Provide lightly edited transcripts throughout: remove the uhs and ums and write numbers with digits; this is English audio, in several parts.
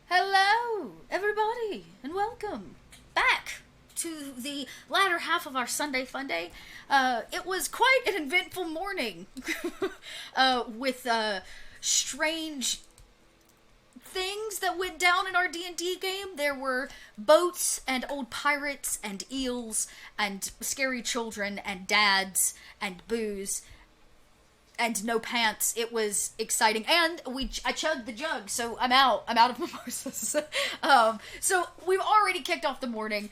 Hello, everybody, and welcome back to the latter half of our Sunday Funday. It was quite an eventful morning with strange things that went down in our D&D game. There were boats and old pirates and eels and scary children and dads and booze and no pants. It was exciting, and I chugged the jug, so I'm out of mimosas. So we've already kicked off the morning,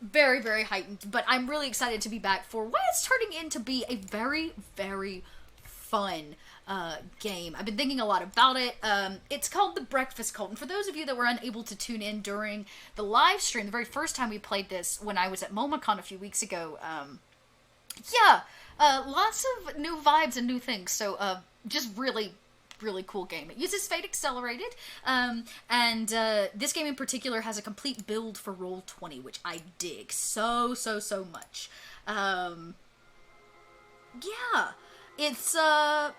very, very heightened, but I'm really excited to be back for what is turning into be a very, very fun game. I've been thinking a lot about it. It's called The Breakfast Cult, and for those of you that were unable to tune in during the live stream, the very first time we played this when I was at MomoCon a few weeks ago, lots of new vibes and new things, so just really, really cool game. It uses Fate Accelerated, and this game in particular has a complete build for Roll20, which I dig so much. Yeah, it's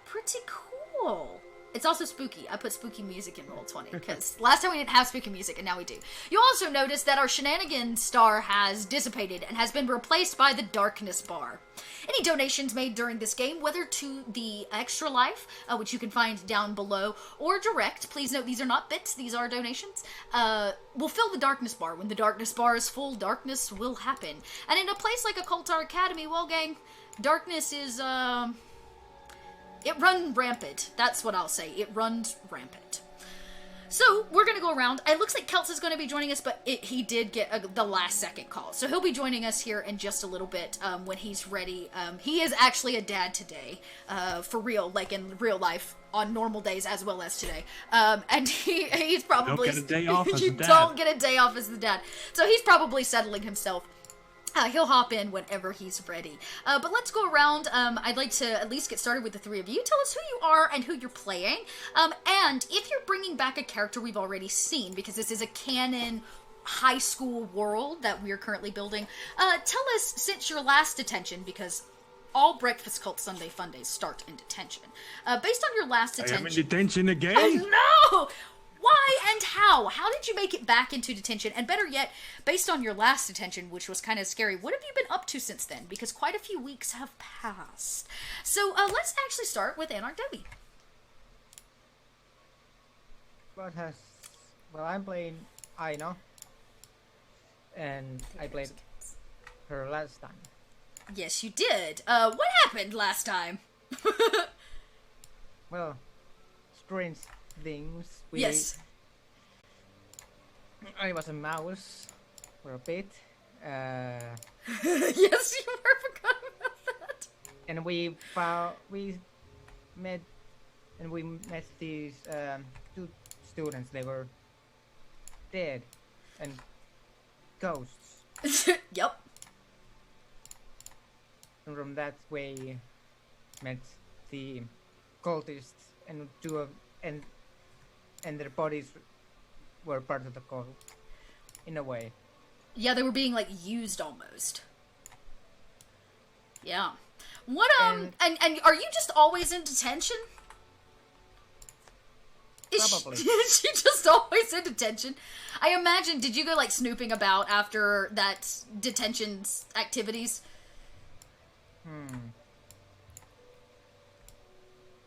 pretty cool. It's also spooky. I put spooky music in Roll20, because last time we didn't have spooky music, and now we do. You'll also notice that our shenanigans star has dissipated and has been replaced by the darkness bar. Any donations made during this game, whether to the Extra Life, which you can find down below, or direct, please note these are not bits, these are donations, will fill the darkness bar. When the darkness bar is full, darkness will happen. And in a place like Occultar Academy, well, gang, darkness is, it run rampant. That's what I'll say. It runs rampant. So, we're going to go around. It looks like Kelts is going to be joining us, but he did get the last second call. So, he'll be joining us here in just a little bit when he's ready. He is actually a dad today, for real, like in real life, on normal days as well as today. And he's probably... Don't get a day off as you a dad. don't get a day off as the dad. So, he's probably settling himself. He'll hop in whenever he's ready. But let's go around. I'd like to at least get started with the three of you. Tell us who you are and who you're playing. And if you're bringing back a character we've already seen, because this is a canon high school world that we're currently building, tell us, since your last detention, because all Breakfast Cult Sunday Fundays start in detention. Based on your last detention... I am in detention again? Oh, no! Why and how? How did you make it back into detention? And better yet, based on your last detention, which was kind of scary, what have you been up to since then? Because quite a few weeks have passed. So let's actually start with Anarch Debbie. Well, I'm playing Aina. And I played her last time. Yes, you did. What happened last time? Well, strange things. Yes. I was a mouse for a bit. Yes, you were. Forgot about that. And we met these two students. They were dead and ghosts. Yep. And from that we met the cultists and and their bodies were part of the cult, in a way. Yeah, they were being, like, used almost. Yeah. What, and are you just always in detention? Probably. Is she just always in detention? I imagine, did you go, like, snooping about after that detention's activities?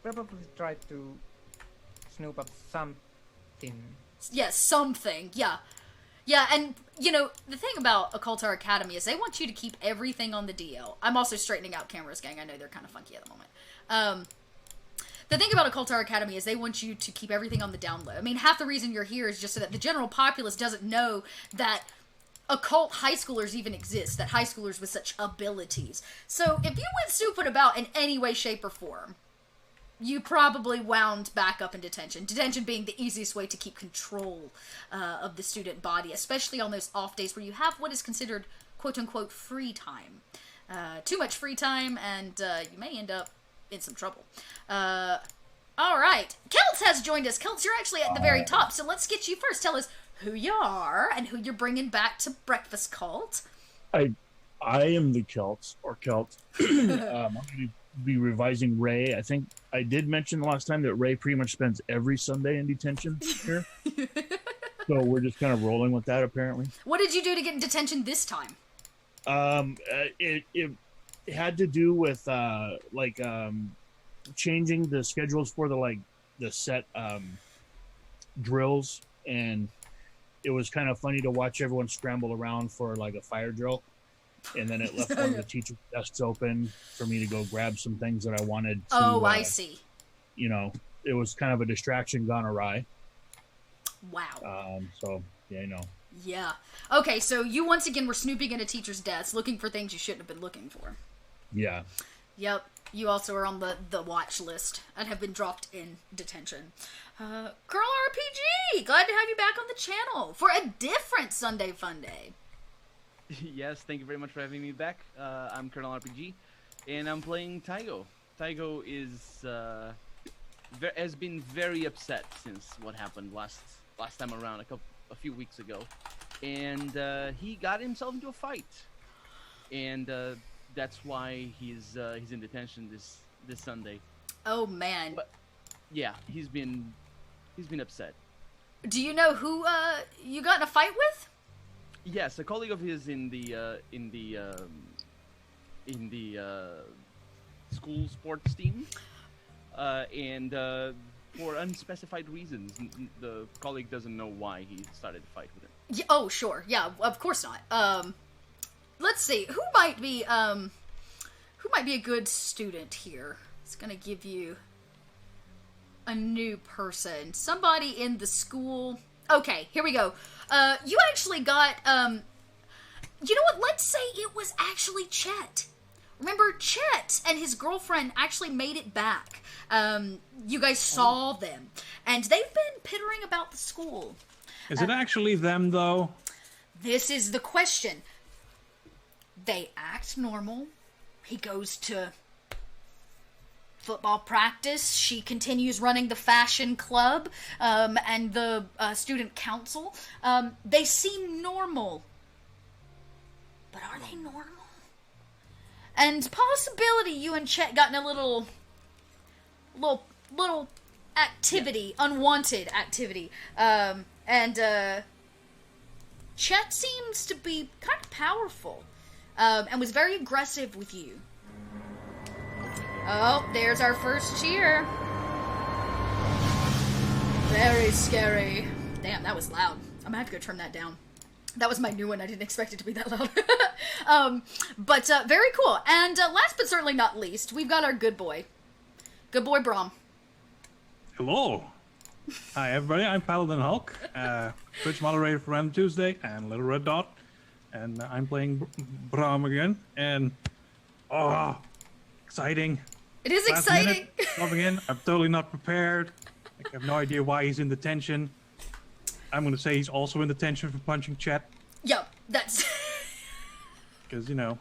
Probably tried to snoop up something. Yes, something. Yeah. Yeah, and, you know, the thing about Occultar Academy is they want you to keep everything on the DL. I'm also straightening out cameras, gang. I know they're kind of funky at the moment. The thing about Occultar Academy is they want you to keep everything on the down low. I mean, half the reason you're here is just so that the general populace doesn't know that occult high schoolers even exist, that high schoolers with such abilities. So, if you went snooping about in any way, shape, or form, you probably wound back up in detention. Detention being the easiest way to keep control of the student body, especially on those off days where you have what is considered quote-unquote free time. Too much free time, and you may end up in some trouble. Alright, Kelts has joined us. Kelts, you're actually at the very top, so let's get you first. Tell us who you are and who you're bringing back to Breakfast Cult. I am the Kelts, or Kelt. I'm going to be revising Ray. I think I did mention the last time that Ray pretty much spends every Sunday in detention here. So we're just kind of rolling with that, apparently. What did you do to get in detention this time? It had to do with changing the schedules for the set drills, and it was kind of funny to watch everyone scramble around for like a fire drill. And then it left one of the teacher's desks open for me to go grab some things that I wanted to... Oh, I see. You know, it was kind of a distraction gone awry. Wow. So, yeah, you know. Yeah. Okay, so you once again were snooping at a teacher's desk, looking for things you shouldn't have been looking for. Yeah. Yep. You also are on the watch list and have been dropped in detention. Colonel RPG! Glad to have you back on the channel for a different Sunday Funday. Yes, thank you very much for having me back. I'm Colonel RPG, and I'm playing Taigo. Taigo has been very upset since what happened last time around, a few weeks ago, and he got himself into a fight, and that's why he's in detention this Sunday. Oh man! But yeah, he's been upset. Do you know who you got in a fight with? Yes, a colleague of his in the school sports team, and for unspecified reasons, the colleague doesn't know why he started to fight with him. Yeah, oh, sure, yeah, of course not. Let's see, who might be a good student here, It's gonna give you a new person. Somebody in the school. Okay, here we go. You actually got, you know what? Let's say it was actually Chet. Remember, Chet and his girlfriend actually made it back. You guys saw them. And they've been pittering about the school. Is it actually them, though? This is the question. They act normal. He goes to football practice. She continues running the fashion club and the student council. They seem normal. But are they normal? And possibility you and Chet got in a little activity, unwanted activity. Chet seems to be kind of powerful and was very aggressive with you. Oh, there's our first cheer. Very scary. Damn, that was loud. I'm gonna have to go turn that down. That was my new one. I didn't expect it to be that loud. But very cool. And last but certainly not least, we've got our good boy. Good boy, Brom. Hello. Hi, everybody. I'm Paladin Hulk, Twitch moderator for Random Tuesday and Little Red Dot. And I'm playing Brom again. And, exciting. It is Last exciting. minute, coming in. I'm totally not prepared. I have no idea why he's in detention. I'm going to say he's also in detention for punching Chet. Yo, that's... Because, you know,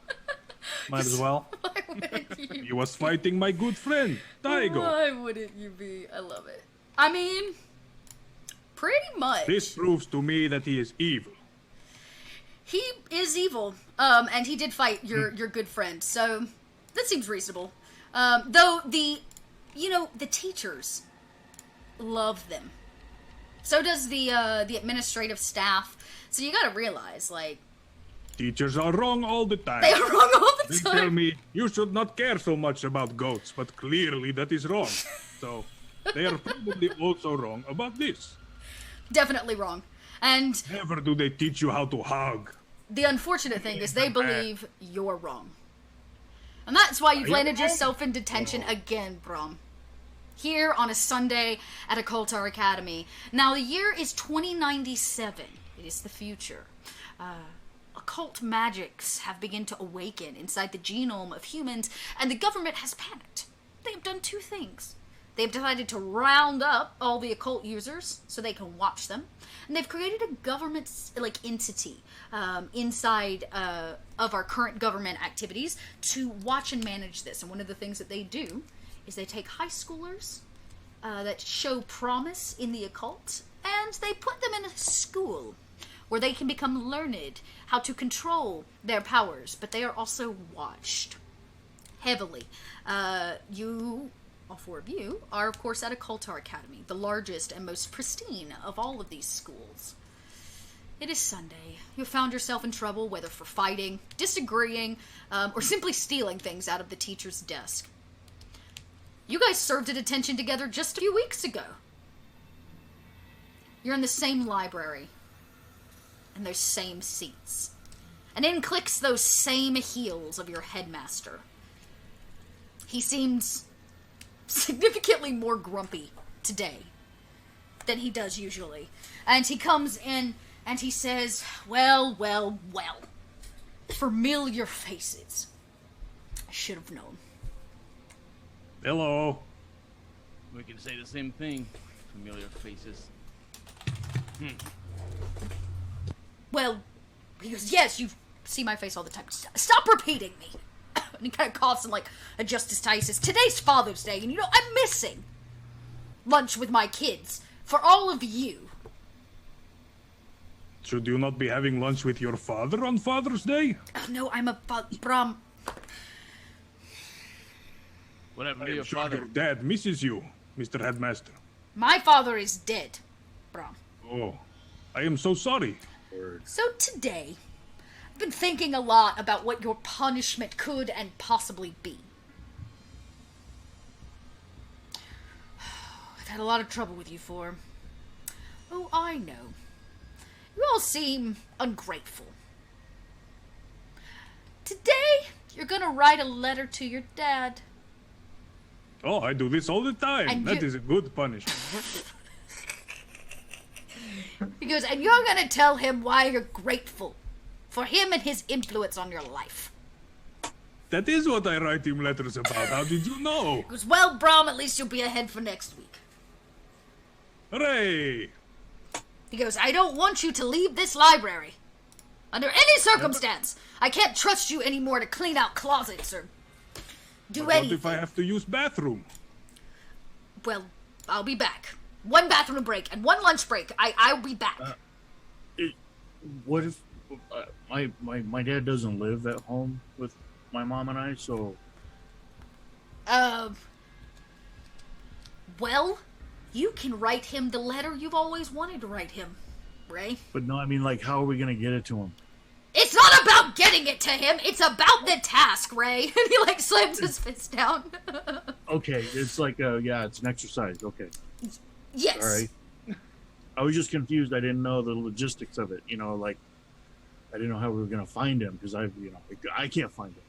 might as well. Why wouldn't you? He was fighting my good friend, Daigo. Why wouldn't you be? I love it. I mean, pretty much. This proves to me that he is evil. He is evil, and he did fight your good friend, so that seems reasonable. Though the teachers love them. So does the administrative staff. So you gotta realize, like... Teachers are wrong all the time. They are wrong all the They time. tell me, you should not care so much about goats, but clearly that is wrong. So, they are probably also wrong about this. Definitely wrong. And Never do they teach you how to hug. the unfortunate thing is they believe you're wrong. And that's why you've landed yourself in detention again, Brom. Here on a Sunday at Occultar Academy. Now, the year is 2097. It is the future. Occult magics have begun to awaken inside the genome of humans, and the government has panicked. They have done two things. They've decided to round up all the occult users so they can watch them, and they've created a government entity inside of our current government activities to watch and manage this. And one of the things that they do is they take high schoolers that show promise in the occult, and they put them in a school where they can become learned how to control their powers, but they are also watched heavily. All four of you, are of course at Occultar Academy, the largest and most pristine of all of these schools. It is Sunday. You have found yourself in trouble, whether for fighting, disagreeing, or simply stealing things out of the teacher's desk. You guys served at detention together just a few weeks ago. You're in the same library, and those same seats. And in clicks those same heels of your headmaster. He seems significantly more grumpy today than he does usually. And he comes in and he says, well, well, well. Familiar faces. I should have known. Hello. We can say the same thing. Familiar faces. Well, he goes, yes, you see my face all the time. Stop repeating me. And he kind of coughs and, adjusts his tie. He says, today's Father's Day, and I'm missing lunch with my kids for all of you. Should you not be having lunch with your father on Father's Day? Oh, no, I'm a Brom. Whatever, I your am sure father. your dad misses you, Mr. Headmaster. My father is dead, Brom. Oh, I am so sorry. So today, I've been thinking a lot about what your punishment could and possibly be. I've had a lot of trouble with you four. Oh, I know. You all seem ungrateful. Today, you're gonna write a letter to your dad. Oh, I do this all the time. And That you- is a good punishment. He goes, and you're gonna tell him why you're grateful for him and his influence on your life. That is what I write him letters about. How did you know? He goes, well, Brom, at least you'll be ahead for next week. Hooray! He goes, I don't want you to leave this library. Under any circumstance. I can't trust you anymore to clean out closets or do But what anything. if I have to use bathroom? Well, I'll be back. One bathroom break and one lunch break. I'll be back. What if my dad doesn't live at home with my mom and I? So Well, you can write him the letter you've always wanted to write him, Ray. but no, I mean, like, how are we gonna get it to him? It's not about getting it to him. It's about the task, Ray. And he like slams his fist down. Okay, it's like yeah, it's an exercise. Okay, Yes. all right. I was just confused. I didn't know the logistics of it. You know, like I didn't know how we were gonna find him because I can't find him.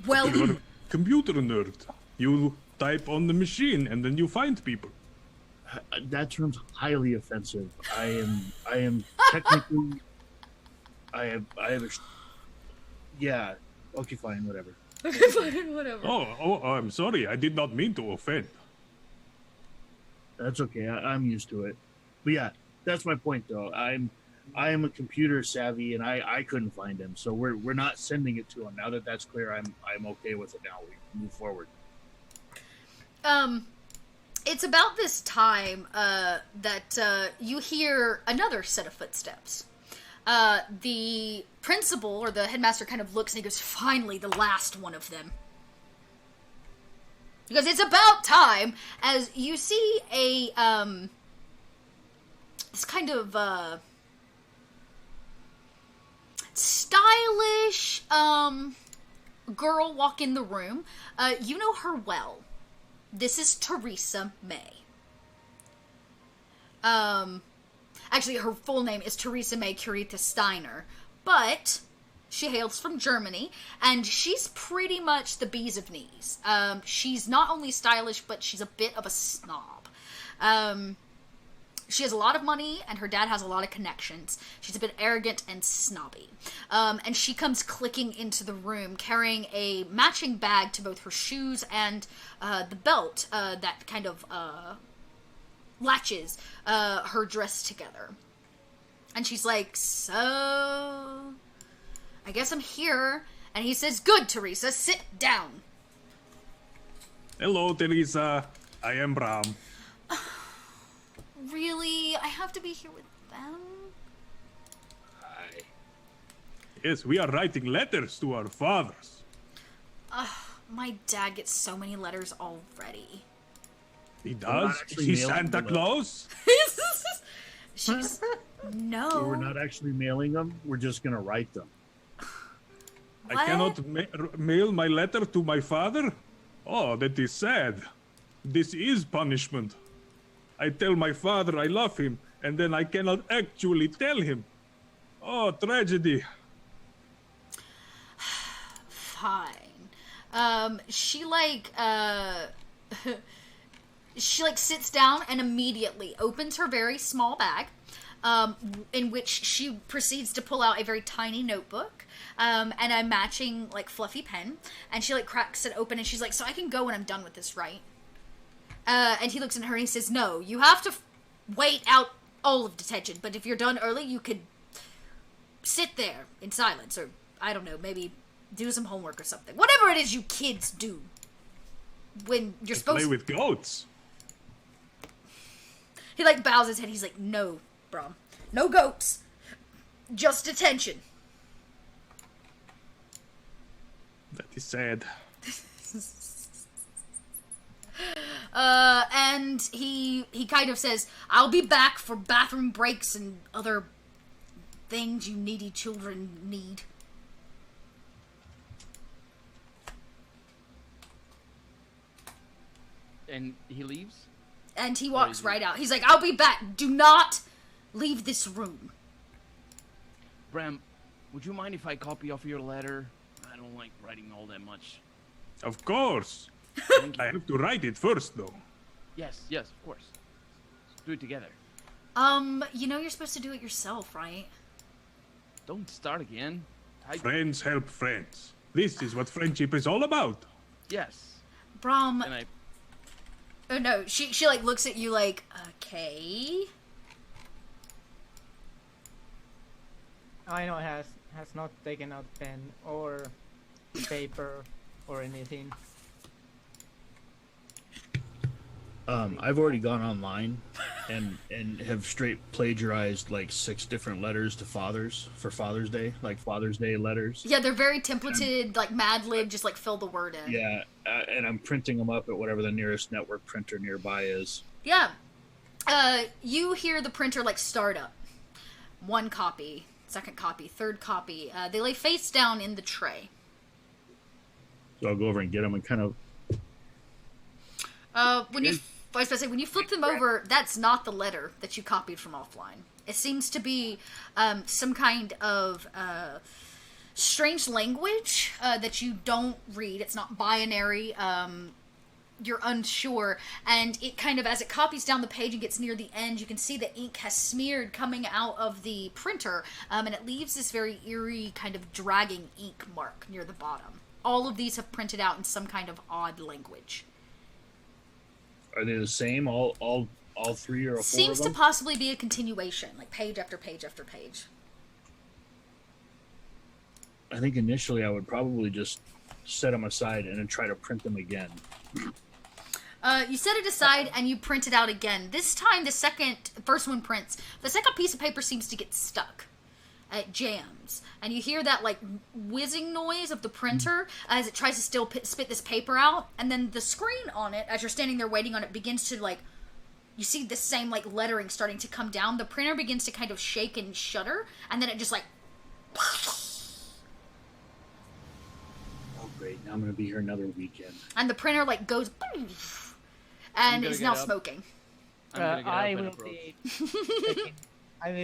Well, You're a computer nerd. You type on the machine and then you find people. That term's highly offensive. I am technically. I have a. Yeah. Okay, fine, whatever. whatever. Oh, I'm sorry. I did not mean to offend. That's okay. I'm used to it. But yeah, that's my point, though. I am a computer savvy, and I couldn't find him, so we're not sending it to him. Now that that's clear, I'm okay with it. Now we move forward. It's about this time that you hear another set of footsteps. The principal or the headmaster kind of looks and he goes, finally, the last one of them. Because it's about time, as you see a, this kind of, stylish, girl walk in the room. You know her well. This is Theresa May. Actually, her full name is Theresa May Curita Steiner, but she hails from Germany, and she's pretty much the bee's of knees. She's not only stylish, but she's a bit of a snob. She has a lot of money, and her dad has a lot of connections. She's a bit arrogant and snobby. And she comes clicking into the room, carrying a matching bag to both her shoes and the belt that kind of latches her dress together. And she's like, so, I guess I'm here. And he says, good, Teresa, sit down. Hello, Teresa. I am Bram. Really? I have to be here with them? Yes, we are writing letters to our fathers. My dad gets so many letters already. He not does? Is actually he mailing Santa them. Claus? She's... No. So we're not actually mailing them. We're just gonna write them. I cannot mail my letter to my father? Oh, that is sad. This is punishment. I tell my father I love him, and then I cannot actually tell him. Oh, tragedy. Fine. She sits down and immediately opens her very small bag, in which she proceeds to pull out a very tiny notebook, and a matching, fluffy pen, and she, cracks it open, and she's like, so I can go when I'm done with this, right? And he looks at her and he says, no, you have to wait out all of detention, but if you're done early, you could sit there in silence, or, I don't know, maybe do some homework or something. Whatever it is you kids do when you're supposed Play to... with goats. He, bows his head. He's like, no, Brom. No goats. Just detention. That is sad. And he kind of says, I'll be back for bathroom breaks and other things you needy children need. And he leaves? And he walks right out. He's like, I'll be back. Do not leave this room. Bram, would you mind if I copy off your letter? I don't like writing all that much. Of course. Thank you. I have to write it first, though. Yes, of course. Let's do it together. You know you're supposed to do it yourself, right? Don't start again. Friends help friends. This is what friendship is all about. Yes. Brom. And I... Oh no, she like looks at you like, okay. I know has not taken out pen or paper or anything. I've already gone online and have straight plagiarized like 6 different letters to fathers for Father's Day, like Father's Day letters. Yeah, they're very templated, like Mad Lib, just like fill the word in. Yeah, and I'm printing them up at whatever the nearest network printer nearby is. Yeah. You hear the printer like start up. 1 copy, 2nd copy, 3rd copy. They lay face down in the tray. So I'll go over and get them and kind of. I was about to say, when you flip them over, that's not the letter that you copied from offline. It seems to be some kind of strange language that you don't read. It's not binary. You're unsure. And it kind of, as it copies down the page and gets near the end, you can see the ink has smeared coming out of the printer. And it leaves this very eerie kind of dragging ink mark near the bottom. All of these have printed out in some kind of odd language. Are they the same? All 3 or 4 Seems of them? to possibly be a continuation, like page after page after page. I think initially I would probably just set them aside and then try to print them again. You set it aside and you print it out again. This time, first one prints. The second piece of paper seems to get stuck. It jams. And you hear that, like, whizzing noise of the printer as it tries to still spit this paper out. And then the screen on it, as you're standing there waiting on it, begins to, like, you see the same, like, lettering starting to come down. The printer begins to kind of shake and shudder. And then it just, like... Oh, great. Now I'm going to be here another weekend. And the printer, like, goes... And is now up. smoking. I will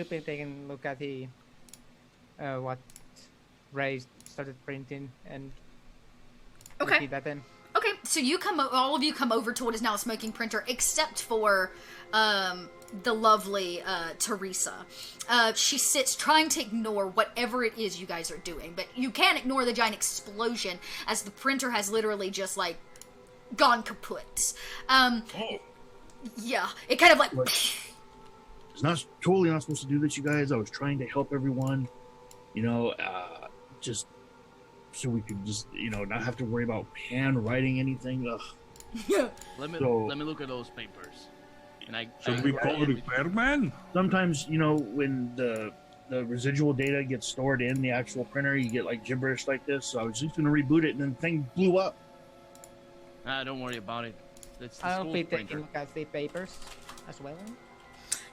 be taking a look at the what Ray started printing and Okay. repeat that then. Okay, so all of you come over to what is now a smoking printer, except for the lovely Teresa. She sits trying to ignore whatever it is you guys are doing, but you can't ignore the giant explosion as the printer has literally just, like, gone kaput. Yeah, it kind of like... It's totally not supposed to do this, you guys. I was trying to help everyone, just so we could just, not have to worry about handwriting anything. Ugh. Yeah. Let me look at those papers. And Should we call the repairman? Sometimes, when the residual data gets stored in the actual printer, you get like gibberish like this. So I was just going to reboot it, and then the thing blew up. Don't worry about it. That's the I'll school be taking a printer. look at the papers as well.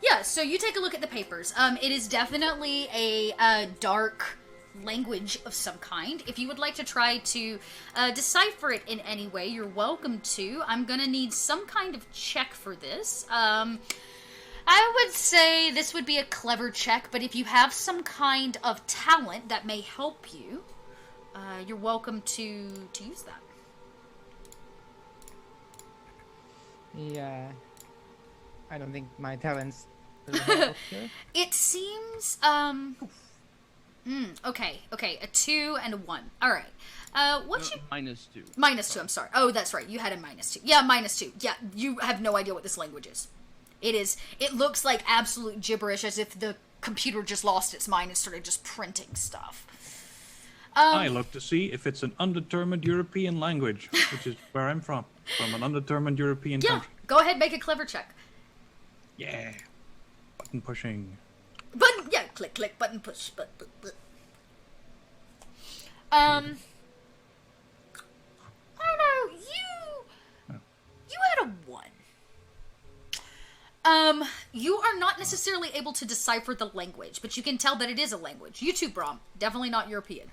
Yeah, so you take a look at the papers. It is definitely a dark language of some kind. If you would like to try to decipher it in any way, you're welcome to. I'm gonna need some kind of check for this. I would say this would be a clever check, but if you have some kind of talent that may help you, you're welcome to use that. Yeah, I don't think my talents really help here. It seems, okay, a 2 and a 1. Alright. What's your... -2. -2, I'm sorry. Oh, that's right, you had a -2. Yeah, -2. Yeah, you have no idea what this language is. It looks like absolute gibberish, as if the computer just lost its mind and started just printing stuff. I look to see if it's an undetermined European language, which is where I'm from an undetermined European Yeah, country. go ahead, make a clever check. Yeah. Button pushing. Button, yeah, click, click, button push, but. I don't know, you had a 1. You are not necessarily able to decipher the language, but you can tell that it is a language. You too, Brom. Definitely not European.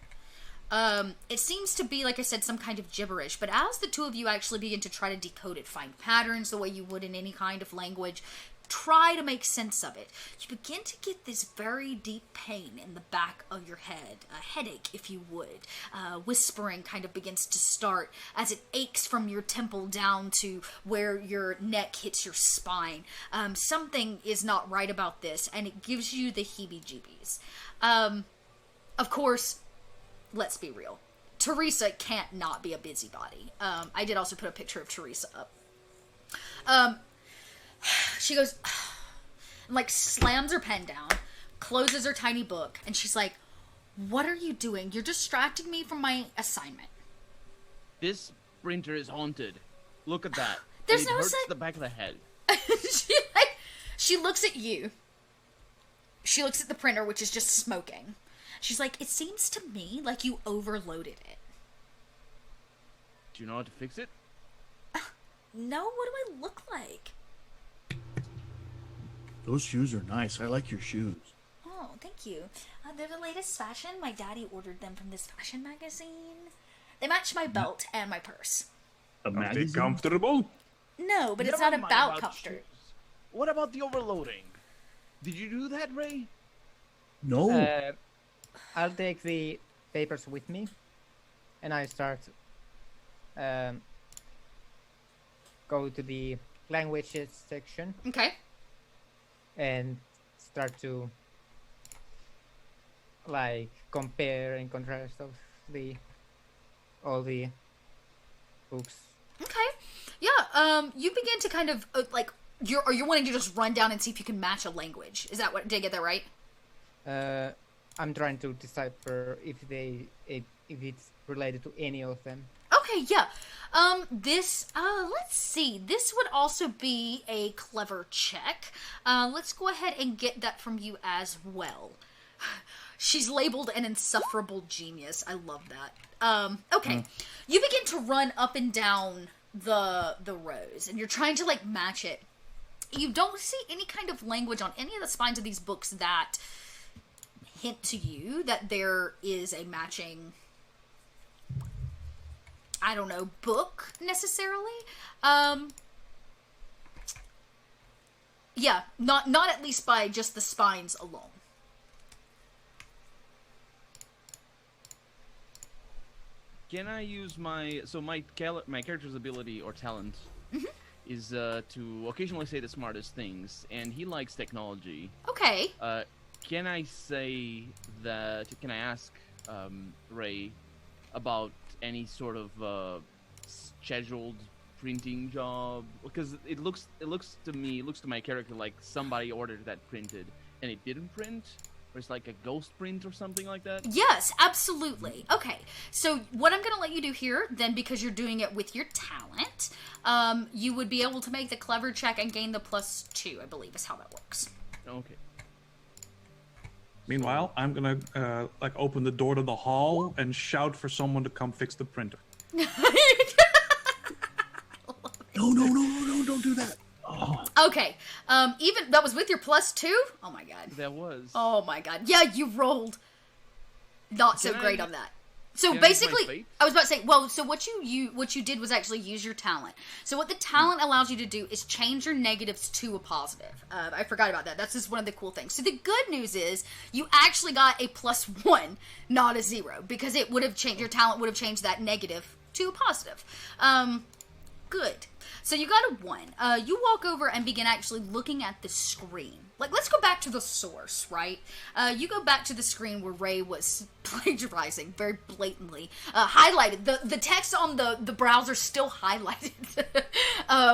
It seems to be, like I said, some kind of gibberish, but as the two of you actually begin to try to decode it, find patterns the way you would in any kind of language, try to make sense of it, you begin to get this very deep pain in the back of your head, a headache, if you would. Whispering kind of begins to start as it aches from your temple down to where your neck hits your spine. Something is not right about this, and it gives you the heebie-jeebies. Of course, let's be real. Teresa can't not be a busybody. I did also put a picture of Teresa up. She goes, and like slams her pen down, closes her tiny book, and she's like, "What are you doing? You're distracting me from my assignment." This printer is haunted. Look at that. There's it no hurts sense. the back of the head. She looks at you. She looks at the printer, which is just smoking. She's like, "It seems to me like you overloaded it." Do you know how to fix it? No, what do I look like? Those shoes are nice. I like your shoes. Oh, thank you. They're the latest fashion. My daddy ordered them from this fashion magazine. They match my belt and my purse. A Are they magazine? comfortable? No, but it's Never not mind about comfort. shoes. What about the overloading? Did you do that, Ray? No. I'll take the papers with me, and I start go to the languages section Okay. and start to like compare and contrast of all the books. Okay. Yeah, you begin to kind of, you're wanting to just run down and see if you can match a language. Is that what, did I get that right? I'm trying to decipher if it's related to any of them. Okay, yeah. Let's see. This would also be a clever check. Let's go ahead and get that from you as well. She's labeled an insufferable genius. I love that. Okay. You begin to run up and down the rows, and you're trying to, like, match it. You don't see any kind of language on any of the spines of these books that hint to you that there is a matching, I don't know, book necessarily. Yeah, not at least by just the spines alone. Can I use my character's ability or talent is to occasionally say the smartest things, and he likes technology. Okay. Can I say that? Can I ask Ray about any sort of scheduled printing job? Because it looks to my character like somebody ordered that printed and it didn't print. Or it's like a ghost print or something like that? Yes, absolutely. Okay, so what I'm going to let you do here, then, because you're doing it with your talent, you would be able to make the clever check and gain the +2, I believe is how that works. Okay. Meanwhile, I'm gonna open the door to the hall and shout for someone to come fix the printer. No, don't do that. Oh. Okay, even, that was with your +2? Oh my god. That was. Oh my god. Yeah, you rolled not so Can great I- on that. So can I use my basically, fate? I was about to say, well, so what you did was actually use your talent. So what the talent allows you to do is change your negatives to a positive. I forgot about that. That's just one of the cool things. So the good news is you actually got a +1, not a 0, because it would have changed, your talent would have changed that negative to a positive. Good. So you got a 1. You walk over and begin actually looking at the screen. Like, let's go back to the source, right? You go back to the screen where Ray was plagiarizing very blatantly. Highlighted. The text on the browser still highlighted.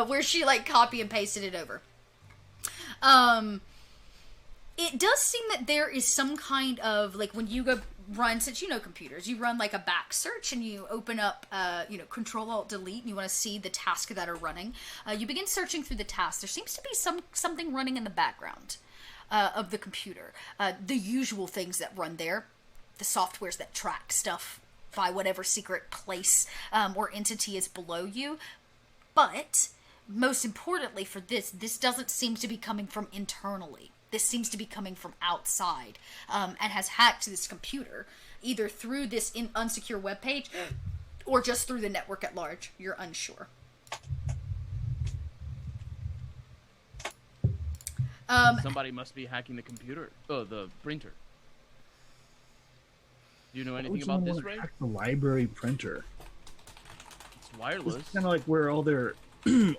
Where she, like, copy and pasted it over. It does seem that there is some kind of, like, when you go run, since you know computers, you run like a back search and you open up, Control-Alt-Delete, and you want to see the tasks that are running. You begin searching through the tasks. There seems to be something running in the background of the computer. The usual things that run there, the softwares that track stuff by whatever secret place or entity is below you. But most importantly for this doesn't seem to be coming from internally. This seems to be coming from outside, and has hacked this computer, either through this unsecure webpage, or just through the network at large. You're unsure. Somebody must be hacking the computer. Oh, the printer. Do you know anything about this, Ray? Hack the library printer. It's wireless. It's kind of like where all their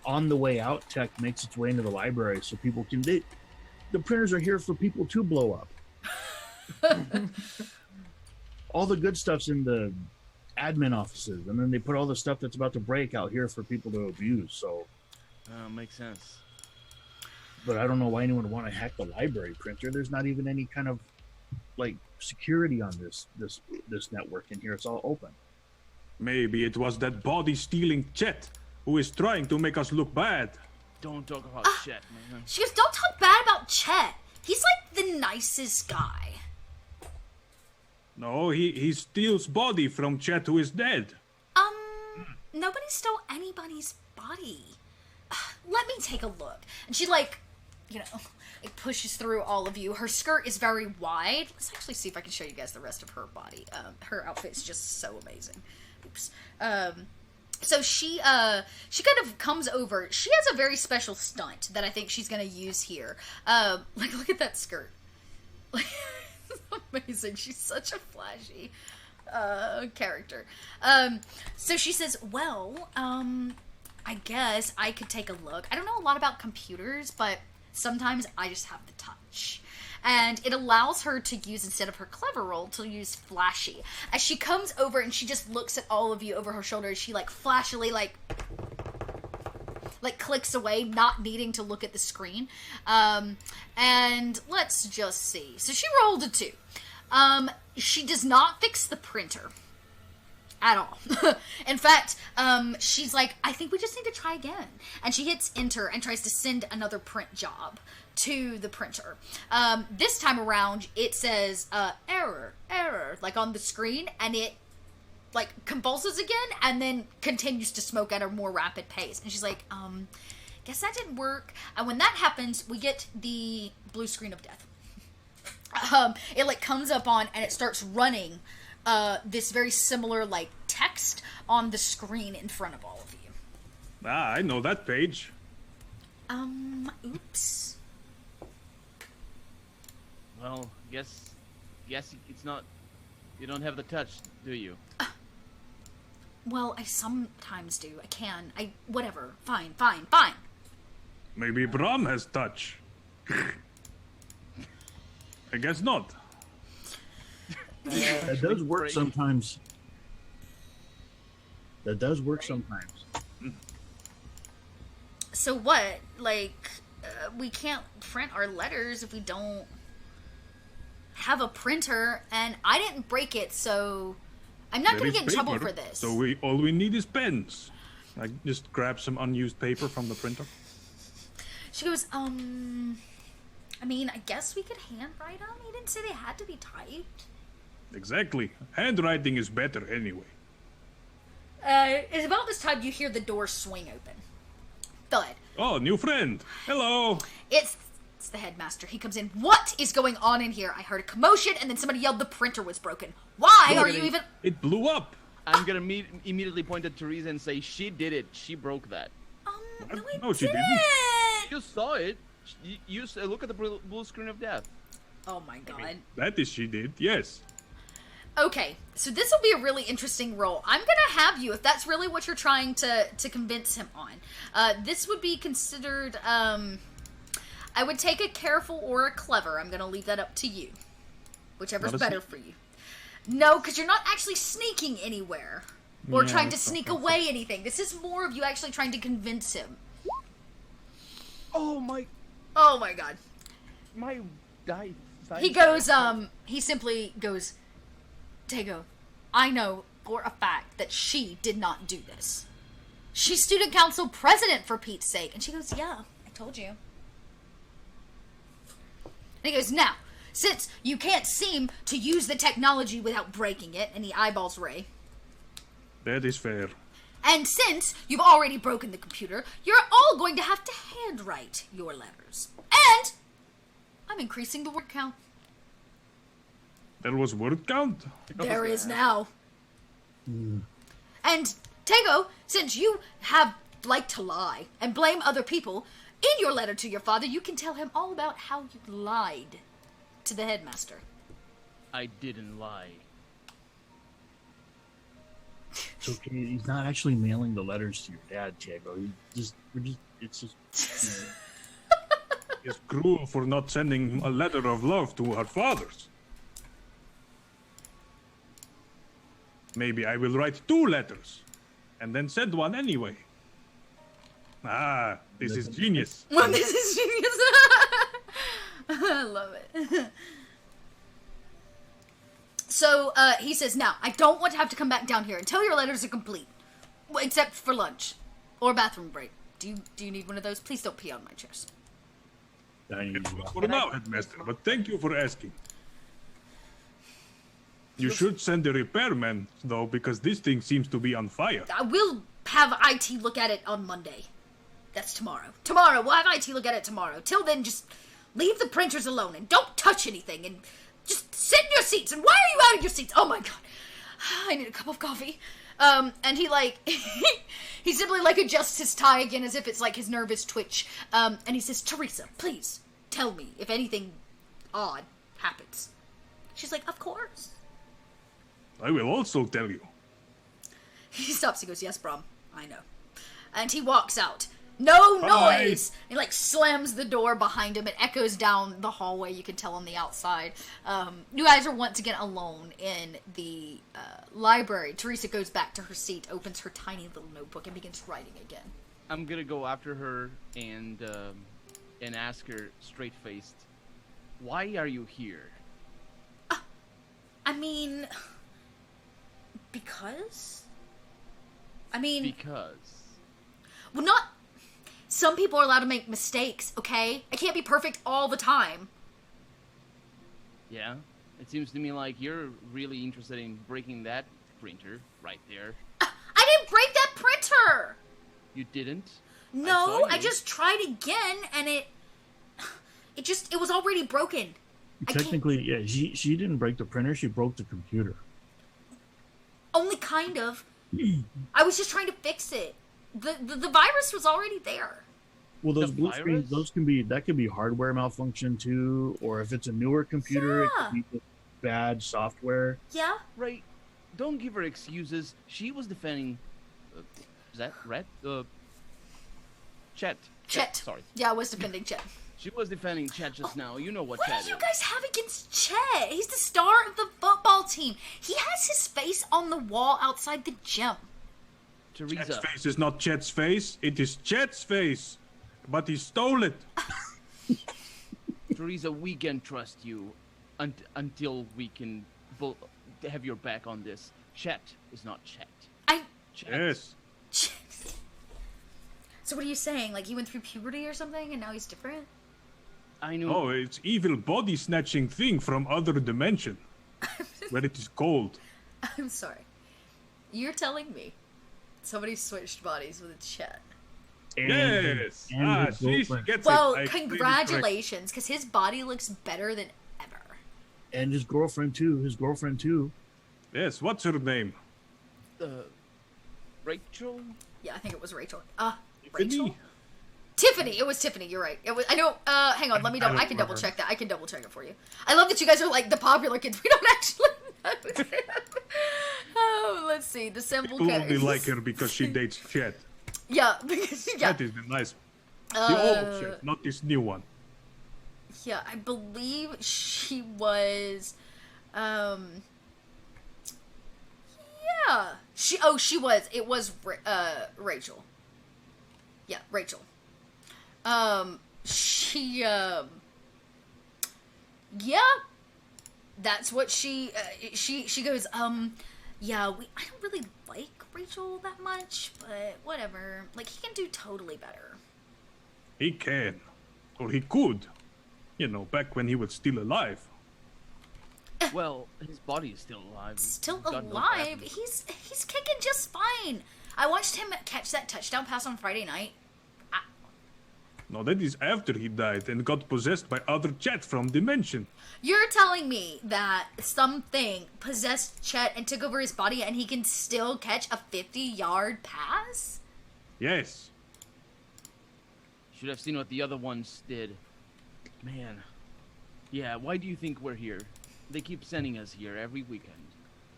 on the way out tech makes its way into the library, so people can. The printers are here for people to blow up. All the good stuff's in the admin offices, and then they put all the stuff that's about to break out here for people to abuse. So, Makes sense. but I don't know why anyone would want to hack the library printer. There's not even any kind of like security on this network in here. It's all open. Maybe it was that body-stealing Chet who is trying to make us look bad. Don't talk about shit, man. She goes, don't talk bad about Chet. He's like the nicest guy. No, he steals body from Chet who is dead. Nobody stole anybody's body. Let me take a look. And she like, it pushes through all of you. Her skirt is very wide. Let's actually see if I can show you guys the rest of her body. Her outfit is just so amazing. Oops. So she kind of comes over. She has a very special stunt that I think she's gonna use here. Look at that skirt. Like, it's amazing. She's such a flashy character. So she says, well, I guess I could take a look. I don't know a lot about computers, but sometimes I just have the touch. And it allows her to use, instead of her clever roll, to use flashy. As she comes over and she just looks at all of you over her shoulder, she like flashily like clicks away, not needing to look at the screen. And let's just see. So she rolled a 2. She does not fix the printer at all. In fact, she's like, I think we just need to try again. And she hits enter and tries to send another print job to the printer. This time around, it says, error, like on the screen, and it like convulses again and then continues to smoke at a more rapid pace. And she's like, guess that didn't work. And when that happens, we get the blue screen of death. It like comes up on and it starts running this very similar like text on the screen in front of all of you. I know that page. Oops. Well, guess it's not. You don't have the touch, do you? Well, I sometimes do. I can. Whatever. Fine. Maybe Bram has touch. I guess not. That does work sometimes. So what? Like, we can't print our letters if we don't have a printer, and I didn't break it, so I'm not going to get in trouble for this. So all we need is pens. I just grab some unused paper from the printer. She goes, I mean, I guess we could handwrite them. He didn't say they had to be typed. Exactly. Handwriting is better anyway. It's about this time you hear the door swing open. Thud. Oh, new friend. Hello. It's the headmaster. He comes in. What is going on in here? I heard a commotion, and then somebody yelled the printer was broken. Why are you even... It blew up. I'm gonna immediately point at Teresa and say, she did it. She broke that. No, she didn't. You saw it. You look at the blue screen of death. Oh my god. That is she did, yes. Okay, so this will be a really interesting roll. I'm gonna have you, if that's really what you're trying to convince him on. This would be considered, I would take a careful or a clever. I'm gonna leave that up to you. Whichever's better for you. No, because you're not actually sneaking anywhere. Or trying to sneak away anything. This is more of you actually trying to convince him. Oh my god. My dice. He goes, he simply goes, Tego, I know for a fact that she did not do this. She's student council president, for Pete's sake. And she goes, yeah, I told you. And he goes, now, since you can't seem to use the technology without breaking it, and he eyeballs Ray. That is fair. And since you've already broken the computer, you're all going to have to handwrite your letters. And I'm increasing the word count. There was word count? There is now. And Tego, since you like to lie and blame other people, In your letter to your father, you can tell him all about how you lied to the headmaster. I didn't lie. It's okay. He's not actually mailing the letters to your dad, Diego. It's just. It's cruel for not sending a letter of love to her fathers. Maybe I will write 2 letters, and then send one anyway. Ah, this is genius. Well, this is genius. I love it. So, he says, now, I don't want to have to come back down here until your letters are complete. Well, except for lunch. Or bathroom break. Do you need one of those? Please don't pee on my chairs. It's not for now, headmaster, but thank you for asking. You should send a repairman, though, because this thing seems to be on fire. I will have IT look at it on Monday. That's tomorrow. Tomorrow, we'll have IT look at it tomorrow. Till then, just leave the printers alone and don't touch anything and just sit in your seats. And why are you out of your seats? Oh my god. I need a cup of coffee. And he he simply adjusts his tie again as if it's his nervous twitch. And he says, Teresa, please tell me if anything odd happens. She's like, of course. I will also tell you. He stops and goes, yes, Brom, I know. And he walks out. No noise! He slams the door behind him. It echoes down the hallway, you can tell on the outside. You guys are once again alone in the library. Teresa goes back to her seat, opens her tiny little notebook, and begins writing again. I'm gonna go after her and ask her straight-faced, why are you here? I mean... Because? Because? Well, not... Some people are allowed to make mistakes, okay? I can't be perfect all the time. Yeah? It seems to me like you're really interested in breaking that printer right there. I didn't break that printer! You didn't? No, I just tried again, and it was already broken. Technically, yeah, she didn't break the printer, she broke the computer. Only kind of. I was just trying to fix it. The virus was already there. Well, those blue screens, that could be hardware malfunction too, or if it's a newer computer, it could be just bad software. Yeah. Right. Don't give her excuses. She was defending. Is that Red? Chet. Chet. Sorry. Yeah, I was defending Chet. She was defending Chet just now. You know what What Chet do you is. guys have against Chet? He's the star of the football team. He has his face on the wall outside the gym. Teresa. Chet's face is not Chet's face. It is Chet's face. But he stole it. Teresa, we can trust you until we can have your back on this. Chet is not Chet. Chet. Yes. So what are you saying? He went through puberty or something and now he's different? I know. Oh, it's evil body snatching thing from other dimension. Where it is cold. I'm sorry. You're telling me somebody switched bodies with Chet. Yes. She gets it. Well, I congratulations, because his body looks better than ever. And his girlfriend too. Yes, what's her name? Rachel? Yeah, I think it was Rachel. Tiffany? Rachel? Tiffany. It was Tiffany. You're right. It was. I know. Hang on. Let me. I can double check that. I can double check it for you. I love that you guys are the popular kids. We don't actually know. Oh, let's see. The simple. People only like her because she dates Chet. Yeah, because That is the nice one. The old Chet, not this new one. Yeah, I believe she was. Yeah. She was. It was Rachel. Yeah, Rachel. Yeah. That's what she goes, yeah, I don't really like Rachel that much, but whatever. He can do totally better. He can. Or he could. Back when he was still alive. Well, his body is still alive. Still God knows what alive? happened. He's kicking just fine. I watched him catch that touchdown pass on Friday night. No, that is after he died and got possessed by other Chet from Dimension. You're telling me that something possessed Chet and took over his body and he can still catch a 50-yard pass? Yes. Should have seen what the other ones did. Man. Yeah, why do you think we're here? They keep sending us here every weekend.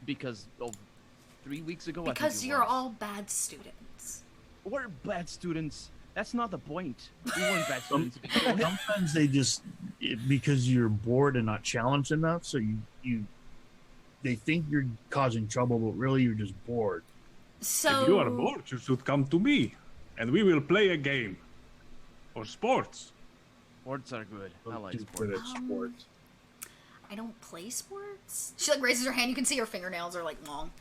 Because of 3 weeks ago, Because I think you're all bad students. We're bad students. That's not the point. We weren't bad students. Sometimes they just because you're bored and not challenged enough, so they think you're causing trouble, but really you're just bored. So If you are bored, you should come to me, and we will play a game. Or sports. Sports are good. I like Just good sports. at sports. I don't play sports. She like raises her hand. You can see her fingernails are like long.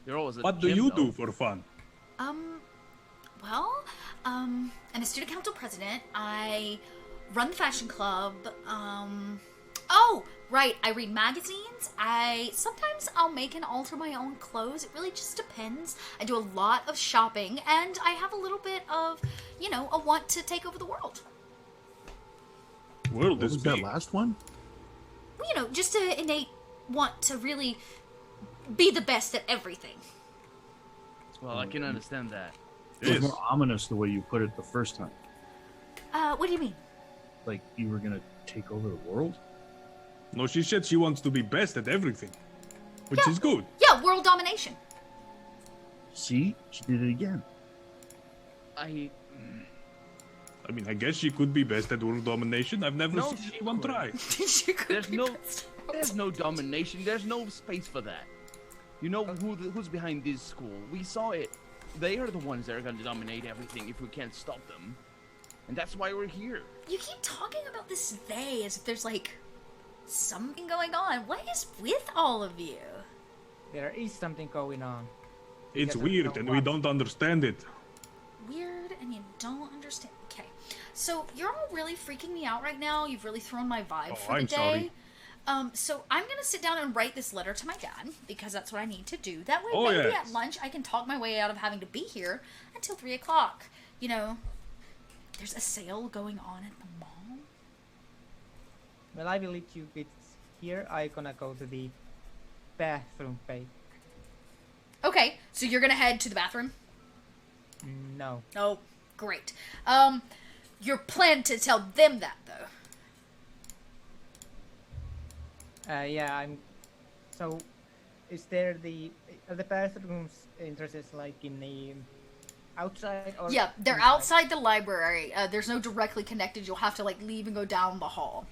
You're always at What the do gym, you though. do for fun? Well, I'm a student council president. I run the fashion club. Oh, right. I read magazines. Sometimes I'll make and alter my own clothes. It really just depends. I do a lot of shopping, and I have a little bit of, a want to take over the world. World What is was that big. last one? Just an innate want to really be the best at everything. Well, I can understand that. It was Yes. more ominous the way you put it the first time. What do you mean? Like you were gonna take over the world. No, she said she wants to be best at everything. Which is good. Yeah, world domination. See, she did it again. I I mean, I guess she could be best at world domination. I've never No, seen she anyone couldn't. try. She could there's be no best. there's no domination. There's no space for that. You know who's behind this school? We saw it. They are the ones that are going to dominate everything if we can't stop them. And that's why we're here. You keep talking about this they as if there's like something going on. What is with all of you? There is something going on. It's Because of weird the and we what? don't understand it. Weird and you don't understand. Okay. So you're all really freaking me out right now. You've really thrown my vibe Oh, for the I'm day. sorry. So I'm gonna sit down and write this letter to my dad because that's what I need to do. That way, Oh, maybe yes. at lunch I can talk my way out of having to be here until 3 o'clock. There's a sale going on at the mall. Well, I will let you get here. I gonna go to the bathroom break. Okay, so you're gonna head to the bathroom. No. Oh, great. You're planning to tell them that though. Yeah, I'm. So, is there are the bathrooms interested like in the outside or? Yeah, they're inside? outside the library. There's no directly connected. You'll have to like leave and go down the hall.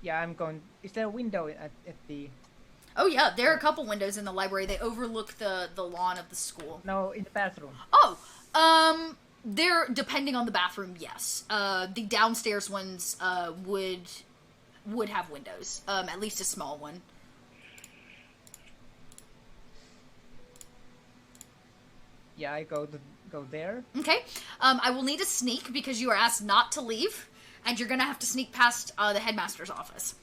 Yeah, I'm going. Is there a window at the? Oh yeah, there are a couple windows in the library. They overlook the lawn of the school. No, in the bathroom. Oh, they're depending on the bathroom. Yes, the downstairs ones would have windows. At least a small one. Yeah, I go there. Okay. I will need a sneak because you are asked not to leave, and you're gonna have to sneak past the headmaster's office.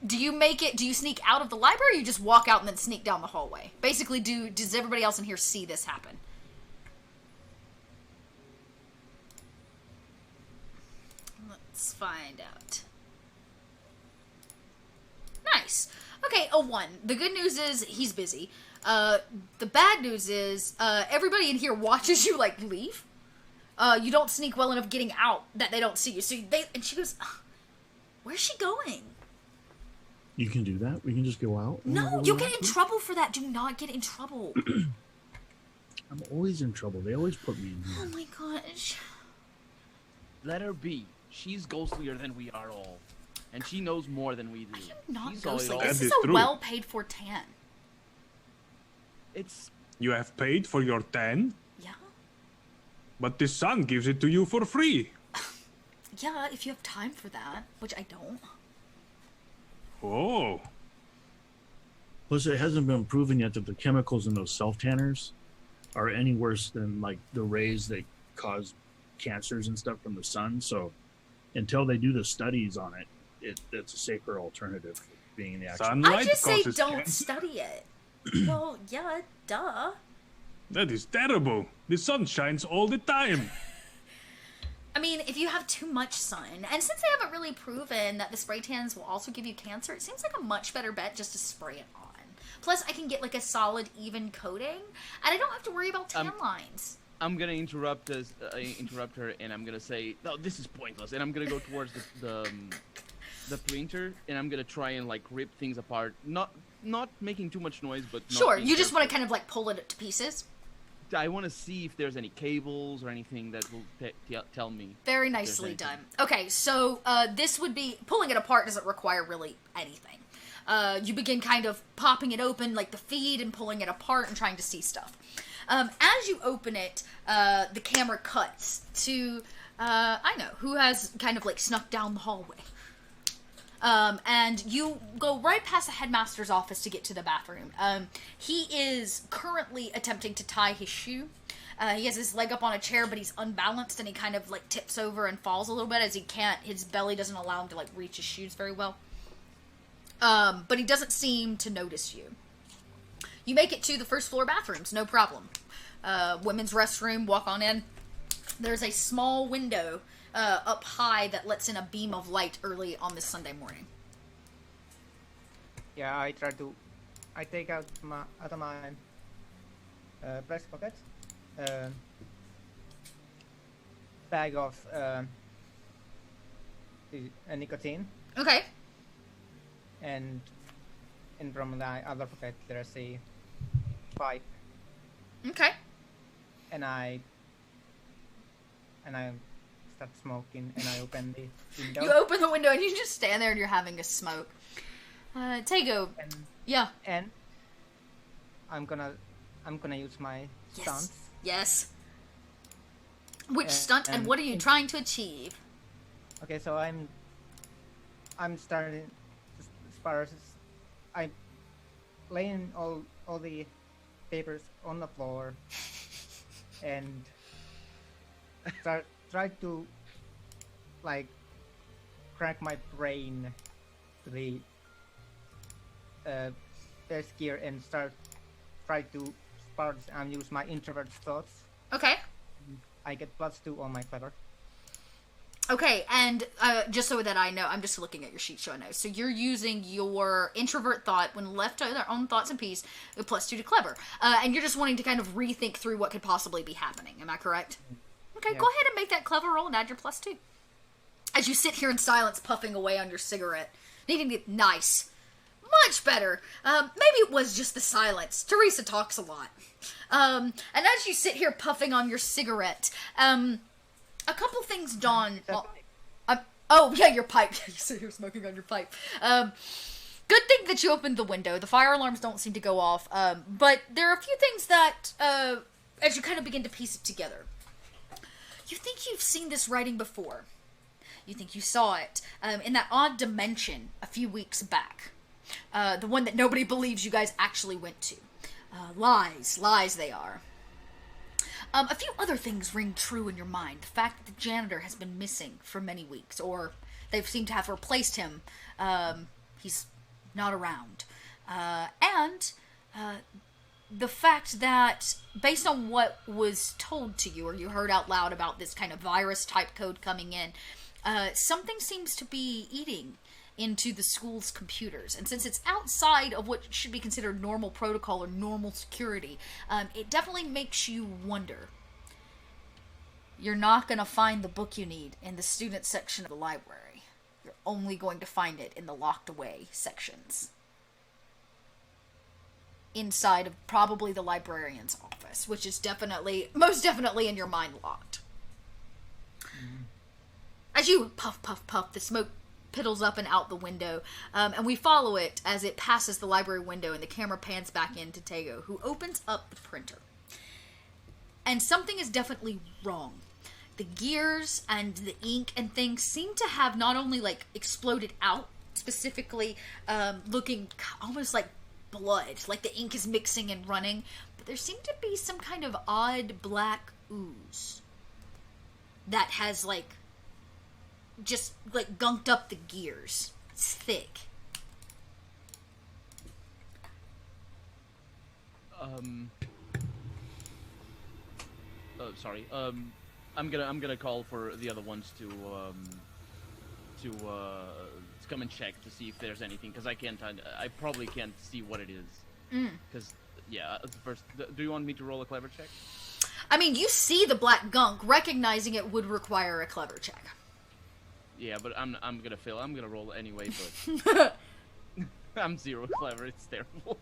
Do you sneak out of the library, or you just walk out and then sneak down the hallway? Basically, does everybody else in here see this happen? Let's find out. Nice. Okay, a 1. The good news is he's busy. The bad news is everybody in here watches you like leave. You don't sneak well enough getting out that they don't see you. And she goes, "Where's she going?" You can do that. We can just go out. No, whenever we you'll want get in to. trouble for that. Do not get in trouble. I'm always in trouble. They always put me in Oh here. my gosh. Let her be. She's ghostlier than we are all. And she knows more than we do. Not She saw it ghostly. all. This That is is a true. well-paid for tan. It's You have paid for your 10, Yeah? but the sun gives it to you for free. Yeah, if you have time for that, which I don't. Oh. Plus, it hasn't been proven yet that the chemicals in those self tanners are any worse than like the rays that cause cancers and stuff from the sun. So, until they do the studies on it, it's a safer alternative for being in the actual. Sunlight I just say causes don't cancer? study it. Well, yeah, duh. That is terrible. The sun shines all the time. I mean, if you have too much sun, and since they haven't really proven that the spray tans will also give you cancer, it seems like a much better bet just to spray it on. Plus, I can get like a solid, even coating, and I don't have to worry about tan lines. I'm gonna interrupt her, and I'm gonna say, "No, this is pointless." And I'm gonna go towards the printer, and I'm gonna try and like rip things apart, not making too much noise, but not Sure, being you just want to careful. kind of like pull it to pieces. I want to see if there's any cables or anything that will tell me. Very nicely done. Okay, so this would be pulling it apart doesn't require really anything. You begin kind of popping it open, like the feed, and pulling it apart and trying to see stuff. As you open it, the camera cuts to I know who has kind of like snuck down the hallway. And you go right past the headmaster's office to get to the bathroom. He is currently attempting to tie his shoe. He has his leg up on a chair, but he's unbalanced, and he kind of like tips over and falls a little bit as he can't. His belly doesn't allow him to like reach his shoes very well. But he doesn't seem to notice you. You make it to the first floor bathrooms, no problem. Women's restroom, walk on in. There's a small window up high that lets in a beam of light early on this Sunday morning. Yeah, I take out my breast pocket, bag of nicotine, Okay. and from the other pocket there's a pipe, Okay. and I start smoking, and I open the window. You open the window and you just stand there and you're having a smoke. Tego. and, Yeah. and I'm gonna use my stunts. Yes. Which Uh, stunt and and what are you in- trying to achieve? Okay, so I'm starting as far as I'm laying all the papers on the floor and try to like crack my brain to the first gear and try to spark and use my introvert thoughts. Okay. I get +2 on my clever. Okay, and just so that I know, I'm just looking at your sheet so I know. So you're using your introvert thought when left to their own thoughts and peace, with +2 to clever. And you're just wanting to kind of rethink through what could possibly be happening. Am I correct? Okay, Yeah. go ahead and make that clever roll and add your +2. As you sit here in silence, puffing away on your cigarette. Needing to get nice. Much better. Maybe it was just the silence. Teresa talks a lot. And as you sit here puffing on your cigarette, a couple things dawn. Oh, yeah, your pipe. You sit here smoking on your pipe. Good thing that you opened the window. The fire alarms don't seem to go off. But there are a few things that, as you kind of begin to piece it together, you think you've seen this writing before. You think you saw it in that odd dimension a few weeks back. The one that nobody believes you guys actually went to. Lies they are. A few other things ring true in your mind. The fact that the janitor has been missing for many weeks, or they've seemed to have replaced him. He's not around. And the fact that, based on what was told to you, or you heard out loud about this kind of virus type code coming in, something seems to be eating into the school's computers. And since it's outside of what should be considered normal protocol or normal security, it definitely makes you wonder. You're not going to find the book you need in the student section of the library. You're only going to find it in the locked away sections. Inside of probably the librarian's office, which is most definitely in your mind locked. As you puff, puff, puff, the smoke piddles up and out the window, and we follow it as it passes the library window, and the camera pans back into Tego, who opens up the printer. And something is definitely wrong. The gears and the ink and things seem to have not only like exploded out, specifically looking almost like blood, like the ink is mixing and running, but there seemed to be some kind of odd black ooze that has like just like gunked up the gears. It's thick. Sorry. I'm gonna call for the other ones to come and check to see if there's anything, because I probably can't see what it is. Because first, do you want me to roll a clever check? I mean, you see the black gunk. Recognizing it would require a clever check. Yeah, but I'm gonna fail. I'm gonna roll anyway, but I'm 0 clever. It's terrible.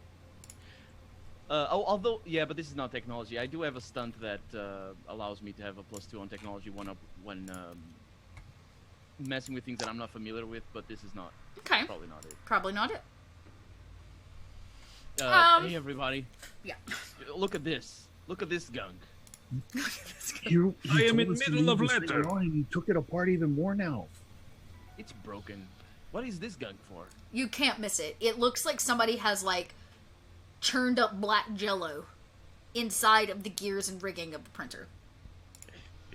Although, yeah, but this is not technology. I do have a stunt that allows me to have a +2 on technology when messing with things that I'm not familiar with. But this is not. Okay. Probably not it. Probably not it. Hey everybody. Yeah. Look at this. Look at this gunk. I am in middle of letter. And you took it apart even more now. It's broken. What is this gunk for? You can't miss it. It looks like somebody has, like, churned up black jello inside of the gears and rigging of the printer.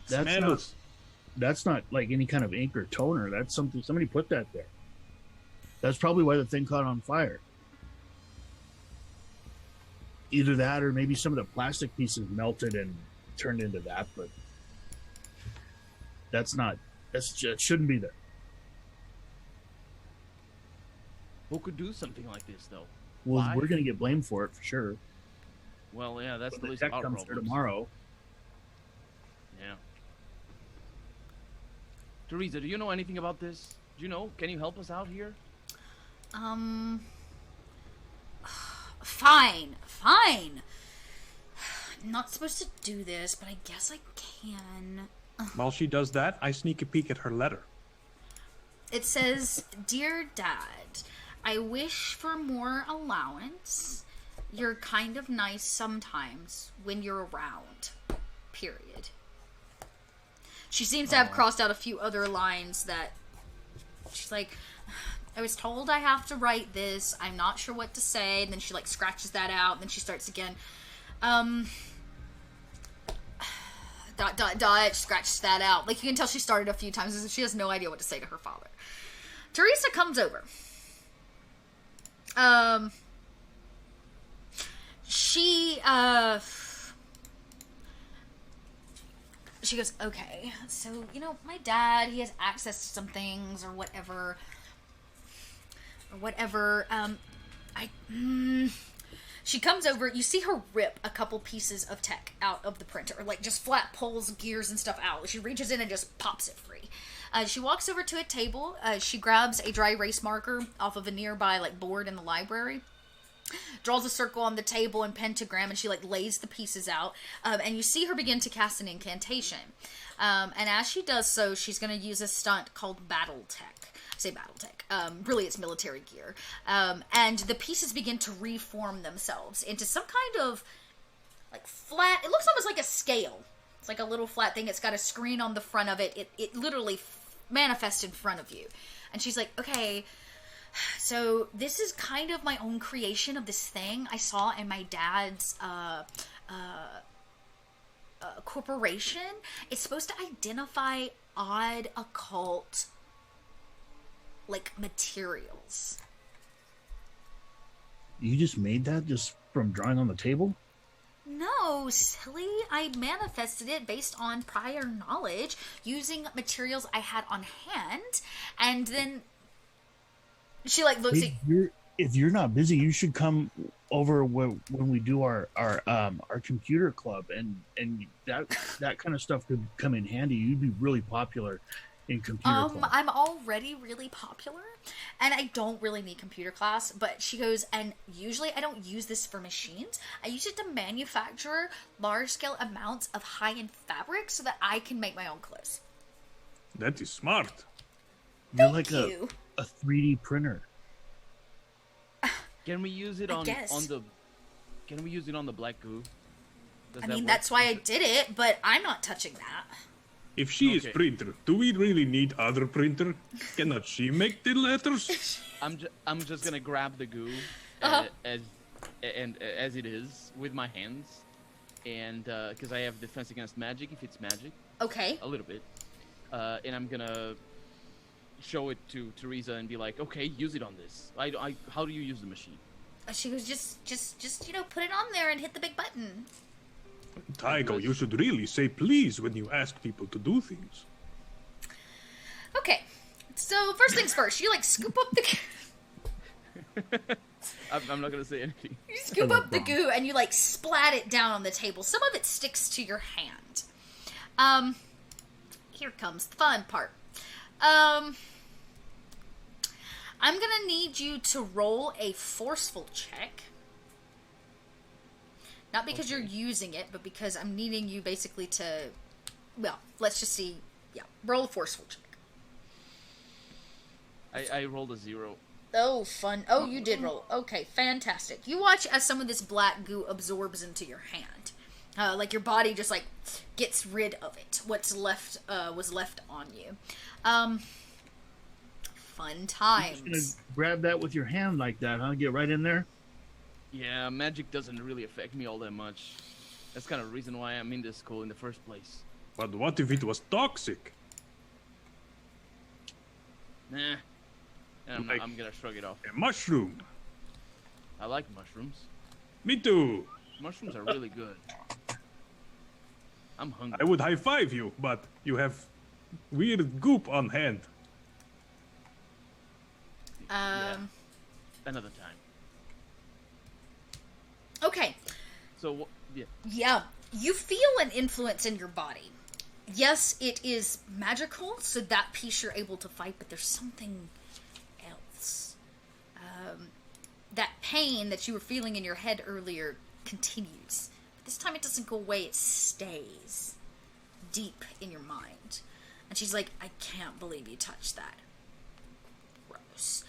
That's not like any kind of ink or toner. That's something somebody put that there. That's probably why the thing caught on fire. Either that or maybe some of the plastic pieces melted and turned into that, but that shouldn't be there. Who could do something like this, though? Well, Why? we're going to get blamed for it for sure. Well, yeah, that's But the the least of tech our comes problems. here tomorrow. Yeah. Teresa, do you know anything about this? Do you know? Can you help us out here? Fine. Not supposed to do this, but I guess I can. While she does that, I sneak a peek at her letter. It says, Dear Dad, I wish for more allowance. You're kind of nice sometimes when you're around. Period. She seems to have crossed out a few other lines that she's like, I was told I have to write this. I'm not sure what to say. And then she, like, scratches that out. And then she starts again. Scratches that out. Like, you can tell she started a few times as if she has no idea what to say to her father. Teresa comes over. She goes, okay, so, my dad, he has access to some things or whatever. She comes over, you see her rip a couple pieces of tech out of the printer, or like just flat pulls gears and stuff out. She reaches in and just pops it free. She walks over to a table, she grabs a dry erase marker off of a nearby like board in the library, draws a circle on the table and pentagram, and she like lays the pieces out, and you see her begin to cast an incantation. And as she does so, she's going to use a stunt called Battle Tech. I say Battle Tech. Really, it's military gear. And the pieces begin to reform themselves into some kind of like flat. It looks almost like a scale. It's like a little flat thing. It's got a screen on the front of it. It literally manifests in front of you. And she's like, okay, so this is kind of my own creation of this thing I saw in my dad's corporation. It's supposed to identify odd occult like materials. You just made that just from drawing on the table? No, silly. I manifested it based on prior knowledge using materials I had on hand, and then she like looks at if you're not busy, you should come over when we do our computer club, and that kind of stuff could come in handy. You'd be really popular in computer club. I'm already really popular, and I don't really need computer class. But she goes, and usually I don't use this for machines. I use it to manufacture large-scale amounts of high-end fabric so that I can make my own clothes. That is smart. You're like a 3D printer. Can we use it on guess. Can we use it on the black goo? That's why I did it, but I'm not touching that. If she is printer, do we really need other printer? Cannot she make the letters? I'm just gonna grab the goo as it is with my hands, and because I have defense against magic if it's magic. Okay. A little bit, and I'm gonna show it to Teresa and be like, okay, use it on this. How do you use the machine? She goes, just put it on there and hit the big button. Tycho, you should really say please when you ask people to do things. Okay, so first things first, you like scoop up the I'm not gonna say anything. You scoop up the goo and you like splat it down on the table. Some of it sticks to your hand. Here comes the fun part. I'm gonna need you to roll a forceful check. Not because you're using it, but because I'm needing you basically to, well, let's just see. Yeah, roll a forceful check. I rolled a 0. Oh, fun. Oh, you did roll. Okay, fantastic. You watch as some of this black goo absorbs into your hand. Like your body just like gets rid of it. What's left was left on you. Fun times. You're just gonna grab that with your hand like that, huh? Get right in there. Yeah, magic doesn't really affect me all that much. That's kind of the reason why I'm in this school in the first place. But what if it was toxic? Nah. And Like- I'm gonna shrug it off. A mushroom. I like mushrooms. Me too. Mushrooms are really good. I'm hungry. I would high five you, but you have weird goop on hand. Another time. Okay. So, yeah. Yeah, you feel an influence in your body. Yes, it is magical, so that piece you're able to fight, but there's something else. That pain that you were feeling in your head earlier continues. This time it doesn't go away, it stays deep in your mind. And she's like, I can't believe you touched that. Gross.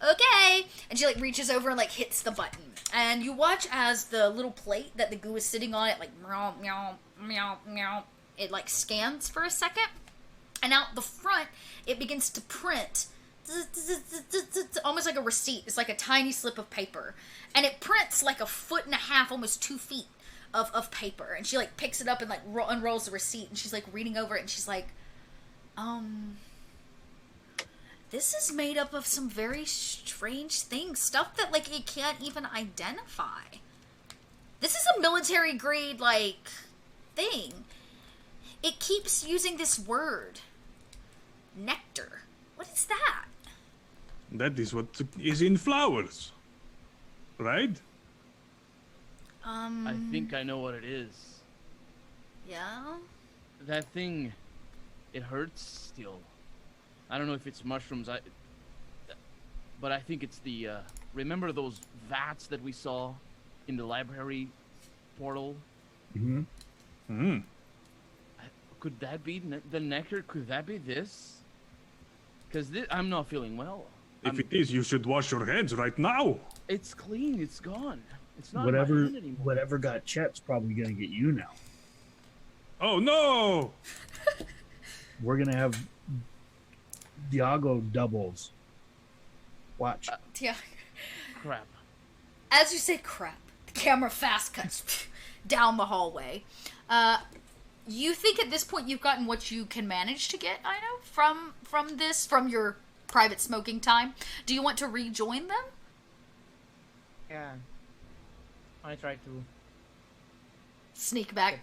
Okay. And she like reaches over and like hits the button. And you watch as the little plate that the goo is sitting on it like meow, meow, meow, meow. It like scans for a second. And out the front, it begins to print almost like a receipt. It's like a tiny slip of paper. And it prints like 1.5 feet, almost 2 feet of paper. And she like picks it up and like unrolls the receipt. And she's like reading over it and she's like, this is made up of some very strange things. Stuff that, like, it can't even identify. This is a military grade, like, thing. It keeps using this word. Nectar. What is that? That is what is in flowers. Right? I think I know what it is. Yeah? That thing, it hurts still. I don't know if it's mushrooms, but I think it's the, remember those vats that we saw in the library portal? Mm-hmm. Hmm. Could that be the nectar? Could that be this? Because I'm not feeling well. If it is, you should wash your hands right now. It's clean, it's gone. It's not Whatever, in my hand anymore. whatever got Chet's probably gonna get you now. Oh no! We're gonna have Diago doubles. Watch. Yeah. Crap. As you say crap, the camera fast cuts down the hallway. You think at this point you've gotten what you can manage to get, I know, from your private smoking time. Do you want to rejoin them? Yeah. I try to. Sneak back.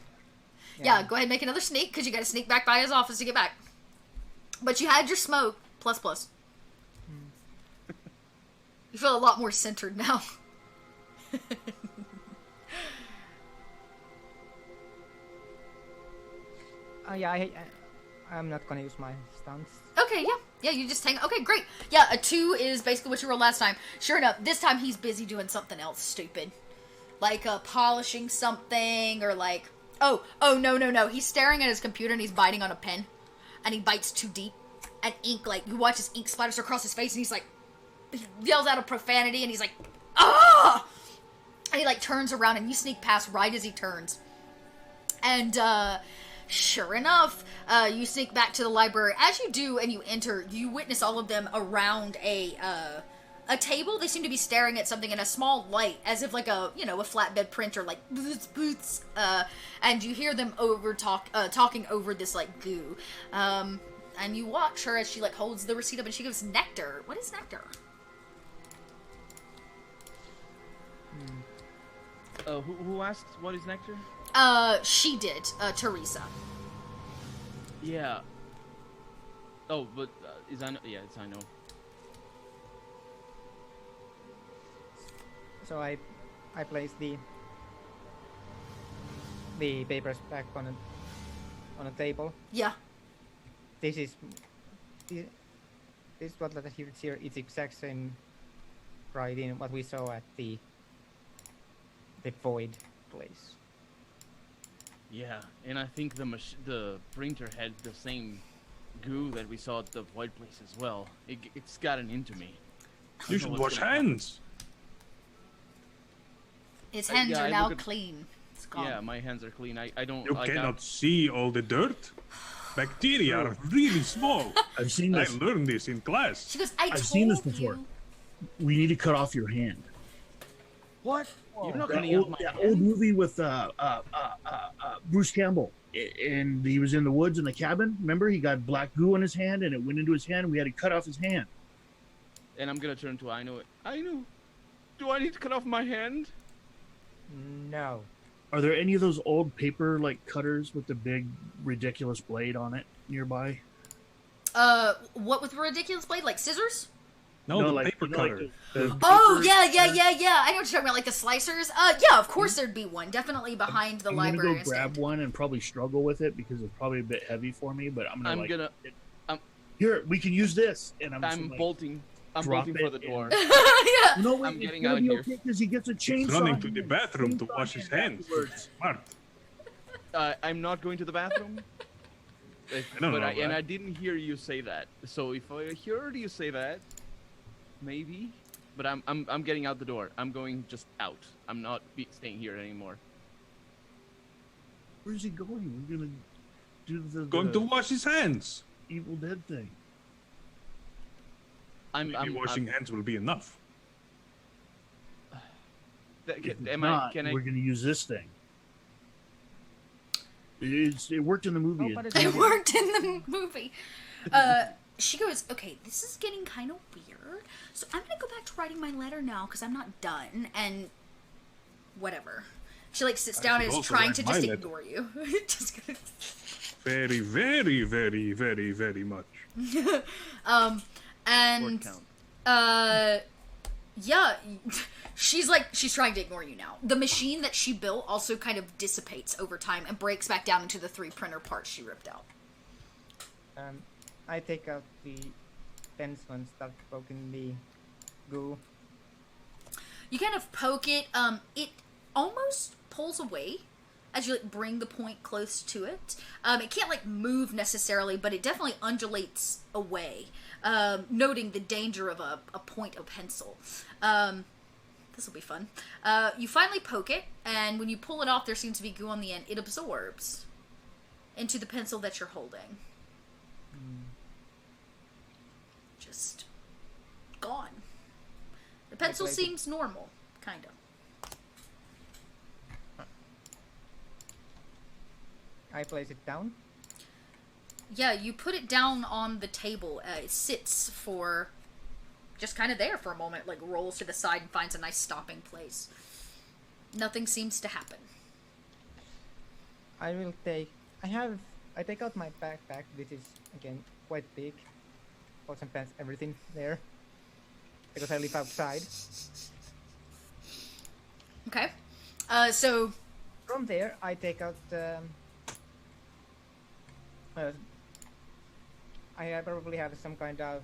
Yeah, go ahead and make another sneak, because you gotta sneak back by his office to get back. But you had your smoke, plus. You feel a lot more centered now. Yeah, I'm not gonna use my stunts. Okay, yeah, you just hang. Okay, great. Yeah, a 2 is basically what you rolled last time. Sure enough, this time he's busy doing something else stupid, like polishing something, or like, oh, no. He's staring at his computer and he's biting on a pen, and he bites too deep, and ink, like, you watch his ink splatters across his face, and he's like, he yells out a profanity, and he's like, ah! And he like turns around, and you sneak past right as he turns, and sure enough, you sneak back to the library. As you do and you enter, you witness all of them around a table. They seem to be staring at something in a small light, as if like a flatbed printer, like boots. And you hear them talking over this like goo. And you watch her as she like holds the receipt up and she gives nectar. What is nectar? Who asked what is nectar? She did, Teresa. Yeah. Oh, but yeah, it's I know. So I place the papers back on a table. Yeah. This is what that here. It's exact same writing what we saw at the void place. Yeah, and I think the printer had the same goo that we saw at the void place as well. It's gotten into me. You should wash hands. His hands yeah, are I now look at- clean. It's gone. Yeah, my hands are clean. I don't. You like, cannot see all the dirt. Bacteria are really small. I've seen I this. learned this in class. She goes, I've I've seen this told before. you. We need to cut off your hand. What? You're not That cutting off old, my that hand? old movie with Bruce Campbell, and he was in the woods in the cabin. Remember, he got black goo on his hand, and it went into his hand. And we had to cut off his hand. And I'm gonna turn to I know. Do I need to cut off my hand? No. Are there any of those old paper like cutters with the big ridiculous blade on it nearby? What with the ridiculous blade? Like scissors? No, the like, paper cutter. The Oh, paper- yeah. I know what you're talking about, like the slicers. Yeah, of course there'd be one. Definitely behind the I'm library. gonna go grab one and probably struggle with it because it's probably a bit heavy for me. But I'm gonna here we can use this, and I'm bolting. I'm drop bolting for it the door. Yeah. You know what? I'm It's getting gonna out be here. okay because he gets a He's chainsaw. running to the hand. bathroom to Chainsaw wash his hand hands. afterwards. Smart. I'm not going to the bathroom. don't know And that. I didn't hear you say that. So if I heard you say that, maybe. But I'm getting out the door. I'm going just out. I'm not staying here anymore. Where's he going? We're gonna do the Going to wash his hands. Evil Dead thing. Maybe washing hands will be enough. If it's Am not, can I? we're gonna use this thing. It worked in the movie. Oh, but It worked in the movie. She goes, okay, this is getting kind of weird. So I'm going to go back to writing my letter now because I'm not done. And whatever. She like sits down and is also trying write to my just letter. ignore you. Just gonna... Very, very, very, very, very much. And Word count. yeah, she's trying to ignore you now. The machine that she built also kind of dissipates over time and breaks back down into the 3 printer parts she ripped out. I take out the pencil and start poking the goo. You kind of poke it. It almost pulls away as you like bring the point close to it. It can't like move necessarily, but it definitely undulates away, noting the danger of a point of pencil. This will be fun. You finally poke it, and when you pull it off, there seems to be goo on the end. It absorbs into the pencil that you're holding. Just gone. The pencil like it. seems normal, kind of. I place it down. Yeah, you put it down on the table. It sits for just kind of there for a moment, like rolls to the side and finds a nice stopping place. Nothing seems to happen. I take out my backpack, which is again quite big. Pots and pans, everything there. Because I live outside. Okay. So From there, I take out I probably have some kind of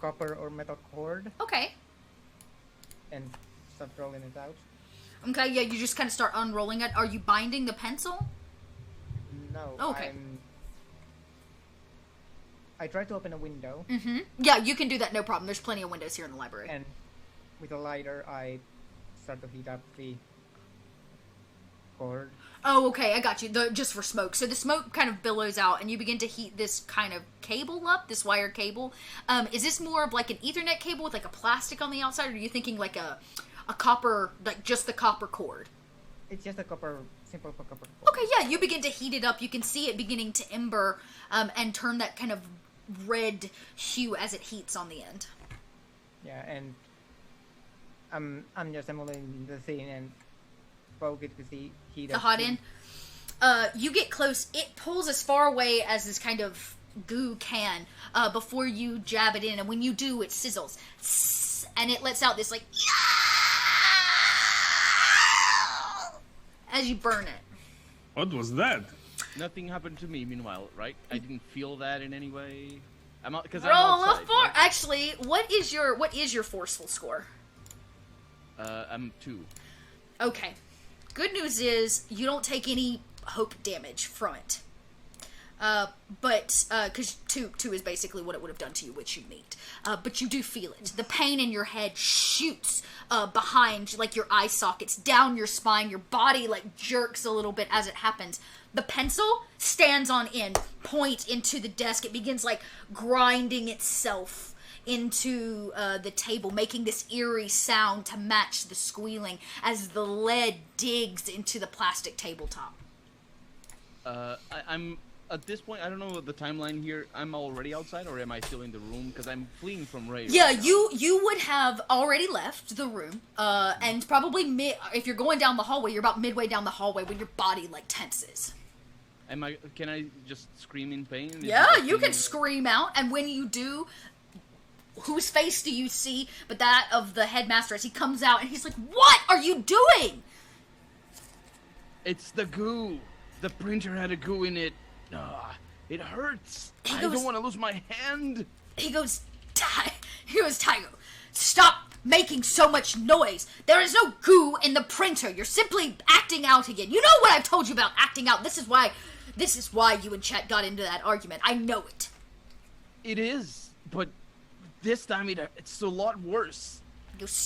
copper or metal cord okay. and start rolling it out. Okay, yeah, you just kind of start unrolling it. Are you binding the pencil? No, Okay. I try to open a window, Mm-hmm. Yeah, you can do that, no problem. There's plenty of windows here in the library. and with a lighter, I start to heat up the cord. Oh, okay, I got you. Just for smoke. So the smoke kind of billows out, and you begin to heat this kind of cable up, this wire cable. Is this more of like an Ethernet cable with like a plastic on the outside, or are you thinking like a copper, like just the copper cord? It's just a simple copper cord. Okay, yeah, you begin to heat it up. You can see it beginning to ember and turn that kind of red hue as it heats on the end. Yeah, and I'm just emulating the thing and poke it with the heat. The hot end. You get close. It pulls as far away as this kind of goo can before you jab it in, and when you do, it sizzles, and it lets out this like as you burn it. What was that? Nothing happened to me. Meanwhile, right? I didn't feel that in any way. I'm out because I'm Roll outside. a force. Actually, what is your forceful score? I'm 2. Okay. Good news is you don't take any hope damage from it. But because two is basically what it would have done to you, which you meet. But you do feel it. The pain in your head shoots behind, like your eye sockets, down your spine. Your body like jerks a little bit as it happens. The pencil stands on end, point into the desk. It begins like grinding itself into the table, making this eerie sound to match the squealing as the lead digs into the plastic tabletop. I'm at this point. I don't know the timeline here. I'm already outside, or am I still in the room? Because I'm fleeing from Ray. Yeah, right now. you would have already left the room, and probably if you're going down the hallway, you're about midway down the hallway when your body like tenses. Can I just scream in pain? Yeah, you can scream out, and when you do, whose face do you see but that of the headmaster as he comes out and he's like, "What are you doing?" It's the goo. The printer had a goo in it. It hurts. I don't want to lose my hand. He goes, Tygo, stop making so much noise. There is no goo in the printer. You're simply acting out again. You know what I've told you about acting out. This is why you and Chet got into that argument. I know it. It is, but this time it's a lot worse.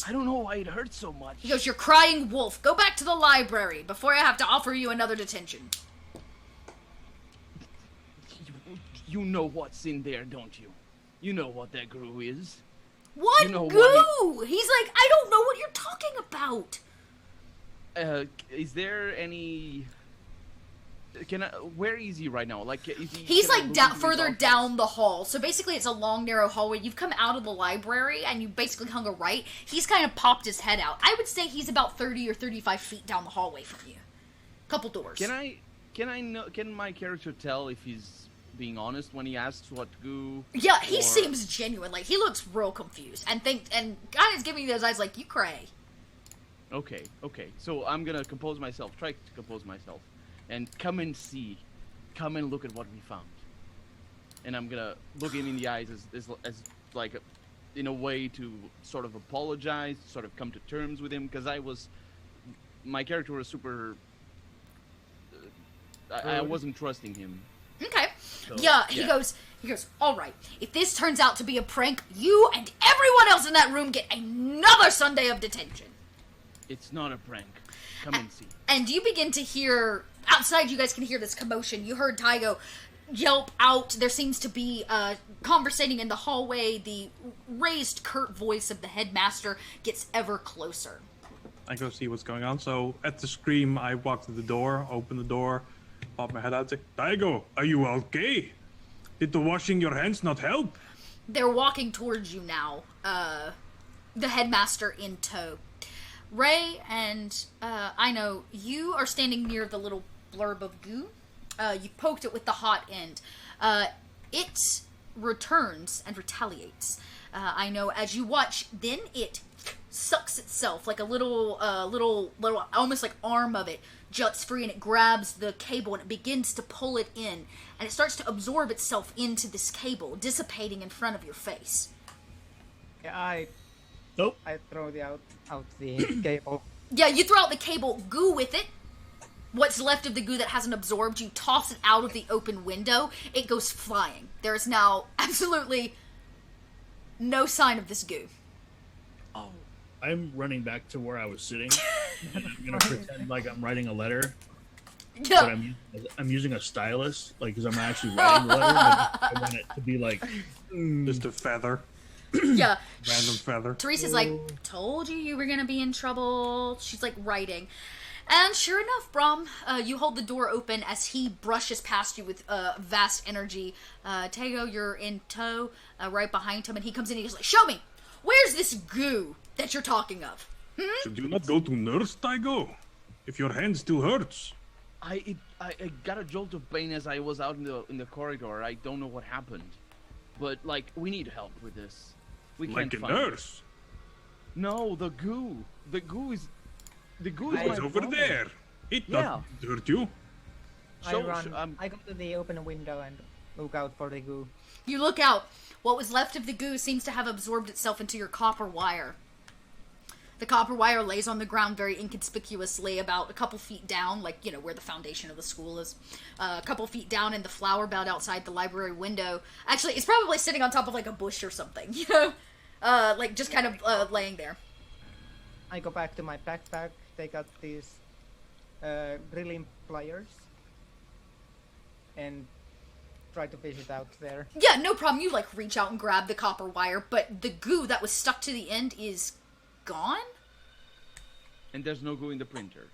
I don't know why it hurts so much. He goes, "You're crying wolf. Go back to the library before I have to offer you another detention." You know what's in there, don't you? You know what that goo is. What You know goo? He's like, "I don't know what you're talking about." Is there any... Where is he right now? Like, He's like further down the hall. So basically it's a long, narrow hallway. You've come out of the library and you basically hung a right. He's kind of popped his head out. I would say he's about 30 or 35 feet down the hallway from you. Couple doors. Can my character tell if he's being honest when he asks what goo? Yeah, he seems genuine. Like, he looks real confused and kind of giving you those eyes like, "You cray." Okay. So I'm gonna try to compose myself. And come and look at what we found. And I'm gonna look him in the eyes as like in a way to sort of apologize, sort of come to terms with him, because my character was super. I wasn't trusting him. Okay. So, yeah, he goes, "All right. If this turns out to be a prank, you and everyone else in that room get another Sunday of detention." It's not a prank. Come and see. And you begin to hear outside. You guys can hear this commotion. You heard Tygo yelp out. There seems to be conversating in the hallway. The raised, curt voice of the headmaster gets ever closer. I go see what's going on. So at the scream, I walk to the door, open the door, pop my head out, say, "Tygo, are you okay? Did the washing your hands not help?" They're walking towards you now. The headmaster in tow. Ray and I know you are standing near the little blurb of goo. You poked it with the hot end. It returns and retaliates. I know as you watch, then it sucks itself like a little, almost like arm of it juts free and it grabs the cable and it begins to pull it in and it starts to absorb itself into this cable, dissipating in front of your face. Yeah, I throw out the cable. Yeah, you throw out the cable, goo with it. What's left of the goo that hasn't absorbed, you toss it out of the open window. It goes flying. There is now absolutely no sign of this goo. Oh, I'm running back to where I was sitting. And I'm gonna pretend like I'm writing a letter. Yeah. But I'm using a stylus, like, because I'm not actually writing the letter. But I want it to be like Just a feather. Yeah. Random feather. Teresa's like, "Told you were gonna be in trouble." She's like writing. And sure enough, Brom, you hold the door open as he brushes past you with vast energy. Tego, you're in tow, right behind him, and he comes in and he's like, "Show me! Where's this goo that you're talking of?" Should you not go to nurse, Tygo? If your hand still hurts. I got a jolt of pain as I was out in the corridor. I don't know what happened, but like we need help with this. We can't Like a find nurse? it. No, the goo. The goo is It's over problem. there. It Yeah. not hurt you. I go to the open window and look out for the goo. You look out. What was left of the goo seems to have absorbed itself into your copper wire. The copper wire lays on the ground very inconspicuously about a couple feet down, like, you know, where the foundation of the school is. A couple feet down in the flower bed outside the library window. Actually, it's probably sitting on top of, like, a bush or something, you know? Like, just kind of laying there. I go back to my backpack, take out these drilling pliers, and try to fish it out there. Yeah, no problem. You, like, reach out and grab the copper wire, but the goo that was stuck to the end is gone? And there's no goo in the printer.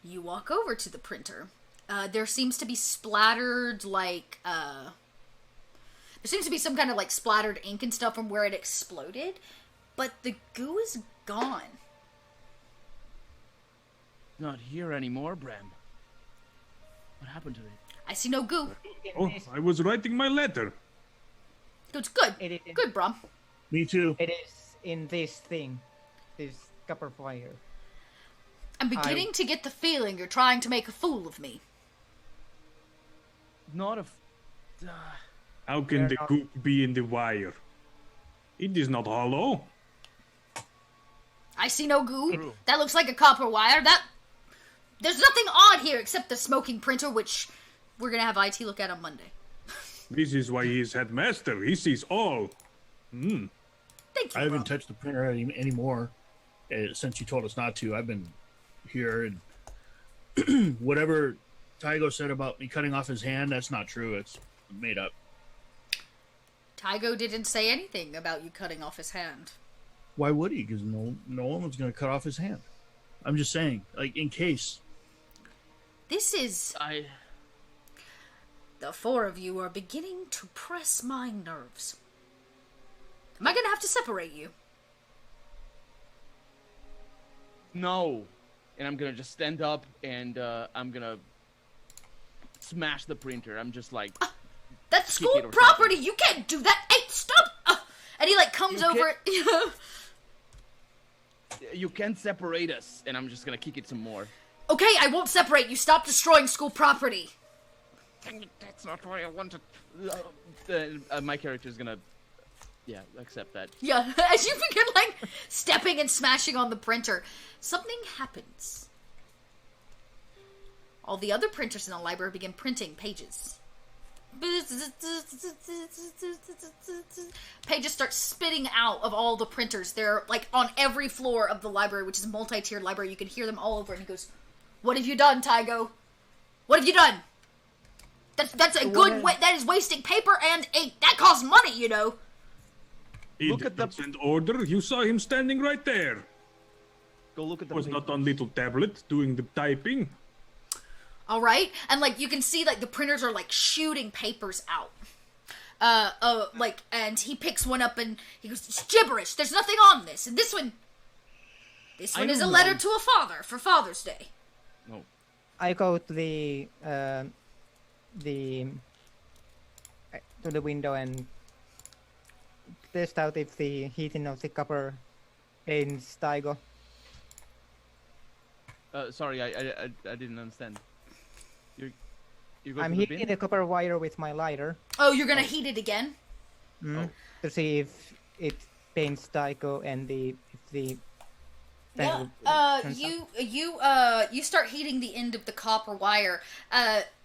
You walk over to the printer. There seems to be splattered, like, there seems to be some kind of, like, splattered ink and stuff from where it exploded, but the goo is gone. Not here anymore, Bram. What happened to it? I see no goo. Oh, I was writing my letter. It's good. It is. Good, Brom. Me too. It is in this thing, this copper wire. I'm beginning to get the feeling you're trying to make a fool of me. Not a... How can They're the not- goop be in the wire? It is not hollow. I see no goo. That looks like a copper wire. There's nothing odd here except the smoking printer, which we're gonna have IT look at on Monday. This is why he is headmaster. He sees all. Thank you, I haven't Brom. touched the printer anymore since you told us not to. I've been here, and whatever Tygo said about me cutting off his hand, that's not true. It's made up. Tygo didn't say anything about you cutting off his hand. Why would he? Because no one was going to cut off his hand. I'm just saying, like, in case. This is... I... The four of you are beginning to press my nerves. Am I gonna have to separate you? No. And I'm gonna just stand up and I'm gonna smash the printer. I'm just like... That's Kick school it or property! You can't do that! Hey, stop! And he, like, comes You over... You can't separate us. And I'm just gonna kick it some more. Okay, I won't separate you. Stop destroying school property. That's not what I wanted. My character's gonna... Yeah, accept that. Yeah, as you begin, like, stepping and smashing on the printer, something happens. All the other printers in the library begin printing pages. Pages start spitting out of all the printers. They're, like, on every floor of the library, which is a multi-tiered library. You can hear them all over, and he goes, "What have you done, Tygo? What have you done? That's a good way. That is wasting paper and ink. That costs money, you know." He Look did at not the- send order. You saw him standing right there. Go look at the Was paper. not on little tablet doing the typing. All right, and like you can see, like the printers are like shooting papers out. Like, and he picks one up and he goes, "It's gibberish. There's nothing on this." And this one is a don't letter know. to a father for Father's Day. No. I go to the window and test out if the heating of the copper pains Tygo. Sorry, I didn't understand. You're going I'm to the heating bin? the copper wire with my lighter Oh, you're gonna heat it again? to see if it pains Tygo and if the Yeah. turns You start heating the end of the copper wire.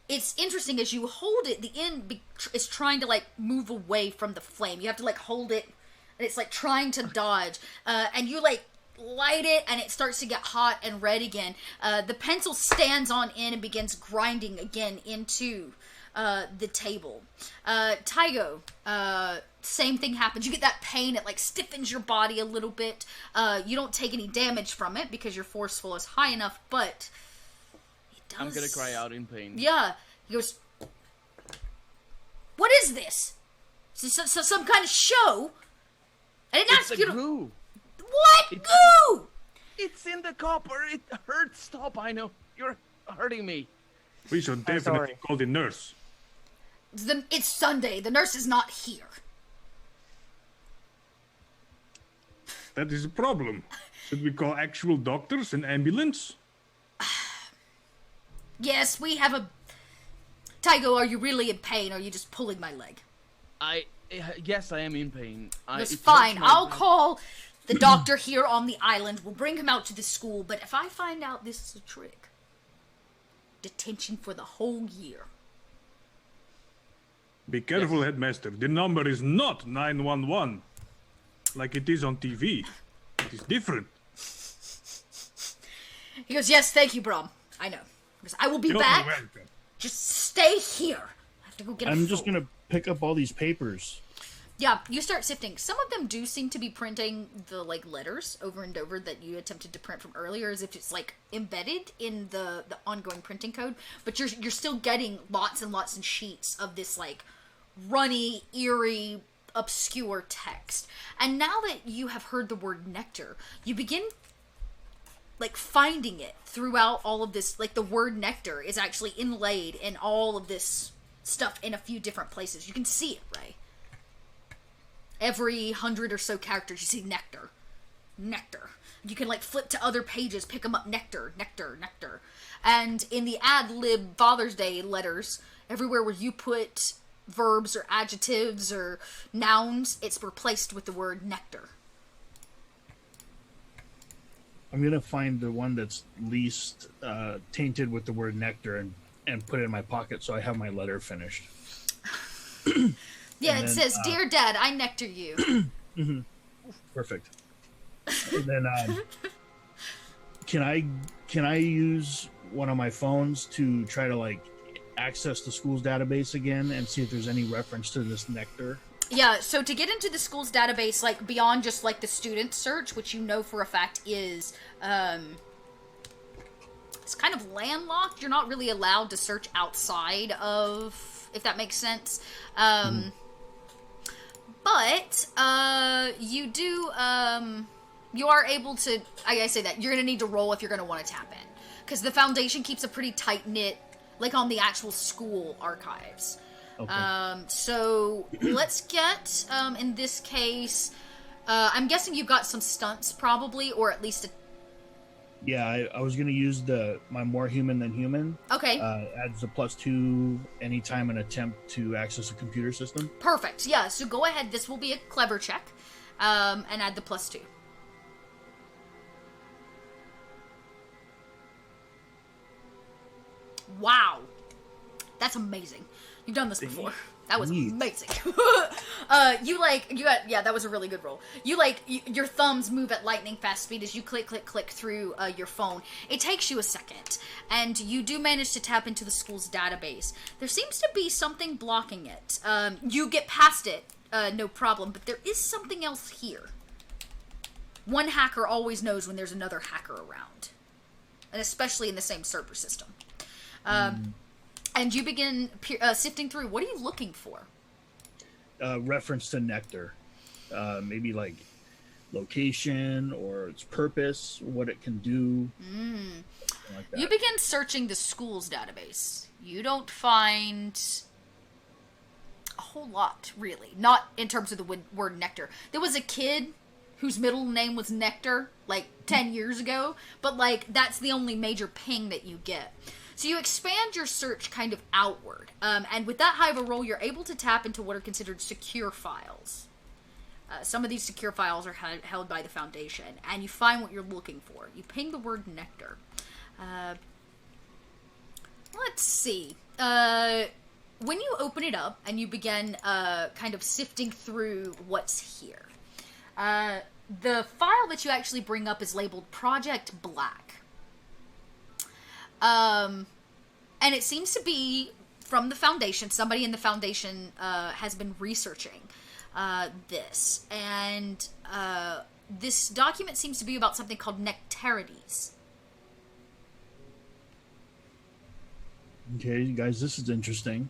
It's interesting as you hold it, the end is trying to like move away from the flame. You have to like hold it, and it's like trying to dodge. And you like light it, and it starts to get hot and red again. The pencil stands on end and begins grinding again into the table. Tygo, same thing happens. You get that pain. It like stiffens your body a little bit. You don't take any damage from it because your forceful is high enough, but it does. I'm gonna cry out in pain. Yeah. He goes, "What is this? Is this some kind of show?" I didn't It's ask a you to... glue. What? Goo! It's in the copper. It hurts. Stop. I know. You're hurting me. We should definitely sorry. call the nurse. It's Sunday. The nurse is not here. That is a problem. Should we call actual doctors and ambulance? Yes, we have a... Tygo, are you really in pain, or are you just pulling my leg? Yes, I am in pain. It's fine. I'll call the doctor here on the island. We'll bring him out to the school, but if I find out this is a trick, detention for the whole year. Be careful, Headmaster. The number is not 911, like it is on TV. It is different. He goes, yes, thank you, Brom. I know. He goes, I will be You're back. welcome. Just stay here. I have to go get a I'm just phone. gonna pick up all these papers. Yeah, you start sifting. Some of them do seem to be printing the, like, letters over and over that you attempted to print from earlier, as if it's, like, embedded in the ongoing printing code. But you're still getting lots and lots of sheets of this, like, runny, eerie, obscure text. And now that you have heard the word nectar, you begin, like, finding it throughout all of this. Like, the word nectar is actually inlaid in all of this stuff in a few different places. You can see it, right? Every 100 or so characters, you see nectar. Nectar. You can, like, flip to other pages, pick them up, nectar, nectar, nectar. And in the ad-lib Father's Day letters, everywhere where you put verbs or adjectives or nouns, it's replaced with the word nectar. I'm gonna find the one that's least tainted with the word nectar and put it in my pocket so I have my letter finished. Yeah, And it then, says, Dear Dad, I nectar you. Mm-hmm. Perfect. And then can I use one of my phones to try to, like, access the school's database again and see if there's any reference to this nectar? Yeah, so to get into the school's database, like, beyond just, like, the student search, which you know for a fact is, it's kind of landlocked. You're not really allowed to search outside of, if that makes sense. But, you do, you are able to, I say that, you're gonna need to roll if you're gonna want to tap in. Because the Foundation keeps a pretty tight-knit, like, on the actual school archives. Okay. So, let's get, in this case, I'm guessing you've got some stunts, probably, or at least a... Yeah, I was gonna use my more human than human. Okay. Adds a +2 anytime an attempt to access a computer system. Perfect. Yeah, so go ahead. This will be a clever check. And add the +2. Wow. That's amazing. You've done this before. That was amazing. That was a really good roll. Your thumbs move at lightning fast speed as you click through your phone. It takes you a second, and you do manage to tap into the school's database. There seems to be something blocking it. You get past it, no problem, but there is something else here. One hacker always knows when there's another hacker around, and especially in the same server system. And you begin sifting through. What are you looking for? Reference to nectar. Maybe, like, location or its purpose, what it can do. Like that. You begin searching the school's database. You don't find a whole lot, really. Not in terms of the word nectar. There was a kid whose middle name was Nectar, like, 10 years ago. But, like, that's the only major ping that you get. So you expand your search kind of outward, and with that high of a roll, you're able to tap into what are considered secure files. Some of these secure files are held by the Foundation, and you find what you're looking for. You ping the word nectar. Let's see. When you open it up and you begin kind of sifting through what's here, the file that you actually bring up is labeled Project Black. And it seems to be from the Foundation. Somebody in the Foundation has been researching this. And this document seems to be about something called nectarities. Okay, guys, this is interesting.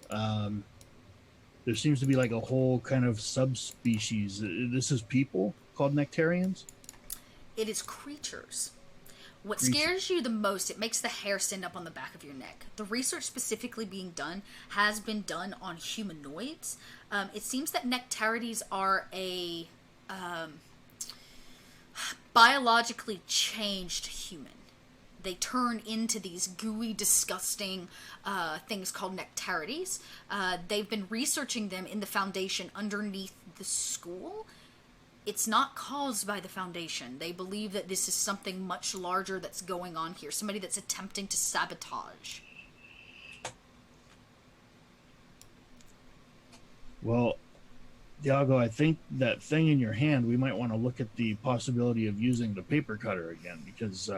There seems to be, like, a whole kind of subspecies. This is people called nectarians? It is creatures. What scares you the most, it makes the hair stand up on the back of your neck. The research specifically being done has been done on humanoids. It seems that nectarities are a biologically changed human they turn into these gooey, disgusting things called nectarides. They've been researching them in the Foundation underneath the school. It's not caused by the Foundation. They believe that this is something much larger that's going on here. Somebody that's attempting to sabotage. Well, Diago, I think that thing in your hand, we might want to look at the possibility of using the paper cutter again, because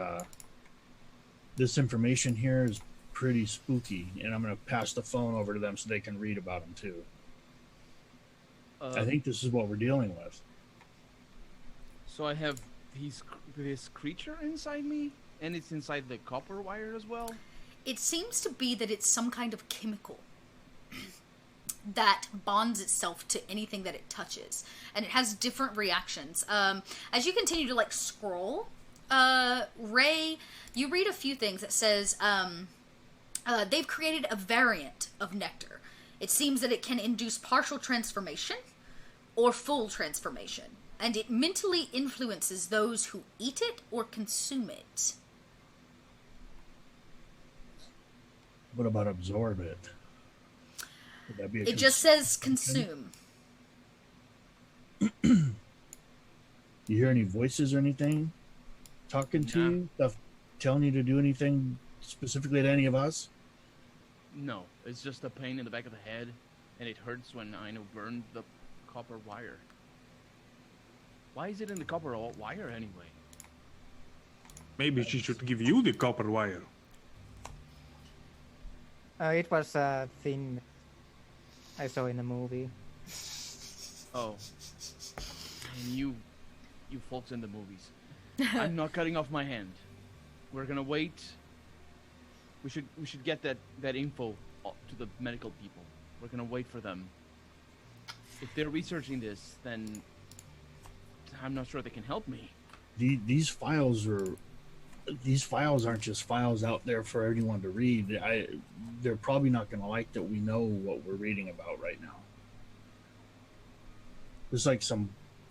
this information here is pretty spooky, and I'm going to pass the phone over to them so they can read about them too. I think this is what we're dealing with. So I have this creature inside me, and it's inside the copper wire as well? It seems to be that it's some kind of chemical that bonds itself to anything that it touches, and it has different reactions. As you continue to like scroll, Ray, you read a few things that says they've created a variant of nectar. It seems that it can induce partial transformation or full transformation, and it mentally influences those who eat it or consume it. What about absorb it? Would that be It just says consume. You hear any voices or anything talking to you? Stuff telling you to do anything specifically to any of us? No, it's just a pain in the back of the head, and it hurts when Aino burned the copper wire. Why is it in the copper wire anyway? Maybe she should give you the copper wire. It was a thing I saw in the movie. Oh. And you folks in the movies. I'm not cutting off my hand. We're gonna wait. We should get that info to the medical people. We're gonna wait for them. If they're researching this, then I'm not sure they can help me. These files aren't just files out there for anyone to read. They're probably not going to like that we know what we're reading about right now. There's like some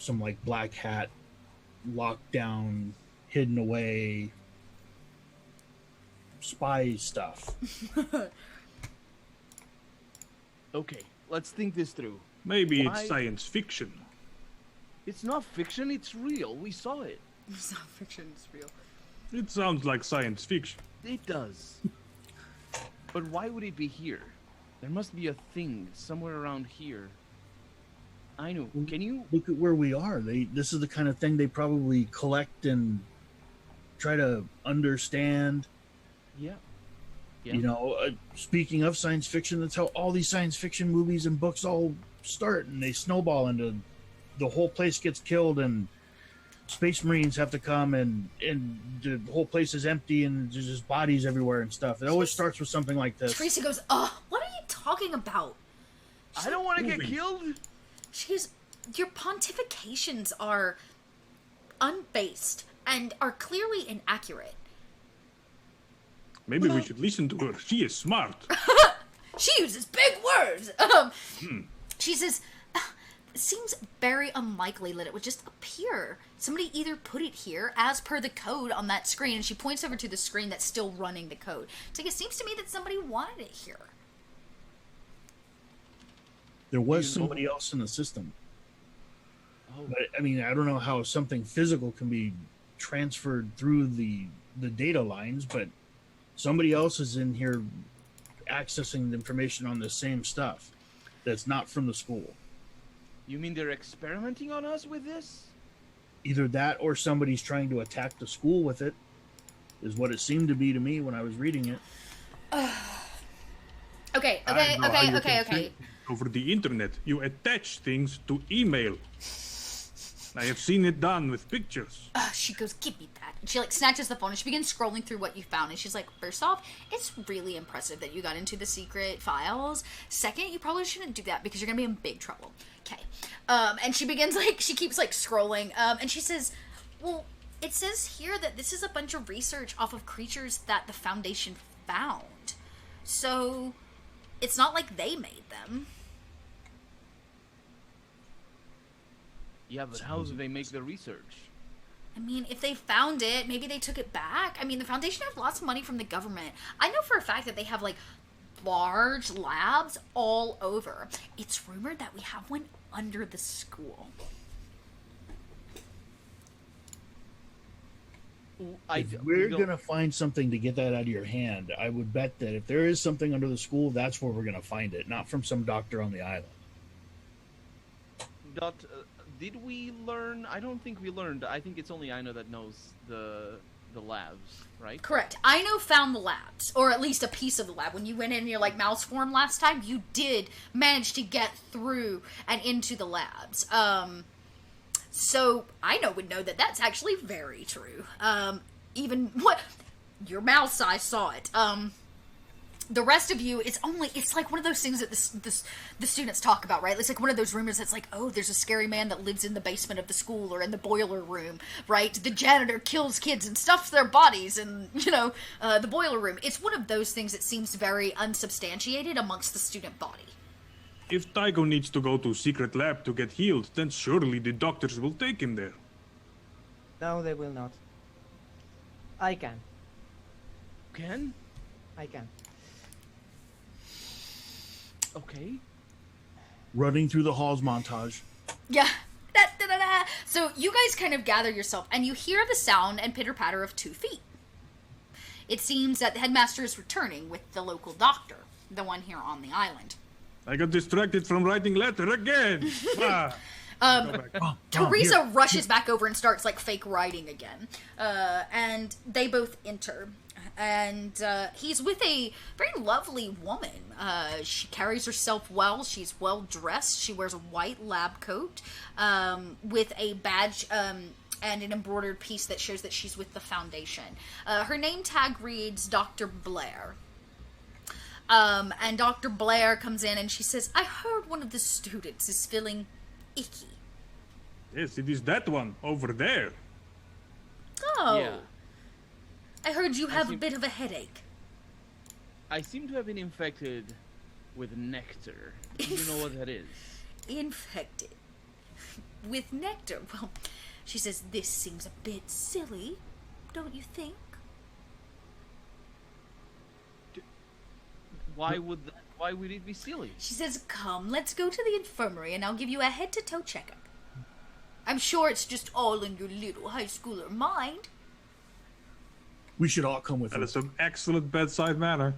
like black hat, locked down, hidden away spy stuff. Okay, let's think this through. Maybe it's science fiction. It's not fiction, it's real. We saw it. It's not fiction, it's real. It sounds like science fiction. It does. But why would it be here? There must be a thing somewhere around here. I know. Can you Look at where we are. This is the kind of thing they probably collect and try to understand. Yeah. You know, speaking of science fiction, that's how all these science fiction movies and books all start, and they snowball into the whole place gets killed, and Space Marines have to come, and the whole place is empty, and there's just bodies everywhere and stuff. It always starts with something like this. Tracy goes, what are you talking about? I don't want to get killed. She goes, your pontifications are unbased and are clearly inaccurate. Maybe we should listen to her. She is smart. She uses big words. She says, it seems very unlikely that it would just appear. Somebody either put it here as per the code on that screen, and she points over to the screen that's still running the code. It's like, it seems to me that somebody wanted it here. There was somebody else in the system. Oh. But, I mean, I don't know how something physical can be transferred through the data lines, but somebody else is in here accessing the information on the same stuff that's not from the school. You mean they're experimenting on us with this? Either that or somebody's trying to attack the school with it, is what it seemed to be to me when I was reading it. Okay. Over the internet, you attach things to email. I have seen it done with pictures. She goes, give me that. And she like snatches the phone and she begins scrolling through what you found. And she's like, first off, it's really impressive that you got into the secret files. Second, you probably shouldn't do that because you're going to be in big trouble. Okay. And she begins she keeps scrolling. And she says, well, it says here that this is a bunch of research off of creatures that the Foundation found. So it's not like they made them. Yeah, but how do they make the research? I mean, if they found it, maybe they took it back. I mean, the Foundation has lots of money from the government. I know for a fact that they have, like, large labs all over. It's rumored that we have one under the school. If we're going to find something to get that out of your hand, I would bet that if there is something under the school, that's where we're going to find it, not from some doctor on the island. Did we learn? I don't think we learned. I think it's only Aino that knows the labs, right? Correct. Aino found the labs, or at least a piece of the lab. When you went in your, like, mouse form last time, you did manage to get through and into the labs. So Aino would know that that's actually very true. Even what your mouse eye saw it. The rest of you, it's like one of those things that the students talk about, right? It's like one of those rumors that's like, oh, there's a scary man that lives in the basement of the school or in the boiler room, right? The janitor kills kids and stuffs their bodies in, the boiler room. It's one of those things that seems very unsubstantiated amongst the student body. If Tycho needs to go to secret lab to get healed, then surely the doctors will take him there. No, they will not. I can. Can? I can. Okay. Running through the halls montage. Yeah. Da-da-da-da. So you guys kind of gather yourself, and you hear the sound and pitter-patter of 2 feet. It seems that the headmaster is returning with the local doctor, the one here on the island. I got distracted from writing letter again. Teresa rushes back over and starts, like, fake writing again. And they both enter. And he's with a very lovely woman. She carries herself well. She's well dressed. She wears a white lab coat with a badge and an embroidered piece that shows that she's with the Foundation. Her name tag reads Dr. Blair. And Dr. Blair comes in and she says, I heard one of the students is feeling icky. Yes, it is that one over there. Oh. Yeah. I heard you have a bit of a headache. I seem to have been infected with nectar. Do you know what that is? Infected with nectar. Well, she says this seems a bit silly, don't you think? Why would it be silly? She says, come, let's go to the infirmary and I'll give you a head-to-toe checkup. I'm sure it's just all in your little high schooler mind. We should all come with him. That is some excellent bedside manner.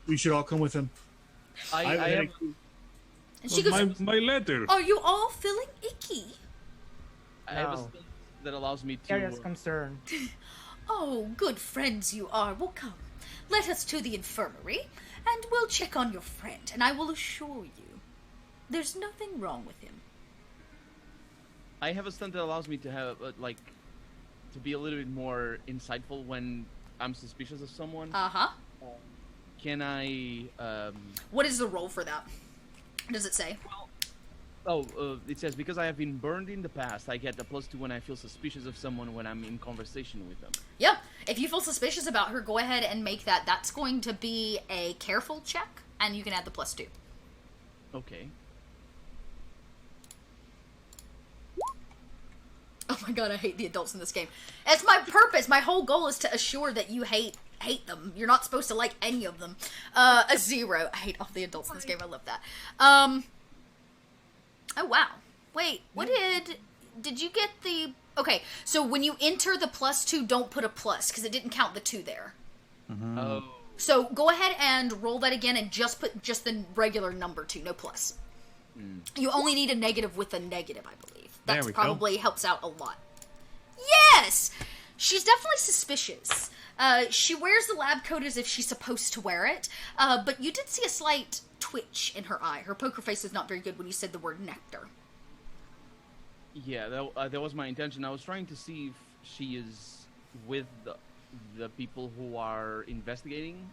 We should all come with him. I have... And she goes, my letter. are you all feeling icky? I have a stunt that allows me to... Serious concern. Oh, good friends you are. Well, come. Let us to the infirmary, and we'll check on your friend, and I will assure you, there's nothing wrong with him. I have a stunt that allows me to have, to be a little bit more insightful when I'm suspicious of someone. Uh-huh. Can I, What is the role for that? Does it say? It says, because I have been burned in the past, I get a +2 when I feel suspicious of someone when I'm in conversation with them. Yeah. If you feel suspicious about her, go ahead and make that. That's going to be a careful check, and you can add the +2. Okay. Oh my god, I hate the adults in this game. It's my purpose. My whole goal is to assure that you hate them. You're not supposed to like any of them. A 0. I hate all the adults in this game. I love that. Oh, wow. Wait, what did you get the... Okay, so when you enter the +2, don't put a plus, because it didn't count the 2 there. Mm-hmm. Oh. So go ahead and roll that again and just put just the regular number 2, no plus. Mm. You only need a negative with a negative, I believe. That probably helps out a lot. Yes! She's definitely suspicious. She wears the lab coat as if she's supposed to wear it, but you did see a slight twitch in her eye. Her poker face was not very good when you said the word nectar. Yeah, that was my intention. I was trying to see if she is with the people who are investigating.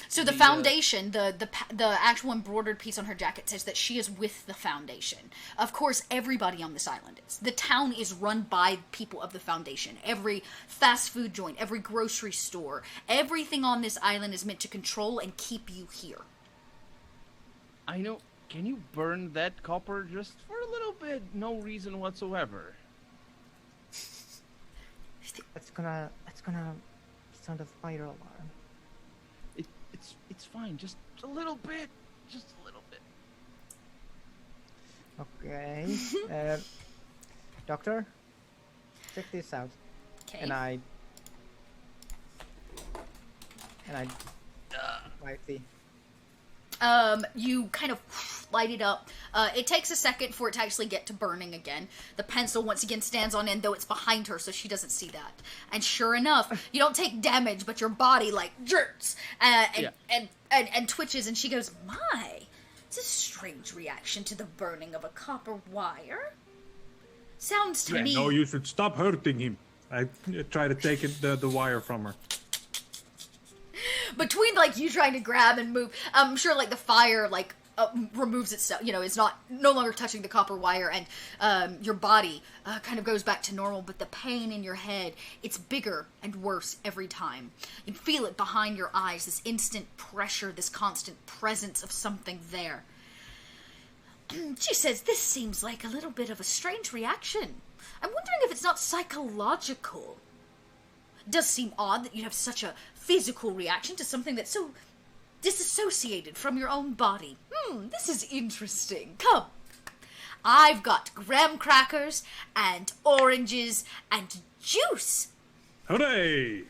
So the Foundation, the actual embroidered piece on her jacket says that she is with the Foundation. Of course, everybody on this island is. The town is run by people of the Foundation. Every fast food joint, every grocery store, everything on this island is meant to control and keep you here. I know. Can you burn that copper just for a little bit? No reason whatsoever. That's gonna sound a fire alarm. It's fine. Just a little bit. Just a little bit. Okay. Doctor, check this out. Okay. And I wipe the. You kind of light it up. It takes a second for it to actually get to burning again. The pencil once again stands on end, though it's behind her, so she doesn't see that. And sure enough, you don't take damage, but your body, like, jerks and twitches, and she goes, my, it's a strange reaction to the burning of a copper wire. Sounds to me... No, you should stop hurting him. I try to take the wire from her. Between, like, you trying to grab and move, I'm sure, like, the fire, like, removes itself, you know, it's no longer touching the copper wire, and your body kind of goes back to normal, but the pain in your head, it's bigger and worse every time. You feel it behind your eyes, this instant pressure, this constant presence of something there. She says, this seems like a little bit of a strange reaction. I'm wondering if it's not psychological. It does seem odd that you'd have such a physical reaction to something that's so disassociated from your own body. This is interesting. Come. I've got graham crackers and oranges and juice. Hooray!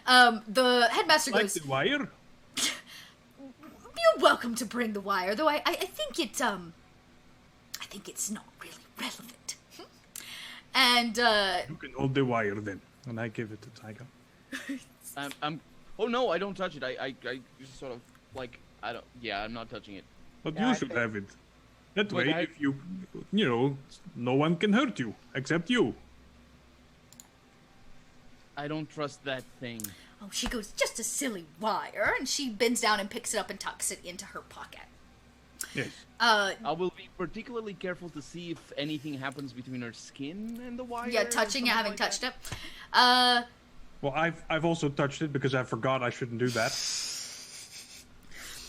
The headmaster Like goes, the wire? you're welcome to bring the wire, though I think it's not really relevant. And, You can hold the wire then. And I give it to Tyga. Oh no, I don't touch it. I just sort of like I'm not touching it. But Yeah, you I should think- have it. That But way, I- if you know, no one can hurt you except you. I don't trust that thing. oh, she goes, just a silly wire, and she bends down and picks it up and tucks it into her pocket. Yes. I will be particularly careful to see if anything happens between her skin and the wire. Yeah, or touching it, something having like touched that. it. Well, I've also touched it because I forgot I shouldn't do that.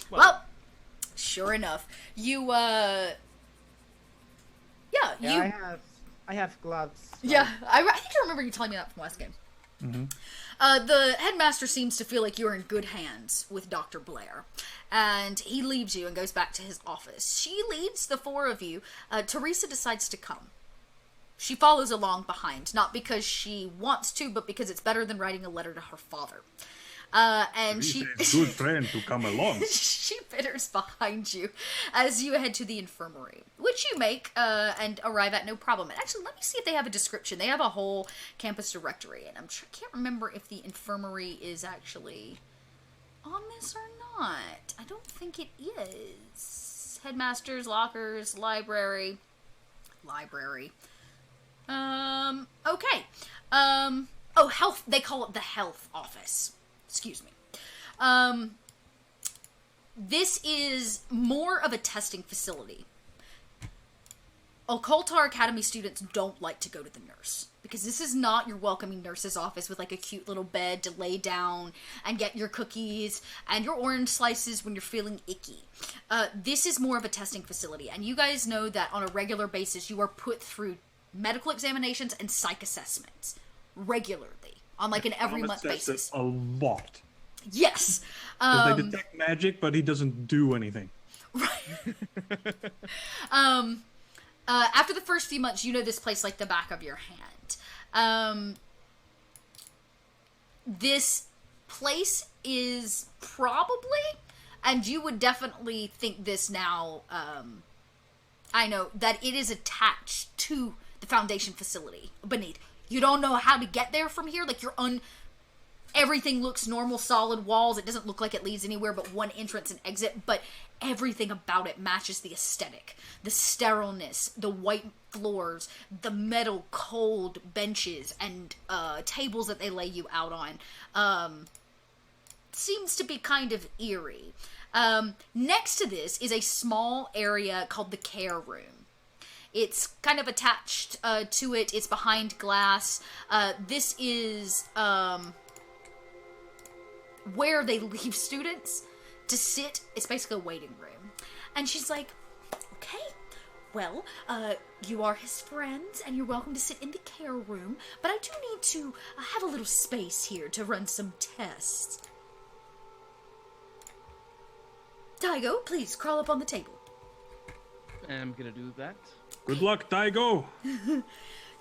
Well, sure enough, you, Yeah, you... I have gloves. Yeah, I think I remember you telling me that from last game. The headmaster seems to feel like you're in good hands with Dr. Blair, and he leaves you and goes back to his office. She leads the four of you. Teresa decides to come. She follows along behind, not because she wants to, but because it's better than writing a letter to her father. And she... It's a good friend to come along. she bitters behind you as you head to the infirmary, which you make and arrive at no problem. And actually, let me see if they have a description. They have a whole campus directory, and I can't remember if the infirmary is actually on this or not. I don't think it is. Headmasters, lockers, library. Okay. Oh, health. They call it the health office. Excuse me. This is more of a testing facility. Occultar Academy students don't like to go to the nurse, because this is not your welcoming nurse's office with like a cute little bed to lay down and get your cookies and your orange slices when you're feeling icky. This is more of a testing facility, and you guys know that on a regular basis you are put through medical examinations and psych assessments regularly on like an every month basis. A lot. Yes. 'Cause they detect magic, but he doesn't do anything. After the first few months, you know this place like the back of your hand. This place is probably, and you would definitely think this now, I know, that it is attached to the Foundation facility beneath. You don't know how to get there from here, like everything looks normal, solid walls. It doesn't look like it leads anywhere but one entrance and exit, but everything about it matches the aesthetic. The sterileness, the white floors, the metal cold benches, and tables that they lay you out on. Seems to be kind of eerie. Next to this is a small area called the care room. It's kind of attached to it. It's behind glass. This is where they leave students to sit. It's basically a waiting room. And she's like, okay, Well, you are his friends, and you're welcome to sit in the care room, but I do need to have a little space here to run some tests. Tygo, please crawl up on the table. I'm gonna do that. Good luck, Tygo.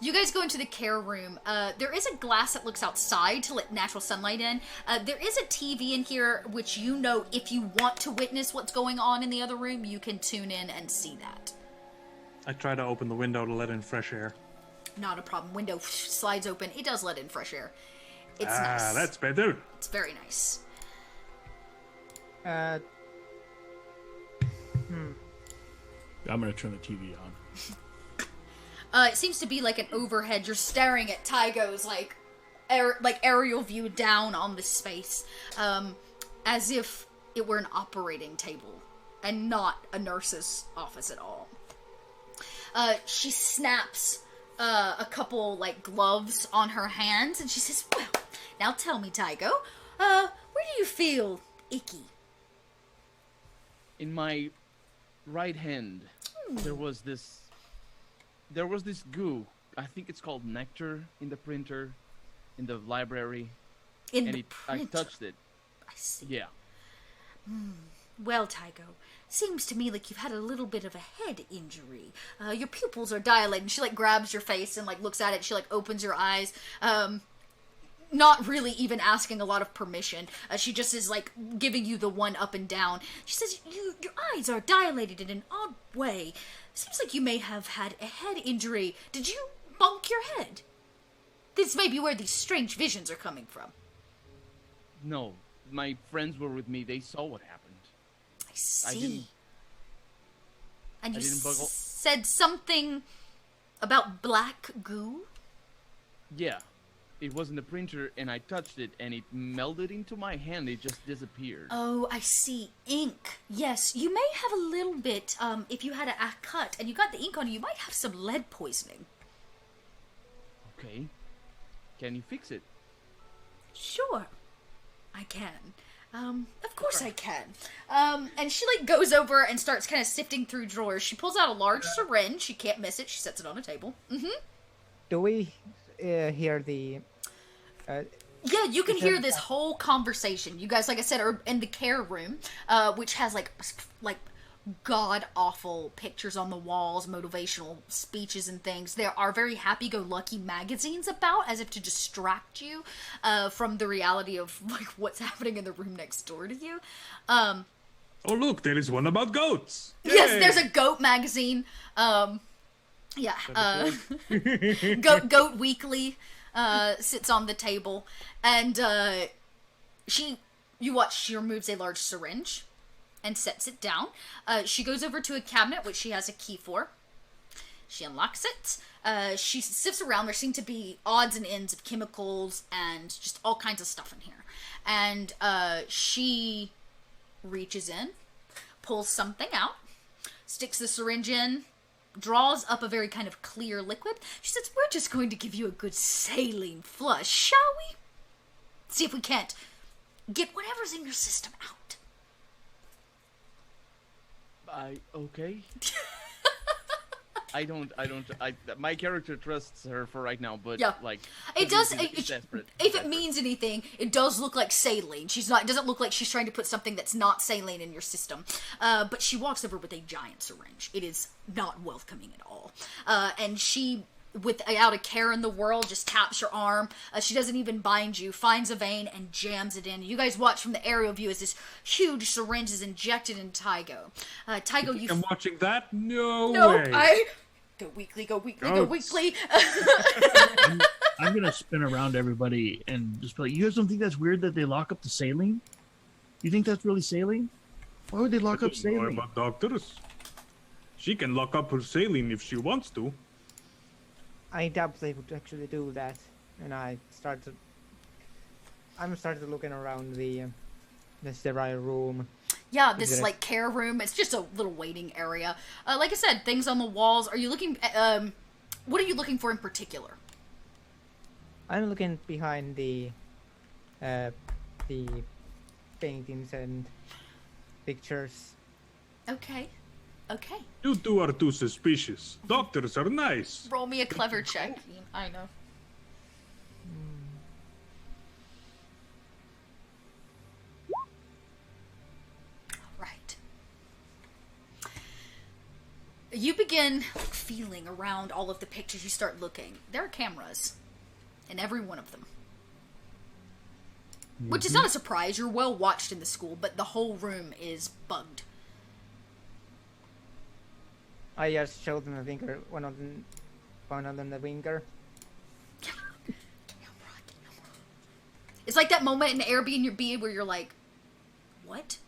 You guys go into the care room. There is a glass that looks outside to let natural sunlight in. There is a TV in here, which you know if you want to witness what's going on in the other room, you can tune in and see that. I try to open the window to let in fresh air. Not a problem. Window slides open. It does let in fresh air. It's nice. Ah, that's better. It's very nice. I'm gonna turn the TV on. It seems to be like an overhead. You're staring at Tygo's like aerial view down on this space, as if it were an operating table and not a nurse's office at all. She snaps a couple like gloves on her hands and she says, "Well, now tell me, Tygo, where do you feel icky?" In my right hand, there was this goo. I think it's called nectar in the printer, in the library. I touched it. I see. Yeah. Well, Tygo, seems to me like you've had a little bit of a head injury. Your pupils are dilated. She like grabs your face and like looks at it. She like opens your eyes. Not really even asking a lot of permission. She just is like giving you the one up and down. She says, your eyes are dilated in an odd way. Seems like you may have had a head injury. Did you bonk your head? This may be where these strange visions are coming from. No, my friends were with me. They saw what happened. I see. I didn't. And you I didn't buckle. said something about black goo? Yeah. It was in the printer, and I touched it, and it melded into my hand. It just disappeared. Oh, I see. Ink. Yes, you may have a little bit, if you had a cut and you got the ink on you might have some lead poisoning. Okay. Can you fix it? Sure. I can. Of course I can. And she, like, goes over and starts kind of sifting through drawers. She pulls out a large syringe. She can't miss it. She sets it on a table. Do we hear the... Yeah, you can hear this whole conversation. You guys, like I said, are in the care room, which has, like god-awful pictures on the walls, motivational speeches and things. There are very happy-go-lucky magazines about, as if to distract you from the reality of like what's happening in the room next door to you. Oh, look, there is one about goats. Yes, Yay! there's a goat magazine. Goat Weekly sits on the table, and you watch, she removes a large syringe and sets it down. She goes over to a cabinet, which she has a key for. She unlocks it. She sifts around. There seem to be odds and ends of chemicals and just all kinds of stuff in here. And she reaches in, pulls something out, sticks the syringe in, draws up a very kind of clear liquid. She says, "We're just going to give you a good saline flush, shall we? See if we can't get whatever's in your system out." Okay. My character trusts her for right now, but Yeah. like It does. it's desperate. If it means anything, it does look like saline. It doesn't look like she's trying to put something that's not saline in your system. But she walks over with a giant syringe. It is not welcoming at all. And she, without a care in the world, just taps your arm. She doesn't even bind you, finds a vein and jams it in. You guys watch from the aerial view as this huge syringe is injected in Tygo. Tygo, I'm watching that? No way. Go weekly. I'm gonna spin around everybody and just be like, "You guys don't think that's weird that they lock up the saline? You think that's really saline? Why would they lock up Know saline?" about doctors. She can lock up her saline if she wants to. I doubt they would actually do that. And I'm started looking around the sterile room. Yeah, this like care room. It's just a little waiting area. Like I said, things on the walls. Are you looking at, what are you looking for in particular? I'm looking behind the paintings and pictures. Okay. Okay. You two are too suspicious. Doctors are nice. Roll me a clever check. I know. Right. You begin feeling around all of the pictures. You start looking. There are cameras in every one of them. Which is not a surprise. You're well watched in the school, but the whole room is bugged. I just showed them the finger. One of them the finger. It's like that moment in the Airbnb where you're like, what?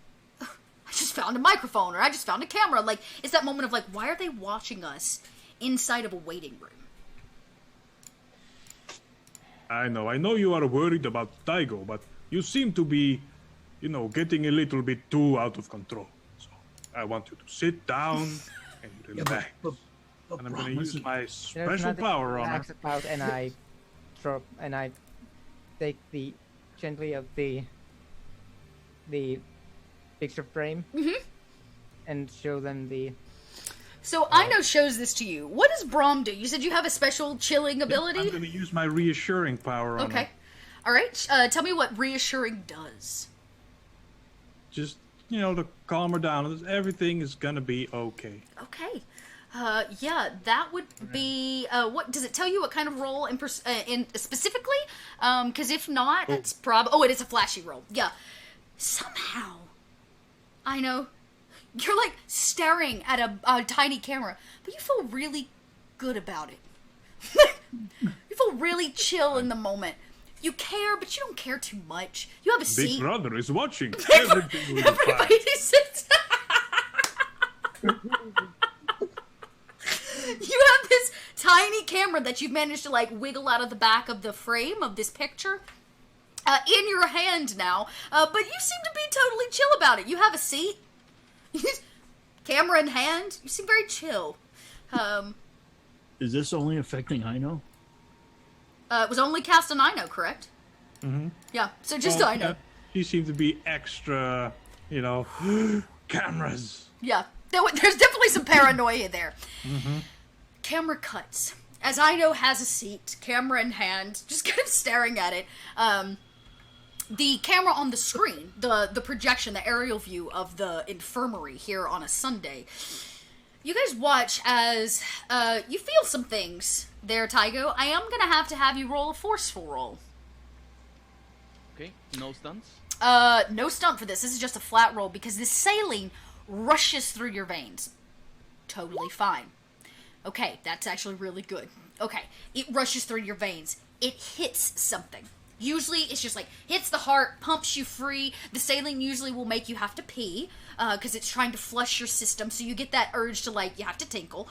I just found a microphone, or I just found a camera. Like, it's that moment of like, why are they watching us inside of a waiting room? I know you are worried about Taigo, but you seem to be, getting a little bit too out of control. So I want you to sit down and relax. But and I'm going to use my There's special nothing power to on her. relax about, and I take the gently of the picture frame and show them the. So Ino shows this to you. What does Brahm do? You said you have a special chilling ability? I'm going to use my reassuring power on her. Okay. Alright, tell me what reassuring does. Just, to calm her down. Everything is going to be okay. Okay. Yeah, that would be, what, does it tell you what kind of role in specifically? Because if not, it's it is a flashy role. Yeah. Somehow, I know, you're like staring at a tiny camera, but you feel really good about it. You feel really chill in the moment. You care, but you don't care too much. You have a seat. Big Brother is watching. Everything will be fine. Everybody sits. You have this tiny camera that you've managed to like wiggle out of the back of the frame of this picture in your hand now, but you seem to be totally chill about it. You have a seat, camera in hand. You seem very chill. Is this only affecting Ino? It was only cast on Ino, correct? Mm-hmm. Yeah, so just Ino. She seemed to be extra, cameras. Yeah, there's definitely some paranoia there. Mm-hmm. Camera cuts. As Ino has a seat, camera in hand, just kind of staring at it. The camera on the screen, the projection, the aerial view of the infirmary here on a Sunday. You guys watch as you feel some things there, Taigo. I am gonna have you roll a forceful roll. Okay, no stunts. No stunt for this. This is just a flat roll because this saline rushes through your veins. Totally fine. Okay, that's actually really good. Okay, it rushes through your veins. It hits something. Usually, it's just like, hits the heart, pumps you free. The saline usually will make you have to pee, because it's trying to flush your system, so you get that urge to, like, you have to tinkle.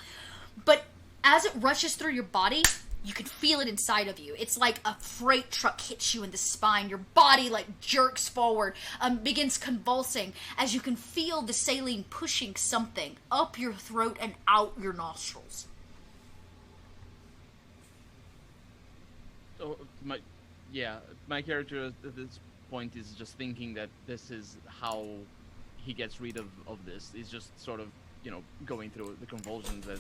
But as it rushes through your body, you can feel it inside of you. It's like a freight truck hits you in the spine. Your body, like, jerks forward, begins convulsing, as you can feel the saline pushing something up your throat and out your nostrils. So, my character at this point is just thinking that this is how he gets rid of this. He's just sort of, going through the convulsions as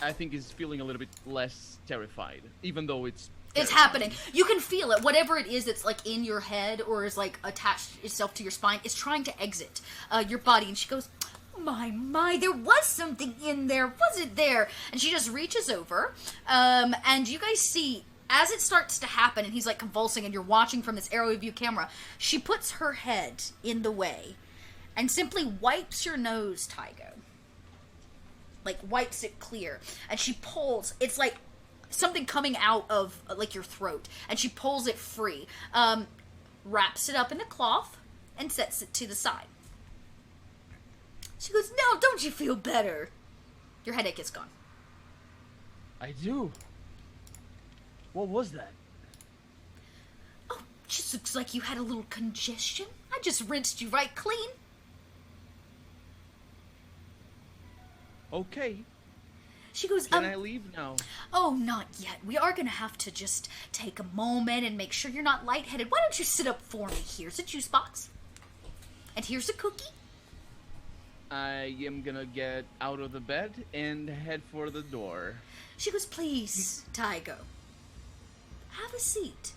I think he's feeling a little bit less terrified, even though it's happening. You can feel it. Whatever it is that's like in your head or is like attached itself to your spine is trying to exit your body. And she goes, my, there was something in there, wasn't there? And she just reaches over, and you guys see, as it starts to happen, and he's like convulsing, and you're watching from this aerial view camera, she puts her head in the way, and simply wipes your nose, Taigo. Like, wipes it clear. And she pulls, it's like something coming out of, like, your throat, and she pulls it free, wraps it up in a cloth, and sets it to the side. She goes, "Now, don't you feel better? Your headache is gone." I do. What was that? Oh, just looks like you had a little congestion. I just rinsed you right clean. Okay. She goes, Can I leave now? Oh, not yet. We are gonna have to just take a moment and make sure you're not lightheaded. Why don't you sit up for me? Here's a juice box. And here's a cookie. I am gonna get out of the bed and head for the door. She goes, please, Tygo, have a seat.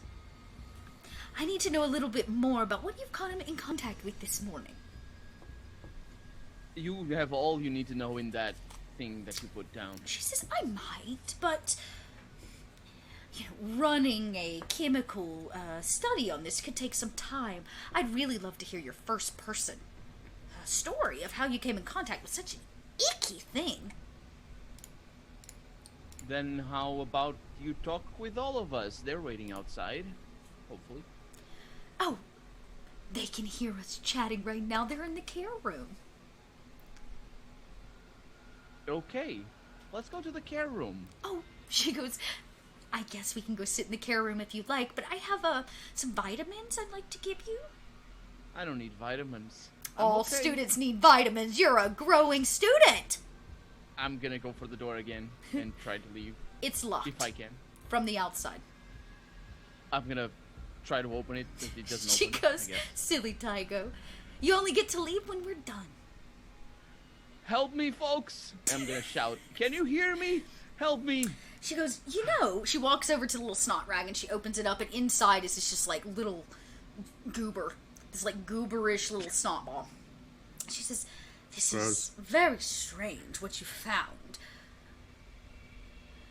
I need to know a little bit more about what you've come in contact with this morning. You have all you need to know in that thing that you put down. She says, I might, but running a chemical study on this could take some time. I'd really love to hear your first-person story of how you came in contact with such an icky thing. Then how about you talk with all of us? They're waiting outside, hopefully. Oh, they can hear us chatting right now. They're in the care room. Okay, let's go to the care room. Oh, she goes, I guess we can go sit in the care room if you'd like, but I have some vitamins I'd like to give you. I don't need vitamins. I'm All okay. students need vitamins. You're a growing student. I'm gonna go for the door again and try to leave. It's locked. If I can. From the outside. I'm gonna try to open it if it doesn't She open. goes, I guess. silly Tygo. You only get to leave when we're done. Help me, folks! I'm gonna shout. Can you hear me? Help me! She goes, she walks over to the little snot rag and she opens it up, and inside is this just like little goober. This like gooberish little snot ball. She says, this is very strange what you found.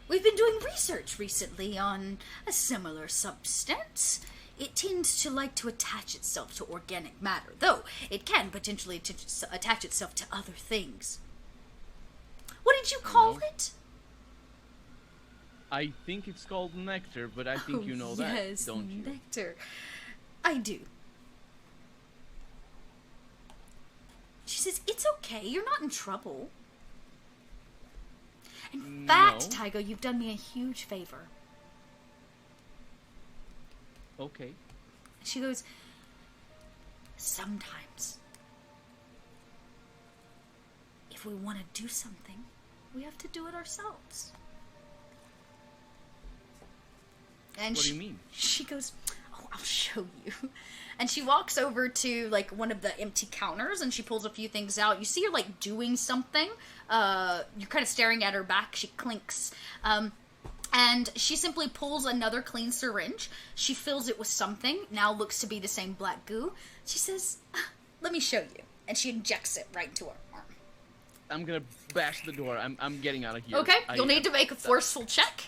We've been doing research recently on a similar substance. It tends to like to attach itself to organic matter, though it can potentially attach itself to other things. What did you call it? I think it's called nectar, but I think you know yes, that, don't you? Nectar. I do. She says, it's okay, you're not in trouble. In fact, Tygo, you've done me a huge favor. Okay. She goes, sometimes, if we want to do something, we have to do it ourselves. And What do you mean? She goes, oh, I'll show you. And she walks over to, like, one of the empty counters, and she pulls a few things out. You see her, like, doing something. You're kind of staring at her back. She clinks. And she simply pulls another clean syringe. She fills it with something. Now looks to be the same black goo. She says, let me show you. And she injects it right into her arm. I'm gonna bash the door. I'm getting out of here. Okay, you'll need to make a forceful check.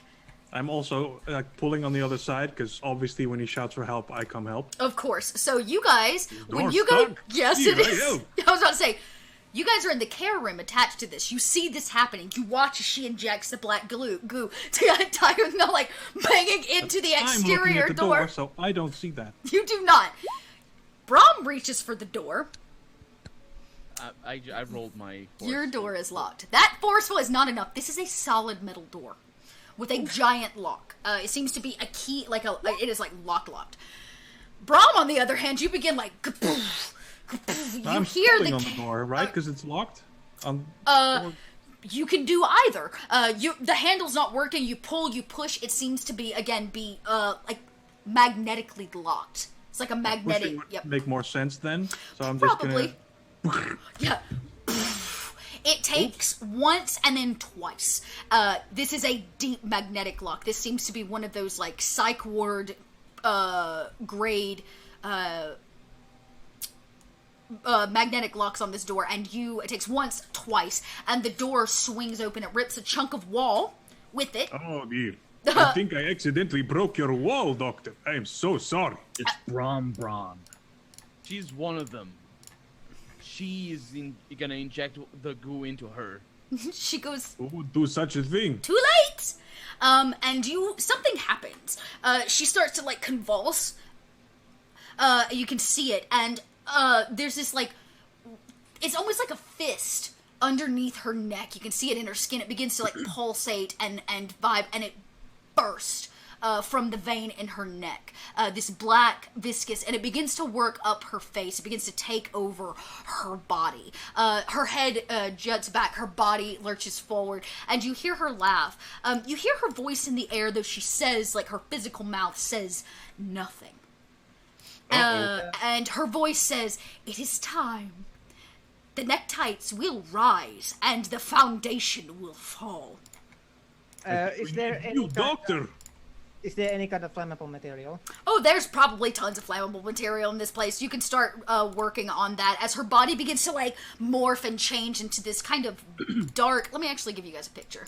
I'm also pulling on the other side, because obviously when he shouts for help, I come help. Of course. So you guys, when Door's you go... stuck. Yes, Gee, it is. help. I was about to say, you guys are in the care room attached to this. You see this happening. You watch as she injects the black goo to Tygo, now, like, banging into the I'm looking exterior at the door, so I don't see that. You do not. Brahm reaches for the door. I rolled my force. Your door is locked. That forceful is not enough. This is a solid metal door with a giant lock. It seems to be a key, it is like locked. Brahm, on the other hand, you begin like, I'm hear pulling on the door, right? Because it's locked. You can do either. The handle's not working. You pull, you push. It seems to be like magnetically locked. It's like a magnetic. Pushing Yep. would make more sense then. So I'm Probably. just gonna. Yeah. It takes once and then twice. This is a deep magnetic lock. This seems to be one of those like psych ward grade magnetic locks on this door, and it takes once, twice, and the door swings open. It rips a chunk of wall with it. Oh dear. I think I accidentally broke your wall, Doctor. I am so sorry. It's Brahm. She's one of them. She is gonna inject the goo into her. She goes, Who would do such a thing? too late! And something happens. She starts to, like, convulse. You can see it, and, there's this, like, it's almost like a fist underneath her neck. You can see it in her skin. It begins to, like, pulsate and vibe, and it bursts from the vein in her neck. This black, viscous, and it begins to work up her face. It begins to take over her body. Her head juts back, her body lurches forward, and you hear her laugh. You hear her voice in the air, though she says, like, her physical mouth says nothing. And her voice says, it is time. the neckties will rise and the foundation will fall. Is there You doctor! any kind of flammable material? Oh, there's probably tons of flammable material in this place. You can start working on that as her body begins to like morph and change into this kind of dark. Let me actually give you guys a picture.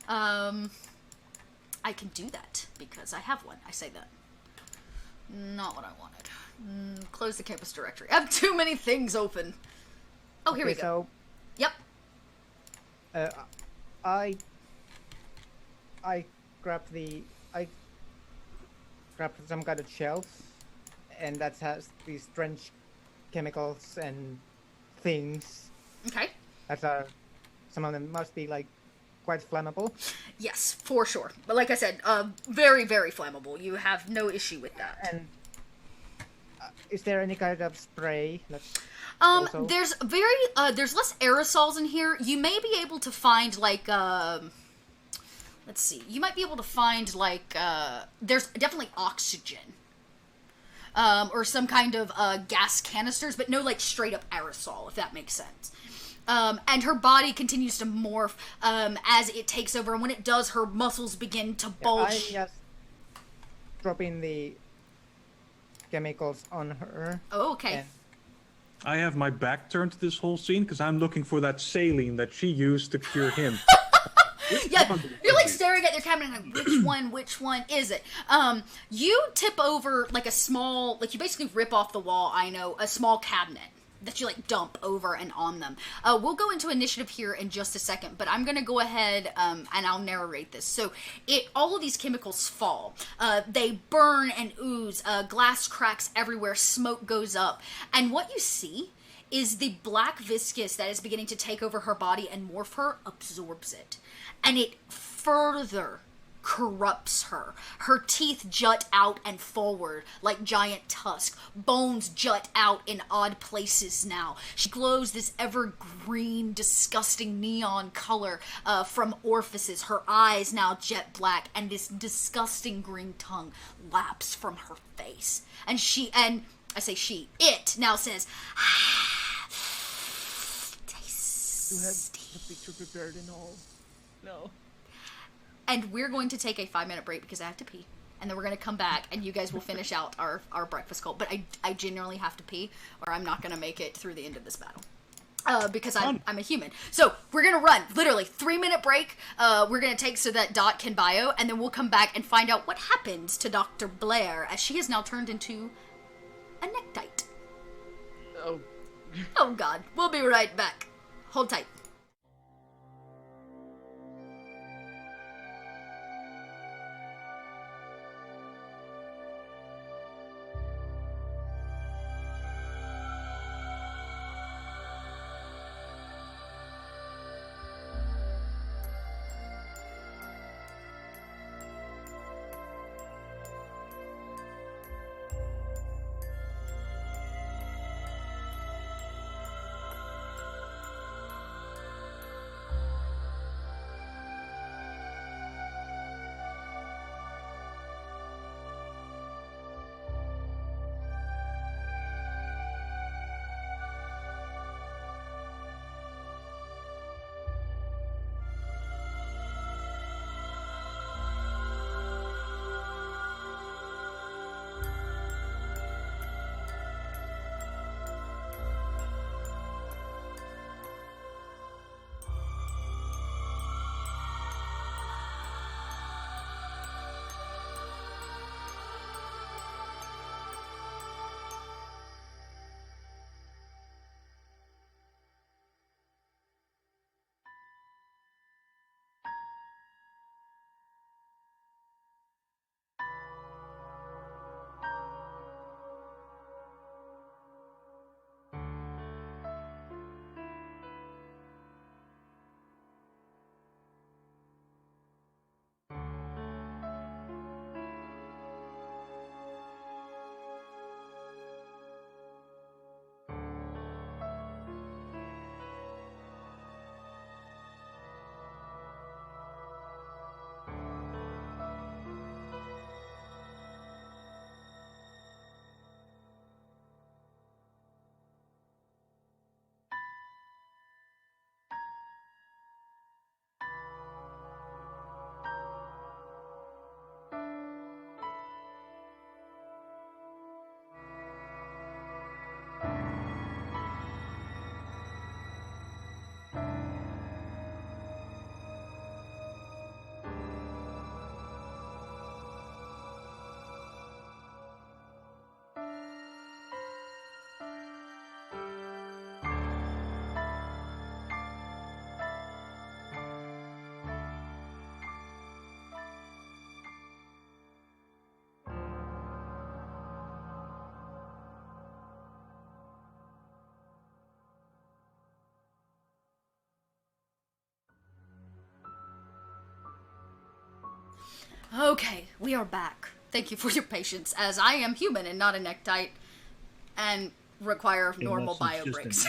I can do that because I have one. I say that. Not what I wanted. Close the campus directory. I have too many things open. Oh, here we go. So, Yep. I grabbed some kind of shelf, and that has these strange chemicals and things. Okay. That are, some of them must be like quite flammable. Yes, for sure. But like I said, very, very flammable. You have no issue with that. And is there any kind of spray? Also... There's there's less aerosols in here. You may be able to find like let's see. You might be able to find like there's definitely oxygen. Or some kind of gas canisters, but no like straight up aerosol, if that makes sense. And her body continues to morph as it takes over, and when it does, her muscles begin to bulge. I'm just dropping the chemicals on her. Oh, okay. And... I have my back turned to this whole scene because I'm looking for that saline that she used to cure him. Yeah, you're like staring at your cabinet like, which one is it? You tip over like a small, like you basically rip off the wall, a small cabinet that you like dump over and on them. We'll go into initiative here in just a second, but I'm gonna go ahead and I'll narrate this. So all of these chemicals fall. They burn and ooze, glass cracks everywhere, smoke goes up, and what you see is the black viscous that is beginning to take over her body and morph her absorbs it. And it further corrupts her. Her teeth jut out and forward like giant tusks. Bones jut out in odd places now. She glows this evergreen, disgusting neon color from orifices. Her eyes now jet black, and this disgusting green tongue laps from her face. And it now says, tasty. You have the picture prepared and all. No. And we're going to take a 5-minute break because I have to pee. And then we're going to come back and you guys will finish out our breakfast call. But I genuinely have to pee or I'm not going to make it through the end of this battle. Because I'm a human. So we're going to run, literally, 3-minute break. We're going to take so that Dot can bio. And then we'll come back and find out what happens to Dr. Blair as she has now turned into a necktie. Oh. Oh, God. We'll be right back. Hold tight. Okay, we are back. Thank you for your patience, as I am human and not a necktie, and require normal bio breaks.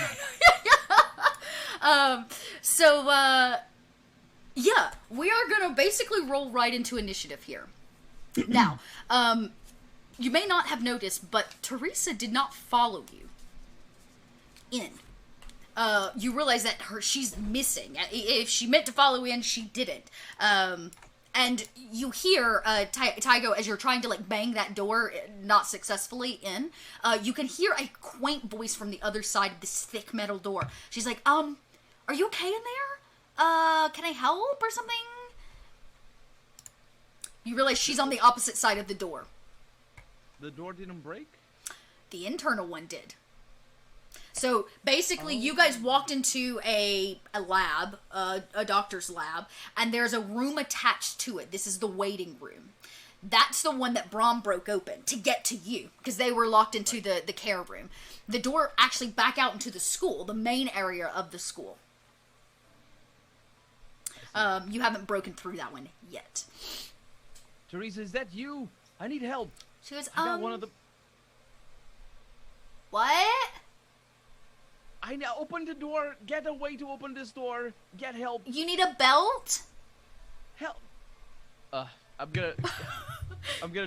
Yeah, we are gonna basically roll right into initiative here. Now, you may not have noticed, but Teresa did not follow you in. You realize that she's missing. If she meant to follow in, she didn't. And you hear, Tygo, as you're trying to, like, bang that door, not successfully in, you can hear a quaint voice from the other side of this thick metal door. She's like, are you okay in there? Can I help or something? You realize she's on the opposite side of the door. The door didn't break? The internal one did. So basically, you guys walked into a lab, a doctor's lab, and there's a room attached to it. This is the waiting room. That's the one that Brahm broke open to get to you, because they were locked into the care room. The door actually back out into the school, the main area of the school. You haven't broken through that one yet. Teresa, is that you? I need help. She goes, I got one of the... What? I now open the door. Get a way to open this door. Get help. You need a belt? Help. I'm gonna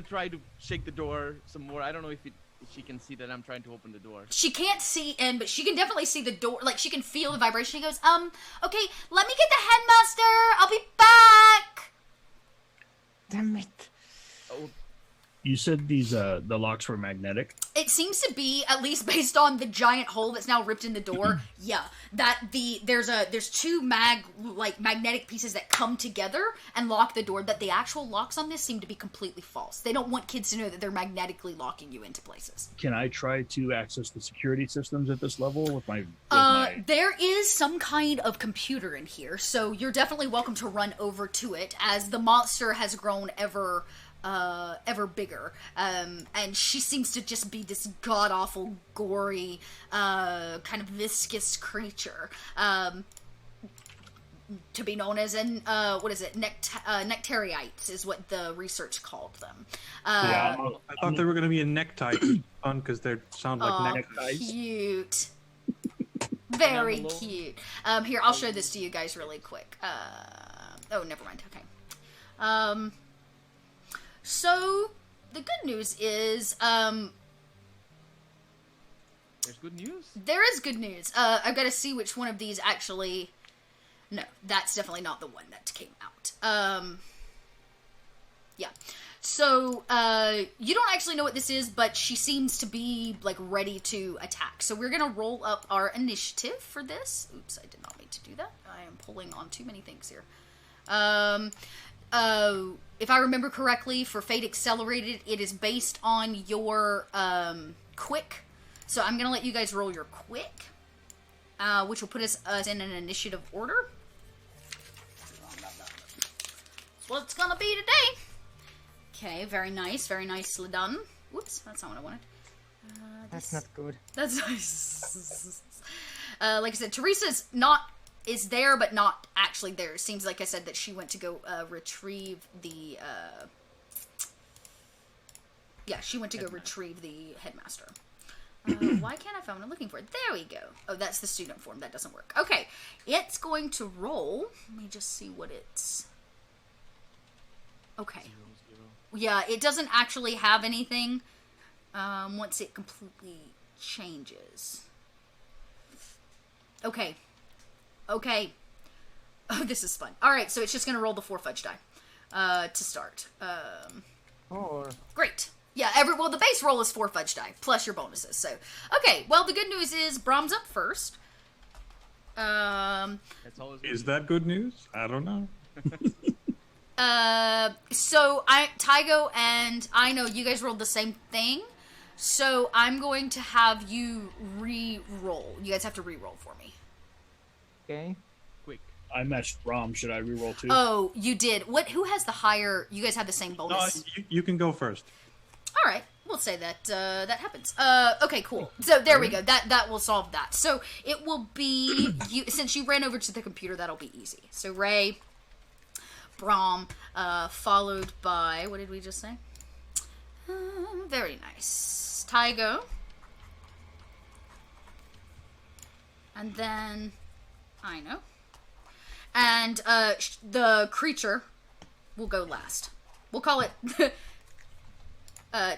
try to shake the door some more. I don't know if she can see that I'm trying to open the door. She can't see in, but she can definitely see the door. Like, she can feel the vibration. She goes, okay, let me get the headmaster. I'll be back. Damn it. Oh, You said these the locks were magnetic. It seems to be, at least based on the giant hole that's now ripped in the door. Yeah, there's two magnetic pieces that come together and lock the door. That the actual locks on this seem to be completely false. They don't want kids to know that they're magnetically locking you into places. Can I try to access the security systems at this level with my? There is some kind of computer in here, so you're definitely welcome to run over to it, as the monster has grown ever bigger, and she seems to just be this god-awful, gory, kind of viscous creature, to be known as nectariites is what the research called them. I thought they were going to be a necktie fun because they sound like neckties. Cute. Very cute. Here, I'll show this to you guys really quick. Oh, never mind. Okay. So, the good news is, there's good news? There is good news. I've got to see which one of these actually... No, that's definitely not the one that came out. Yeah. So, you don't actually know what this is, but she seems to be, like, ready to attack. So we're gonna roll up our initiative for this. Oops, I did not mean to do that. I am pulling on too many things here. If I remember correctly, for Fate Accelerated, it is based on your, quick. So I'm gonna let you guys roll your quick, which will put us in an initiative order. That's what it's gonna be today. Okay, very nice. Very nicely done. Whoops, that's not what I wanted. That's not good. That's nice. Like I said, Teresa's is there, but not actually there. It seems like I said that she went to go retrieve the, yeah, she went to go retrieve the headmaster. Why can't I find what I'm looking for? There we go. Oh, that's the student form. That doesn't work. Okay, it's going to roll. Let me just see what it's... Okay. 0, 0. Yeah, it doesn't actually have anything once it completely changes. Okay. Okay. Oh, this is fun. Alright, so it's just going to roll the 4 fudge die to start. Great. Yeah, the base roll is 4 fudge die, plus your bonuses. So, okay, well, the good news is Brahm's up first. That's always Is that good news? I don't know. So Tygo and I know you guys rolled the same thing, so I'm going to have you re-roll. You guys have to re-roll for me. Okay. quick. I matched Rom. Should I reroll too? Oh, you did. Who has the higher? You guys have the same bonus. You can go first. All right, we'll say that that happens. Okay, cool. So there we go. That will solve that. So it will be you since you ran over to the computer. That'll be easy. So Ray, Brahm, followed by, what did we just say? Very nice. Tygo. And then, I know. And the creature will go last. We'll call it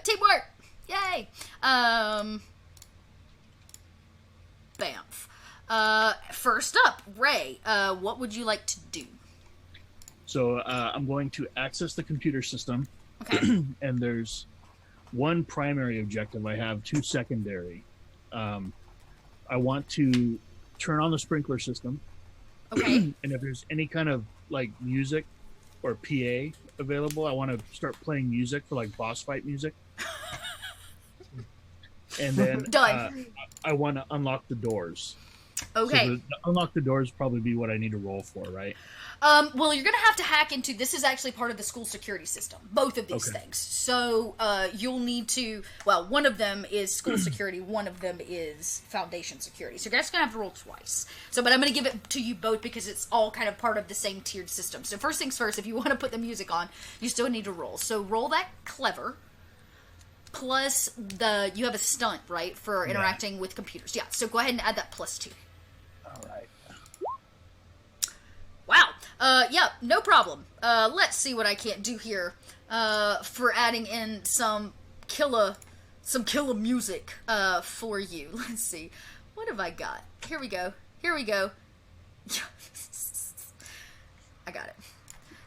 teamwork. Yay. Bamf. First up, Ray, what would you like to do? So I'm going to access the computer system. Okay. And there's one primary objective. I have two secondary. I want to turn on the sprinkler system. Okay. And if there's any kind of like music or PA available, I want to start playing music for like boss fight music. And then Done. I want to unlock the doors. Okay. So unlock the doors probably be what I need to roll for, right? Well, you're going to have to hack into... This is actually part of the school security system. Both of these things. So, you'll need to... Well, one of them is school security. One of them is foundation security. So, you're just going to have to roll twice. So, but I'm going to give it to you both because it's all kind of part of the same tiered system. So, first things first, if you want to put the music on, you still need to roll. So, roll that clever. Plus, you have a stunt, right? For interacting with computers. Yeah, so go ahead and add that +2. All right. Wow. Yeah, no problem. Let's see what I can't do here. For adding in some killer music, for you. Let's see. What have I got? Here we go. I got it.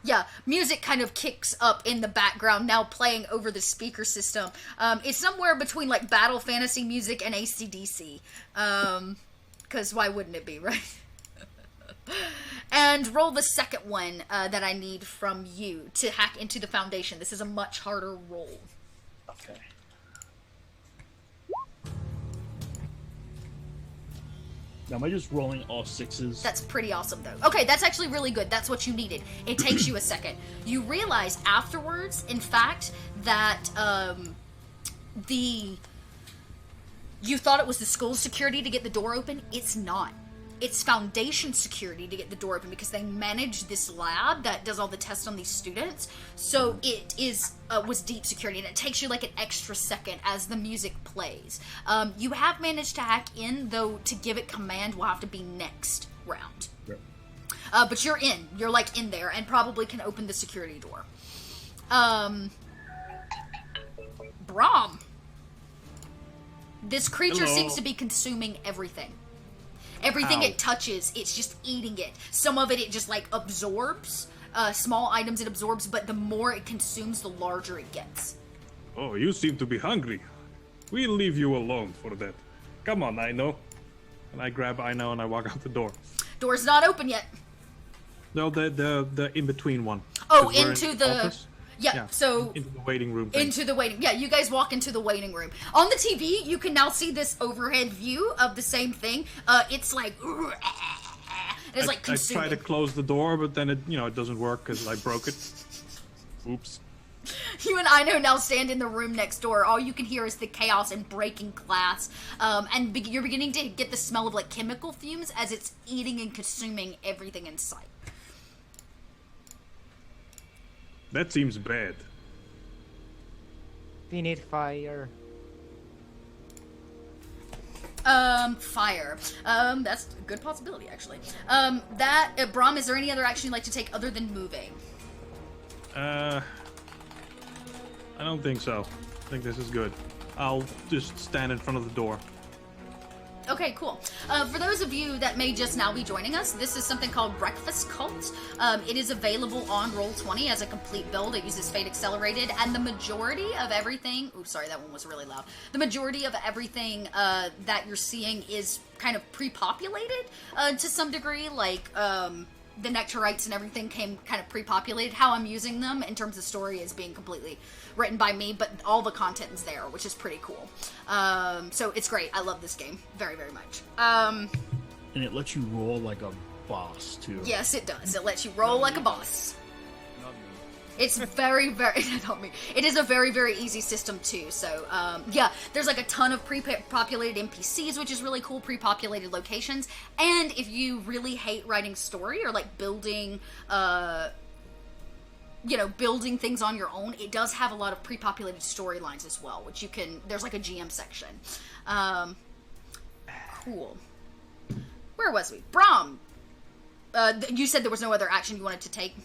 Yeah, music kind of kicks up in the background, now playing over the speaker system. It's somewhere between, like, Battle Fantasy music and AC/DC. 'Cause why wouldn't it be, right? And roll the second one that I need from you to hack into the foundation. This is a much harder roll. Okay. Now, am I just rolling all sixes? That's pretty awesome, though. Okay, that's actually really good. That's what you needed. It takes you a second. You realize afterwards, in fact, that you thought it was the school security to get the door open. It's not. It's foundation security to get the door open because they manage this lab that does all the tests on these students. So it was deep security, and it takes you like an extra second as the music plays. You have managed to hack in, though. To give it command will have to be next round. Yep. But you're in. You're like in there, and probably can open the security door. Brahm. This creature seems to be consuming everything. Everything it touches, it's just eating it. Some of it just, like, absorbs. Small items it absorbs, but the more it consumes, the larger it gets. Oh, you seem to be hungry. We'll leave you alone for that. Come on, Aino. And I grab Aino and I walk out the door. Door's not open yet. No, the in-between one. Oh, 'Cause we're into in the... office. Yeah, so... Into the waiting room thing. Into the waiting... Yeah, you guys walk into the waiting room. On the TV, you can now see this overhead view of the same thing. It's like... It's like consuming. I try to close the door, but then it doesn't work because I broke it. Oops. You and Aino now stand in the room next door. All you can hear is the chaos and breaking glass. And you're beginning to get the smell of, like, chemical fumes as it's eating and consuming everything in sight. That seems bad. We need fire. Fire. That's a good possibility, actually. Brahm, is there any other action you'd like to take other than moving? I don't think so. I think this is good. I'll just stand in front of the door. Okay, cool. For those of you that may just now be joining us, this is something called Breakfast Cult. It is available on Roll20 as a complete build. It uses Fate Accelerated, and the majority of everything... Oops, sorry, that one was really loud. The majority of everything that you're seeing is kind of pre-populated to some degree, like... the Nectarites and everything came kind of pre-populated. How I'm using them in terms of story is being completely written by me, but all the content is there, which is pretty cool. So it's great. I love this game very, very much. And it lets you roll like a boss, too. Yes, it does. It lets you roll like a boss. Not me. It's very, very... Not me. It is a very, very easy system, too. So, yeah, there's like a ton of pre-populated NPCs, which is really cool, pre-populated locations. And if you really hate writing story or like building building things on your own, it does have a lot of pre-populated storylines as well, which you can, there's like a GM section. Cool. Where was we? Brom! You said there was no other action you wanted to take?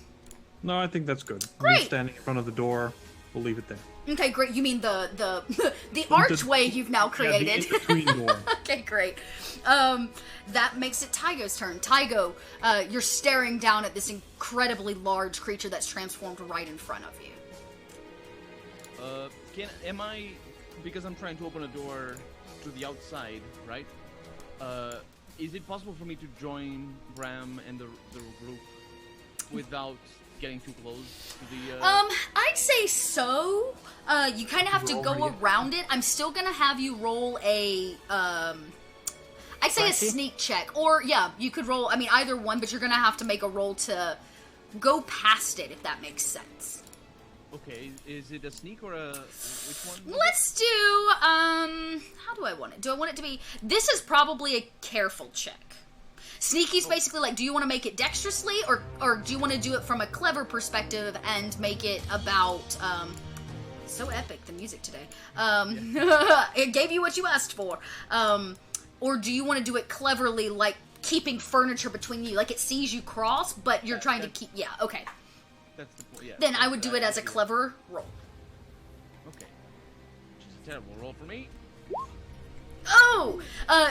No, I think that's good. Great. Me standing in front of the door. We'll leave it there. Okay, great. You mean the archway you've now created? Yeah, the in-between door. Okay, great. That makes it Tygo's turn. Tygo, you're staring down at this incredibly large creature that's transformed right in front of you. Am I, because I'm trying to open a door to the outside, right? Is it possible for me to join Bram and the group without getting too close to the... I'd say so. You kind of have to go around it. I'm still gonna have you roll a, I'd say a sneak check. Or, yeah, you could roll, I mean, either one, but you're gonna have to make a roll to go past it, if that makes sense. Okay, is it a sneak or a... which one? Let's do, how do I want it? Do I want it to be... This is probably a careful check. Sneaky's basically like, do you want to make it dexterously, or do you want to do it from a clever perspective and make it about, so epic, the music today. It gave you what you asked for. Or do you want to do it cleverly, like keeping furniture between you, like it sees you cross, but you're trying to keep, okay. That's the point, yeah. Then I would do it as a clever roll. Okay. Which is a terrible roll for me. Oh!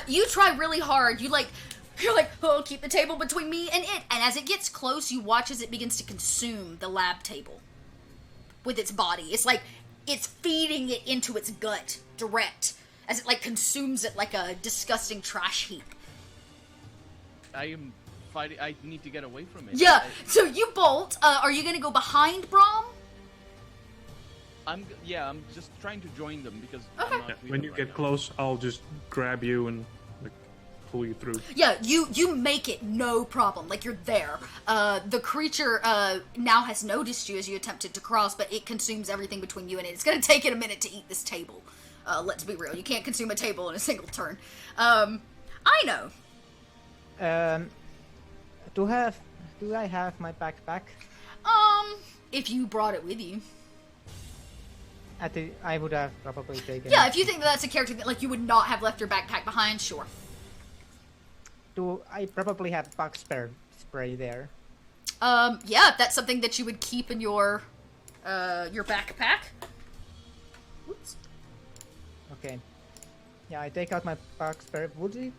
You try really hard. You're like, oh, keep the table between me and it. And as it gets close, you watch as it begins to consume the lab table with its body. It's like it's feeding it into its gut direct as it like consumes it like a disgusting trash heap. I am fighting. I need to get away from it. Yeah. So you bolt. Are you gonna go behind Brom? I'm just trying to join them because Okay. I'm not with When them you right get now. close, I'll just grab you and like pull you through. Yeah, you make it no problem. Like, you're there. The creature now has noticed you as you attempted to cross, but it consumes everything between you and it. It's gonna take it a minute to eat this table. Let's be real. You can't consume a table in a single turn. I know. Do I have my backpack? If you brought it with you. I would have probably taken Yeah, it. if you think that that's a character that, like, you would not have left your backpack behind, sure. Do I probably have bug spray there? Yeah, that's something that you would keep in your backpack. Oops. Okay. Yeah, I take out my bug spray. Would the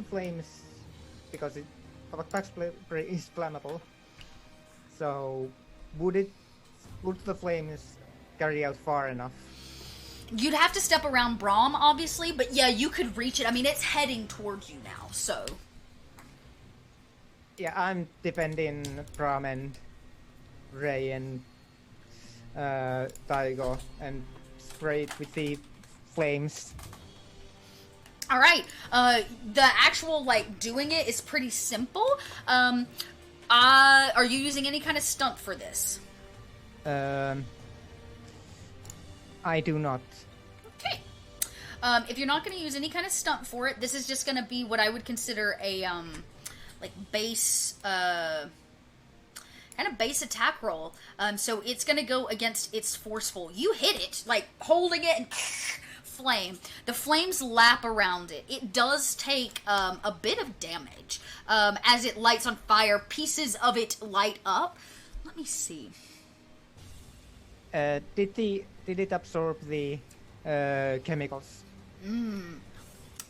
flames, because bug spray is flammable, so would the flames carry out far enough? You'd have to step around Brom, obviously, but yeah, you could reach it. I mean, it's heading towards you now, so... Yeah, I'm defending Brom and Ray and Taigo and spray it with the flames. Alright, the actual, like, doing it is pretty simple. Are you using any kind of stunt for this? I do not. Okay. If you're not going to use any kind of stunt for it, this is just going to be what I would consider a, like, base, kind of base attack roll. So it's going to go against its forceful. You hit it, like, holding it and flame. The flames lap around it. It does take, a bit of damage. As it lights on fire, pieces of it light up. Let me see. Did it absorb the chemicals?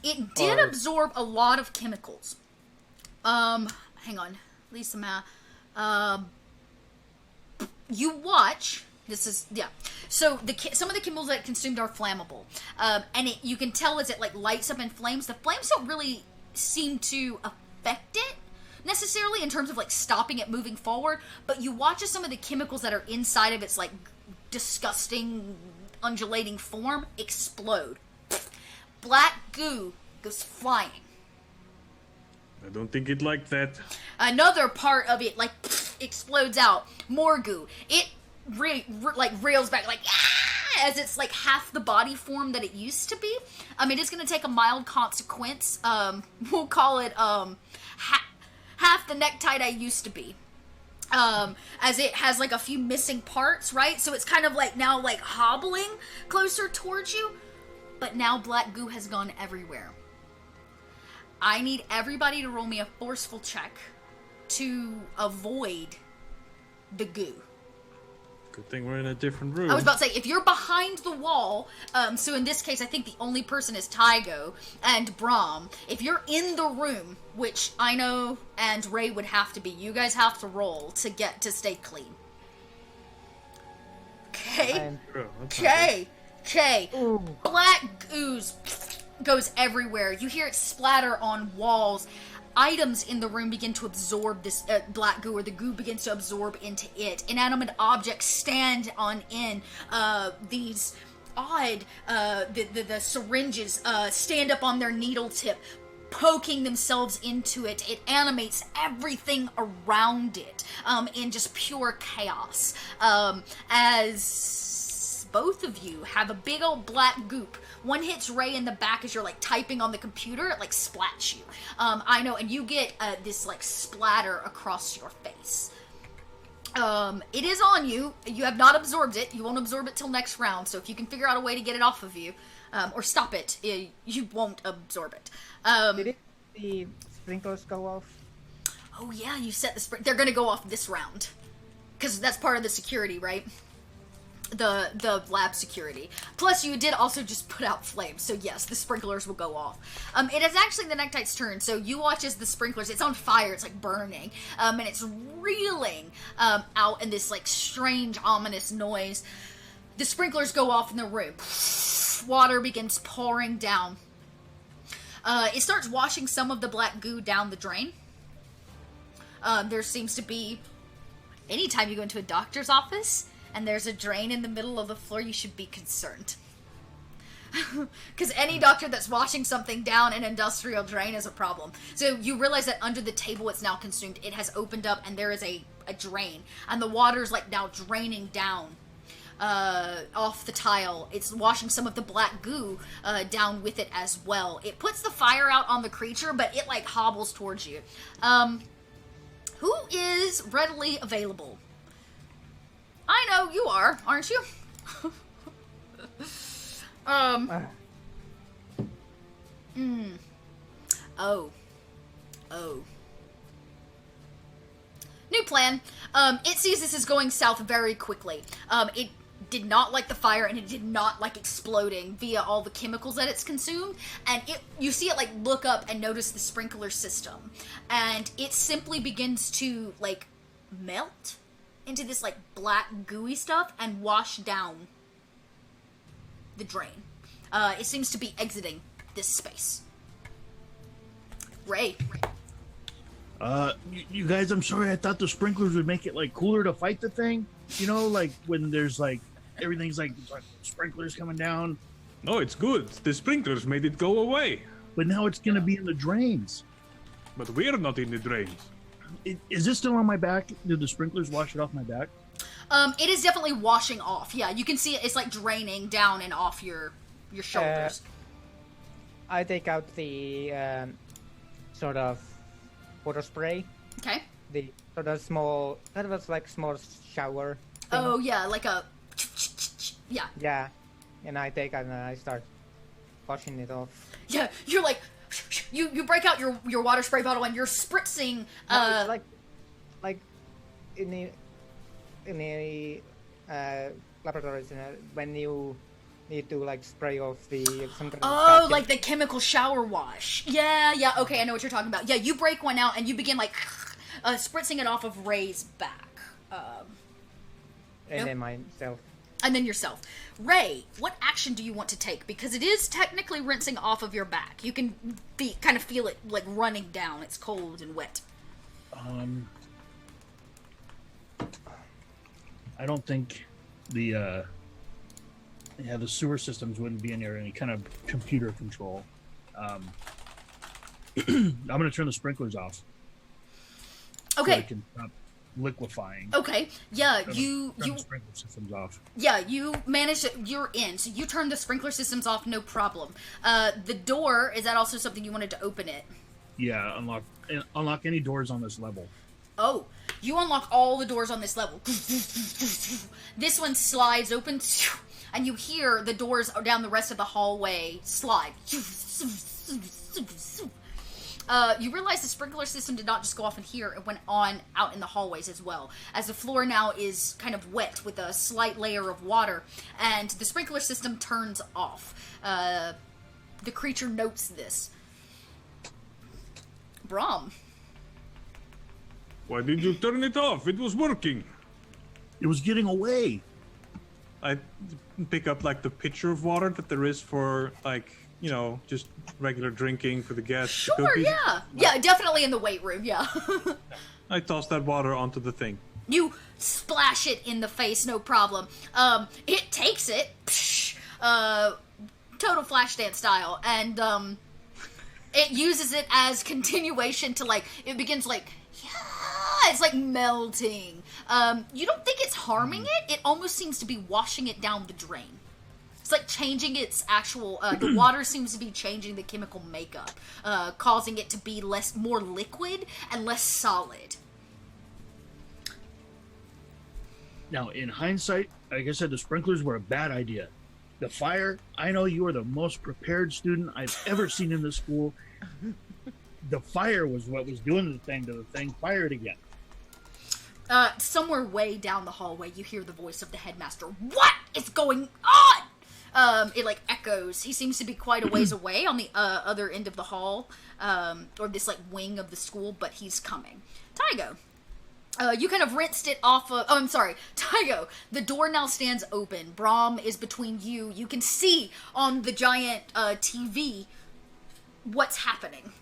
It did absorb a lot of chemicals. Hang on. Lisa Ma. You watch. This is, yeah. So some of the chemicals that it consumed are flammable. And you can tell as it like lights up in flames, the flames don't really seem to affect it necessarily in terms of like stopping it moving forward, but you watch as some of the chemicals that are inside of its like disgusting undulating form explode. Black goo goes flying. I don't think it liked that. Another part of it like explodes out. More goo. It like rails back like as it's like half the body form that it used to be. It is going to take a mild consequence. We'll call it half half the necktie I used to be. As it has like a few missing parts, right? So it's kind of like now like hobbling closer towards you, but now black goo has gone everywhere. I need everybody to roll me a forceful check to avoid the goo. Good thing we're in a different room. I was about to say, if you're behind the wall, so in this case, I think the only person is Tygo and Brahm. If you're in the room, which I know and Ray would have to be, you guys have to roll to stay clean. Okay. Okay. Black ooze goes everywhere. You hear it splatter on walls. Items in the room begin to absorb this black goo, or the goo begins to absorb into it. Inanimate objects stand on end. These odd, the syringes stand up on their needle tip, poking themselves into it. It animates everything around it in just pure chaos. As both of you have a big old black goop. One hits Ray in the back as you're like typing on the computer. It like splats you. I know, and you get this like splatter across your face. It is on you. You have not absorbed it. You won't absorb it till next round. So if you can figure out a way to get it off of you, or stop it, you won't absorb it. Did the sprinklers go off? Oh yeah, you set the They're gonna go off this round, because that's part of the security, right? The lab security. Plus, you did also just put out flames, so yes, the sprinklers will go off. It is actually the Necktide's turn, so you watch as the sprinklers, it's on fire, it's like burning, and it's reeling out in this like strange, ominous noise. The sprinklers go off in the room. Water begins pouring down. It starts washing some of the black goo down the drain. There seems to be, anytime you go into a doctor's office, and there's a drain in the middle of the floor, you should be concerned. Because any doctor that's washing something down an industrial drain is a problem. So you realize that under the table it's now consumed. It has opened up and there is a drain. And the water's like now draining down off the tile. It's washing some of the black goo down with it as well. It puts the fire out on the creature, but it like hobbles towards you. Who is readily available? I know you are, aren't you? Oh. New plan. It sees this is going south very quickly. It did not like the fire, and it did not like exploding via all the chemicals that it's consumed. And you see it like look up and notice the sprinkler system, and it simply begins to like melt into this like black gooey stuff and wash down the drain. It seems to be exiting this space. Ray. You guys, I'm sorry, I thought the sprinklers would make it like cooler to fight the thing. You know, like when there's like everything's like sprinklers coming down. No, it's good. The sprinklers made it go away. But now it's gonna be in the drains. But we're not in the drains. Is this still on my back? Did the sprinklers wash it off my back? It is definitely washing off. Yeah, you can see it. It's like draining down and off your shoulders. I take out the sort of water spray. Okay. The sort of small, kind of like small shower thing. Oh yeah, like a yeah. Yeah, and I take and I start washing it off. Yeah, you're like you break out your water spray bottle and you're spritzing. No, like in the laboratories when you need to like spray off the some kind of like the chemical shower wash. Yeah, okay, I know what you're talking about. Yeah, you break one out and you begin like spritzing it off of Ray's back. And then myself. And then yourself. Ray, what action do you want to take? Because it is technically rinsing off of your back. You can kind of feel it like running down. It's cold and wet. I don't think the sewer systems wouldn't be in there any kind of computer control. I'm gonna turn the sprinklers off. Okay. So I can stop liquefying. Okay. Yeah, Turn you the sprinkler systems off. Yeah, you managed it. You're in, so you turn the sprinkler systems off, no problem. The door, is that also something you wanted to open it? Yeah, unlock any doors on this level. Oh, you unlock all the doors on this level. This one slides open, and you hear the doors down the rest of the hallway slide. You realize the sprinkler system did not just go off in here, it went on out in the hallways as well, as the floor now is kind of wet with a slight layer of water, and the sprinkler system turns off. The creature notes this. Brahm. Why did you turn it off? It was working. It was getting away. I pick up like the pitcher of water that there is for like, you know, just regular drinking for the guests. Sure, yeah. Yeah, definitely in the weight room, yeah. I toss that water onto the thing. You splash it in the face, no problem. It takes it, total Flashdance style, and it uses it as continuation to like, it begins like, yeah, it's like melting. You don't think it's harming it? It almost seems to be washing it down the drain. It's like changing its actual, the water seems to be changing the chemical makeup, causing it to be more liquid and less solid. Now, in hindsight, like I said, the sprinklers were a bad idea. The fire, I know you are the most prepared student I've ever seen in this school. The fire was what was doing the thing to the thing. Fire it again. Somewhere way down the hallway, you hear the voice of the headmaster. What is going on? It like echoes. He seems to be quite a ways away on the other end of the hall, or this like wing of the school, but he's coming. Tygo. You kind of rinsed it off of... Oh, I'm sorry. Tygo, the door now stands open. Brahm is between you. You can see on the giant TV what's happening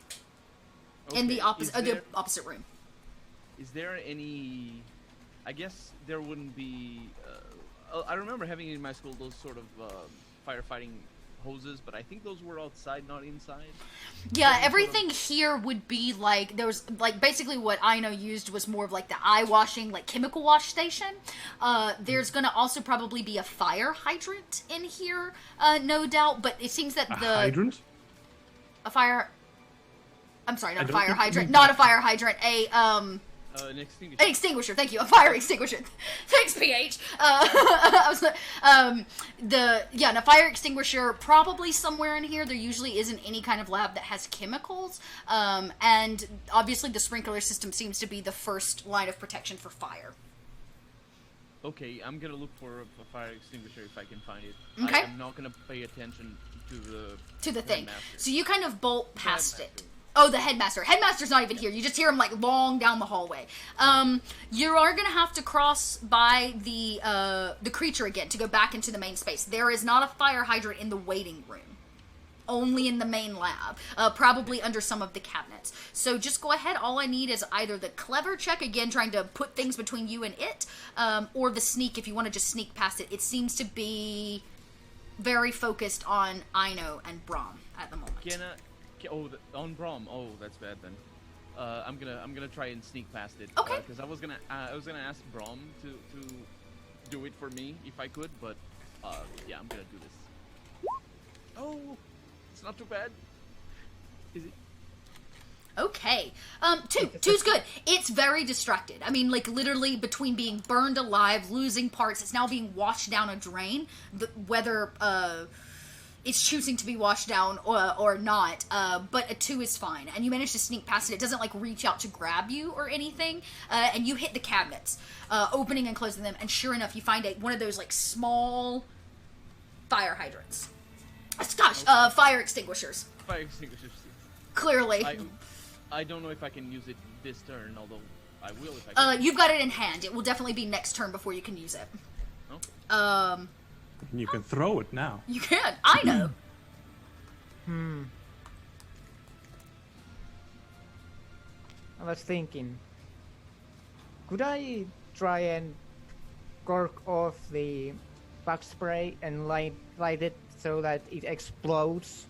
in the opposite room. Is there any... I guess there wouldn't be... I remember having in my school those sort of firefighting hoses, but I think those were outside, not inside. Yeah, everything here would be like, there was like basically what I know used was more of like the eye washing, like chemical wash station. There's gonna also probably be a fire hydrant in here, no doubt, but it seems that hydrant? A fire... I'm sorry, not a fire hydrant. Not a fire hydrant. An extinguisher. An extinguisher, thank you. A fire extinguisher. Thanks, PH. A fire extinguisher probably somewhere in here. There usually isn't any kind of lab that has chemicals. And obviously the sprinkler system seems to be the first line of protection for fire. Okay, I'm gonna look for a fire extinguisher if I can find it. Okay. I'm not gonna pay attention to the thing. Headmaster. So you kind of bolt past it. Oh, the headmaster. Headmaster's not even here. You just hear him, like, long down the hallway. You are going to have to cross by the creature again to go back into the main space. There is not a fire hydrant in the waiting room. Only in the main lab. Probably under some of the cabinets. So just go ahead. All I need is either the clever check, again, trying to put things between you and it, or the sneak if you want to just sneak past it. It seems to be very focused on Ino and Brahm at the moment. On Brahm. Oh, that's bad then. I'm gonna try and sneak past it. Okay. Because I was gonna ask Brahm to do it for me if I could, but yeah, I'm gonna do this. Oh, it's not too bad. Is it? Okay. Two's good. It's very distracted. I mean, like, literally between being burned alive, losing parts, it's now being washed down a drain. Whether it's choosing to be washed down or not, but a 2 is fine. And you manage to sneak past it. It doesn't, like, reach out to grab you or anything. And you hit the cabinets, opening and closing them. And sure enough, you find one of those, like, small fire hydrants. Fire extinguishers. Fire extinguishers. Clearly. I don't know if I can use it this turn, although I will if I can. You've got it in hand. It will definitely be next turn before you can use it. Okay. You can throw it now. You can. I know. I was thinking, could I try and cork off the bug spray and light it so that it explodes?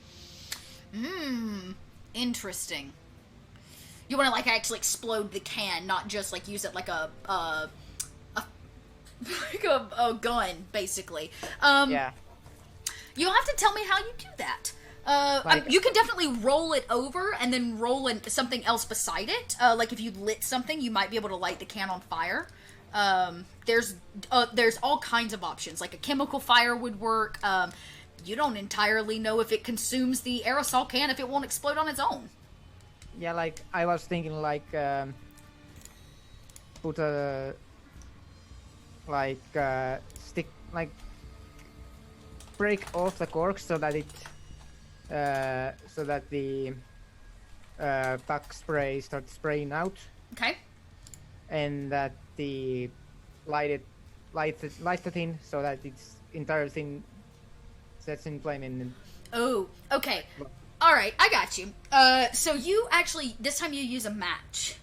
Interesting. You want to like actually explode the can, not just like use it like a gun, basically. Yeah. You'll have to tell me how you do that. You can definitely roll it over and then roll something else beside it. Like if you lit something, you might be able to light the can on fire. There's all kinds of options. Like a chemical fire would work. You don't entirely know if it consumes the aerosol can, if it won't explode on its own. Yeah, like I was thinking, like put a stick, like break off the cork so that the bug spray starts spraying out. Okay. And that the light the thing so that its entire thing sets in flame and. Oh, okay. All right, I got you. So you actually this time you use a match,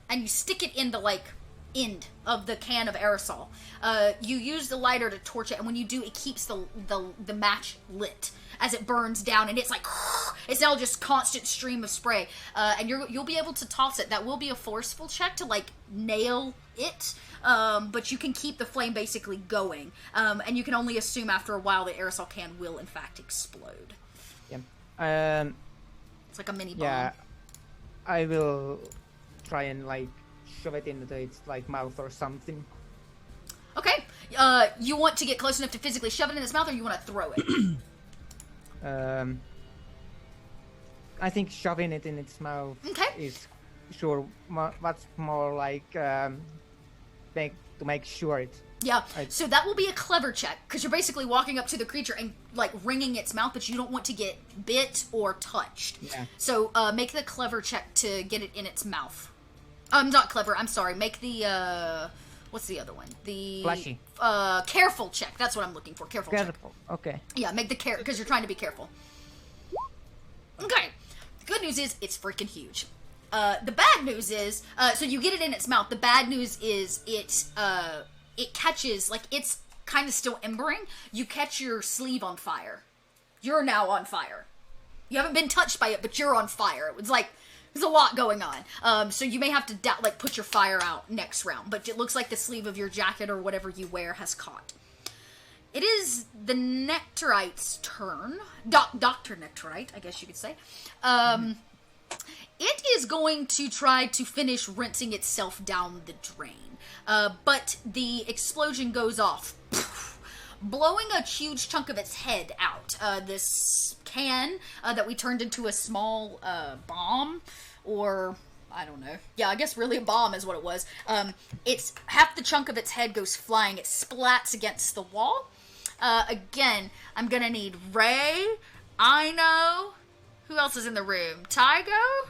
and you stick it in the end of the can of aerosol. You use the lighter to torch it, and when you do, it keeps the match lit as it burns down, and it's like it's now just constant stream of spray. And you'll be able to toss it. That will be a forceful check to nail it. But you can keep the flame basically going, and you can only assume after a while the aerosol can will in fact explode. Yeah. It's like a mini bomb. Yeah, I will try and shove it into its mouth or something. Okay. You want to get close enough to physically shove it in its mouth, or you want to throw it? I think shoving it in its mouth is much more to make sure it. Yeah, so that will be a clever check, because you're basically walking up to the creature and, wringing its mouth, but you don't want to get bit or touched. Yeah. So, make the clever check to get it in its mouth. Not clever, I'm sorry. Make the, what's the other one? The... Flashy. Careful check. That's what I'm looking for. Careful check. Okay. Yeah, make the because you're trying to be careful. Okay. The good news is, it's freaking huge. The bad news is, so you get it in its mouth. The bad news is, it catches, it's kind of still embering. You catch your sleeve on fire. You're now on fire. You haven't been touched by it, but you're on fire. It was there's a lot going on. So you may have to, put your fire out next round. But it looks like the sleeve of your jacket or whatever you wear has caught. It is the Nectarite's turn. Dr. Nectarite, I guess you could say. It is going to try to finish rinsing itself down the drain. But the explosion goes off, blowing a huge chunk of its head out. This can that we turned into a small bomb, or I don't know. Yeah, I guess really a bomb is what it was. It's half the chunk of its head goes flying. It splats against the wall. Again, I'm gonna need Ray, Ino. Who else is in the room? Tygo?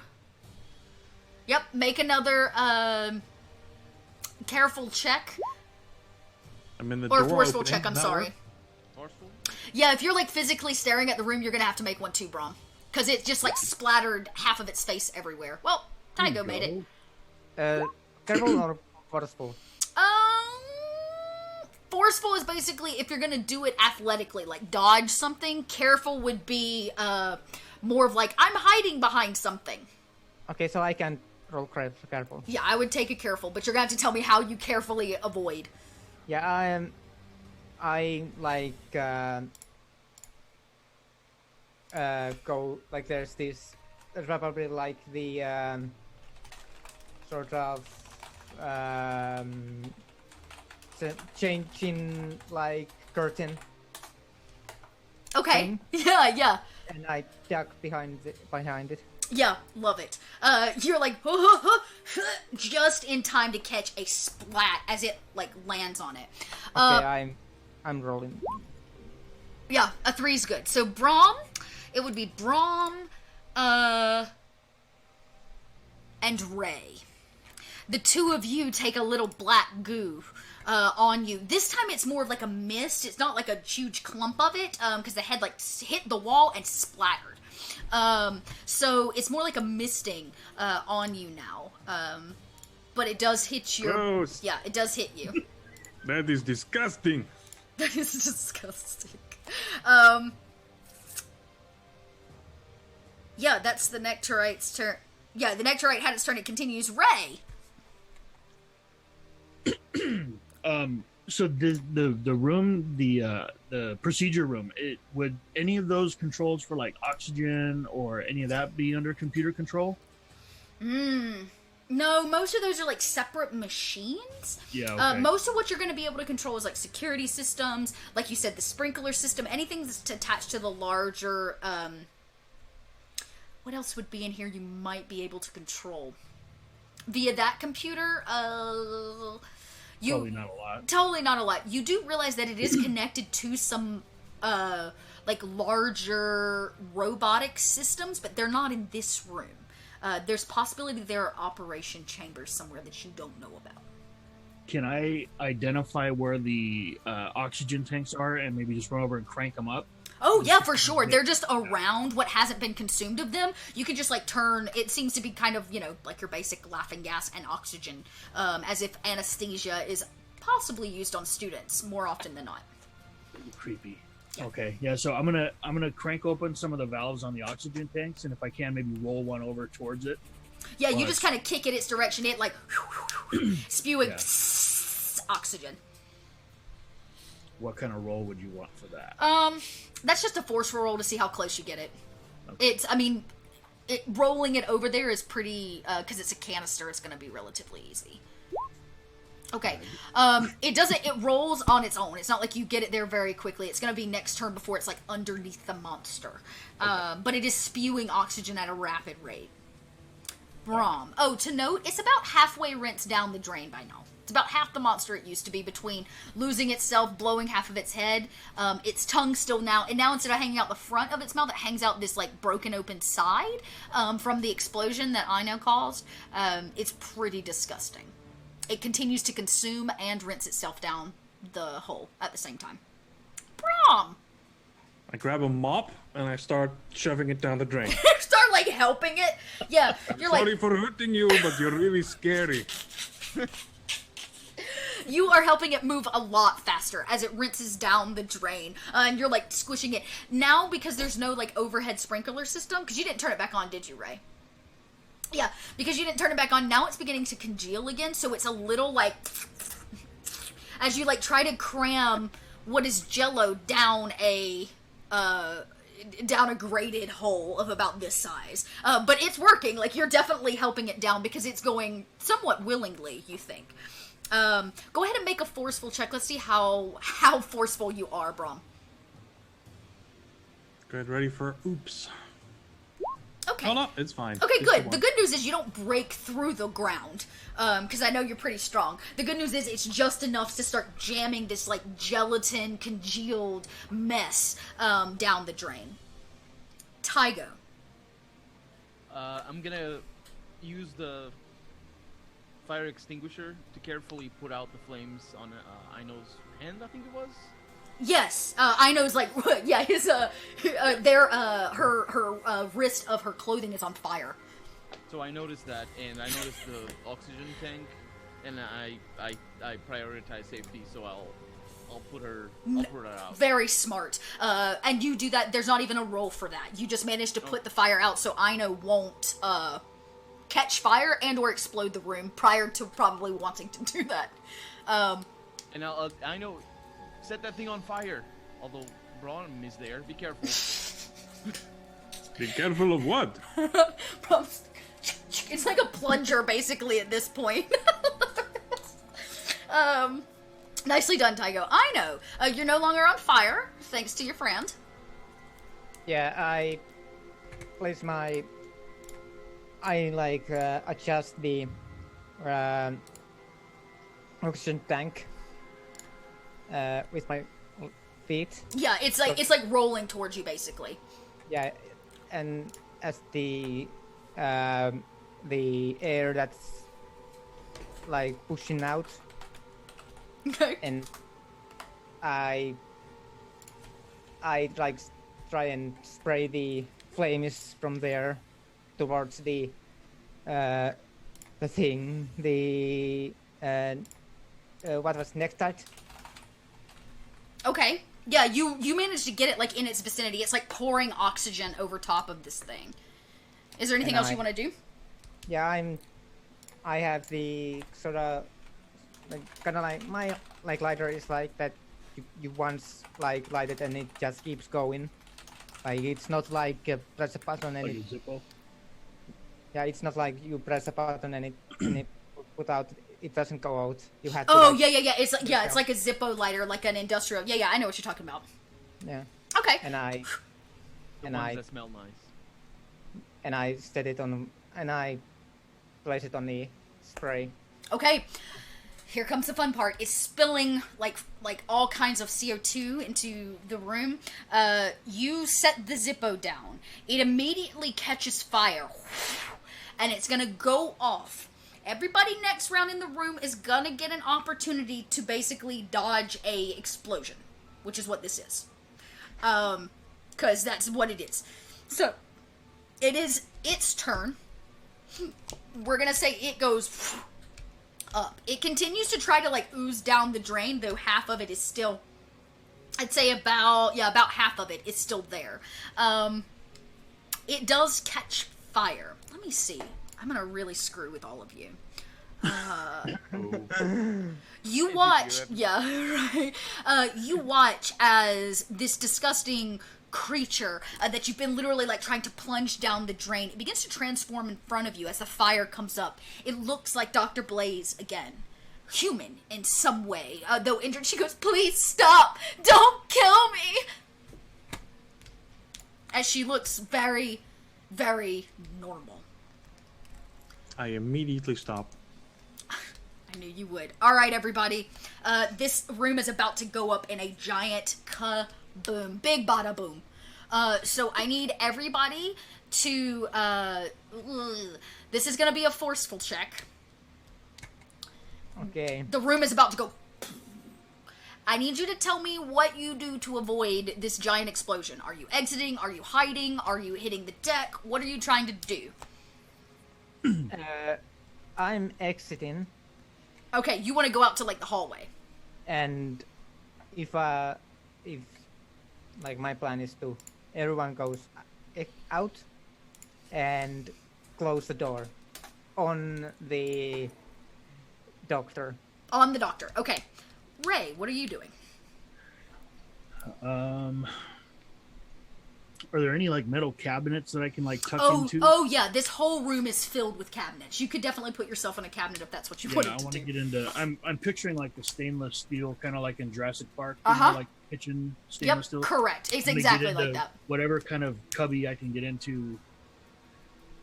Yep, make another careful check. I'm in the or door forceful opening. check, I'm sorry. Forceful? Yeah, if you're physically staring at the room, you're gonna have to make one too, Brom. Because it just splattered half of its face everywhere. Well, Tygo made it. Careful or forceful? Forceful is basically if you're gonna do it athletically, dodge something. Careful would be more of I'm hiding behind something. Okay, so I can roll careful. Yeah, I would take a careful, but you're gonna have to tell me how you carefully avoid. Yeah, go there's probably the sort of changing curtain. Okay. Thing. Yeah. And I duck behind it. Yeah, love it. You're just in time to catch a splat as it lands on it. Okay, I'm rolling. Yeah, a 3's good. So Brom, it would be Brom, and Ray. The two of you take a little black goo on you. This time it's more of a mist. It's not a huge clump of it, because the head hit the wall and splattered. So it's more like a misting on you now. But it does hit your... Gross. Yeah, it does hit you. That is disgusting. That is disgusting. Yeah, that's the Nectarite's turn. Yeah, the Nectarite had its turn. It continues. Ray! So the room, the procedure room, would any of those controls for like oxygen or any of that be under computer control? No, most of those are like separate machines. Yeah. Okay. Most of what you're going to be able to control is like security systems, like you said, the sprinkler system, anything that's attached to the larger. What else would be in here you might be able to control via that computer? Probably not a lot. Totally not a lot. You do realize that it is connected to some like larger robotic systems, but they're not in this room. There's possibility there are operation chambers somewhere that you don't know about. Can I identify where the oxygen tanks are and maybe just run over and crank them up? Oh, yeah, for sure. They're just around what hasn't been consumed of them. You can just, like, turn... It seems to be kind of, you know, like your basic laughing gas and oxygen, as if anesthesia is possibly used on students more often than not. Creepy. Okay, yeah, so I'm gonna crank open some of the valves on the oxygen tanks, and if I can, maybe roll one over towards it. Yeah, you just kind of kick it its direction. It, like, spewing oxygen. What kind of roll would you want for that? That's just a forceful roll to see how close you get it. Okay. Rolling it over there is pretty, because it's a canister, it's going to be relatively easy. Okay. It rolls on its own. It's not like you get it there very quickly. It's going to be next turn before it's, like, underneath the monster. Okay. But it is spewing oxygen at a rapid rate. Brom. Oh, to note, it's about halfway rinsed down the drain by now. It's about half the monster it used to be, between losing itself, blowing half of its head, its tongue still now, and now instead of hanging out the front of its mouth, it hangs out this, like, broken open side, from the explosion that Ino caused. It's pretty disgusting. It continues to consume and rinse itself down the hole at the same time. Brom! I grab a mop and I start shoving it down the drain. Start, like, helping it? Yeah, you're like... Sorry for hurting you, but you're really scary. You are helping it move a lot faster as it rinses down the drain, and you're, like, squishing it. Now, because there's no, like, overhead sprinkler system, because you didn't turn it back on, did you, Ray? Yeah, because you didn't turn it back on, now it's beginning to congeal again, so it's a little, like, as you, like, try to cram what is Jell-O down a graded hole of about this size. But it's working, like, you're definitely helping it down, because it's going somewhat willingly, you think. Go ahead and make a forceful check. Let's see how forceful you are, Brom. Get ready for oops. Okay. Oh, no, it's fine. Okay, It's good. The good news is you don't break through the ground, because I know you're pretty strong. The good news is it's just enough to start jamming this, like, gelatin congealed mess down the drain. Tygo. I'm gonna use the fire extinguisher to carefully put out the flames on Ino's hand, I think it was. Yes, Ino's like, yeah, his, her wrist of her clothing is on fire. So I noticed that, and I noticed the oxygen tank, and I prioritize safety, so I'll put her out. Very smart. And you do that, there's not even a roll for that. You just managed to put the fire out so Ino won't, catch fire and or explode the room prior to probably wanting to do that. And I know, set that thing on fire. Although Braun is there, be careful. Be careful of what? It's like a plunger basically at this point. Nicely done, Tygo. I know. You're no longer on fire, thanks to your friend. Yeah, I place my... adjust the oxygen tank with my feet. Yeah, it's like rolling towards you, basically. Yeah, and as the air that's like pushing out. Okay. And I like try and spray the flames from there towards the thing, what was next touch? Okay. Yeah, you managed to get it, like, in its vicinity. It's like pouring oxygen over top of this thing. Is there anything else you want to do? Yeah, I have the sort of kind of like my lighter is like that. You once light it and it just keeps going. Like it's not like press a button and Like it, a Zippo. yeah, it's not like you press a button and it put out. It doesn't go out. You have to. Oh, like, yeah. It's like a Zippo lighter, like an industrial. Yeah, I know what you're talking about. Yeah. Okay. And I The And ones I- that smell nice. and I set it on and I place it on the spray. Okay. Here comes the fun part. It's spilling like all kinds of CO2 into the room. You set the Zippo down. It immediately catches fire. And it's gonna go off. Everybody next round in the room is gonna get an opportunity to basically dodge a explosion. Which is what this is. Because that's what it is. So, it is its turn. We're gonna say it goes up. It continues to try to like ooze down the drain, though half of it is still, I'd say about half of it is still there. It does catch fire. Let me see. I'm gonna really screw with all of you. You watch, right. You watch as this disgusting creature that you've been literally like trying to plunge down the drain, it begins to transform in front of you as the fire comes up. It looks like Dr. Blaze again. Human in some way. Though injured, she goes, "Please stop! Don't kill me!" As she looks very, very normal. I immediately stop. I knew you would. Alright, everybody. This room is about to go up in a giant kaboom. Big bada boom. So I need everybody to, this is gonna be a forceful check. Okay. The room is about to go. I need you to tell me what you do to avoid this giant explosion. Are you exiting? Are you hiding? Are you hitting the deck? What are you trying to do? I'm exiting, Okay, you want to go out to like the hallway. and if like my plan is to everyone goes out and close the door on the doctor. On the doctor. Okay. Ray, what are you doing? Are there any like metal cabinets that I can like tuck into? Oh yeah, this whole room is filled with cabinets. You could definitely put yourself in a cabinet if that's what you Yeah, wanted I to want to do. get into. I'm picturing like the stainless steel, kind of like in Jurassic Park. Uh-huh. Like kitchen stainless Yep, steel. correct. It's I'm gonna exactly get like into that. Whatever kind of cubby I can get into,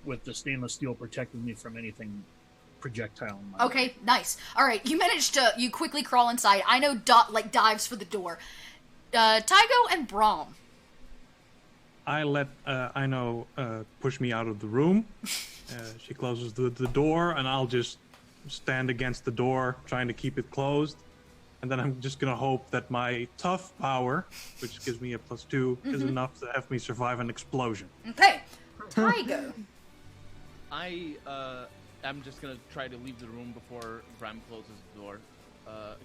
with the stainless steel protecting me from anything projectile. In my way. Okay, nice. All right, you quickly crawl inside. I know Dot like dives for the door. Tygo and Braum. I let Ino push me out of the room. She closes the door, and I'll just stand against the door, trying to keep it closed. And then I'm just gonna hope that my tough power, which gives me a +2, is enough to have me survive an explosion. Okay, Tygo. I'm just gonna try to leave the room before Bram closes the door,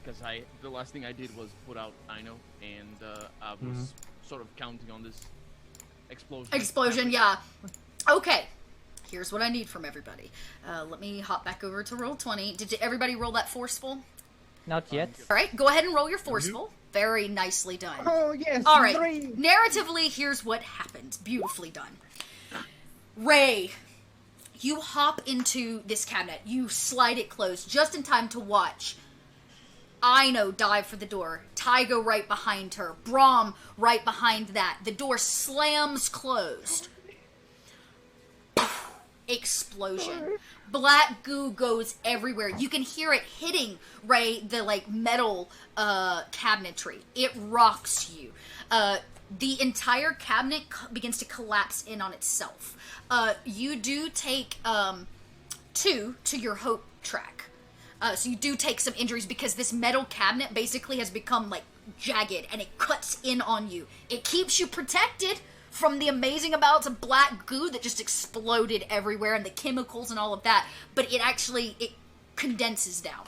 because the last thing I did was put out Ino, and I was sort of counting on this explosion. Yeah. Okay. Here's what I need from everybody. Let me hop back over to roll 20. Did everybody roll that forceful? Not yet. All right, go ahead and roll your forceful. Very nicely done. Oh yes. All right. 3. Narratively, here's what happened. Beautifully done. Ray, you hop into this cabinet. You slide it closed just in time to watch Ino dive for the door. Tygo right behind her. Braum right behind that. The door slams closed. Explosion. Black goo goes everywhere. You can hear it hitting Ray, the like metal cabinetry. It rocks you. The entire cabinet begins to collapse in on itself. You do take 2 to your hope track. So you do take some injuries because this metal cabinet basically has become like jagged and it cuts in on you. It keeps you protected from the amazing amounts of black goo that just exploded everywhere and the chemicals and all of that, but it condenses down.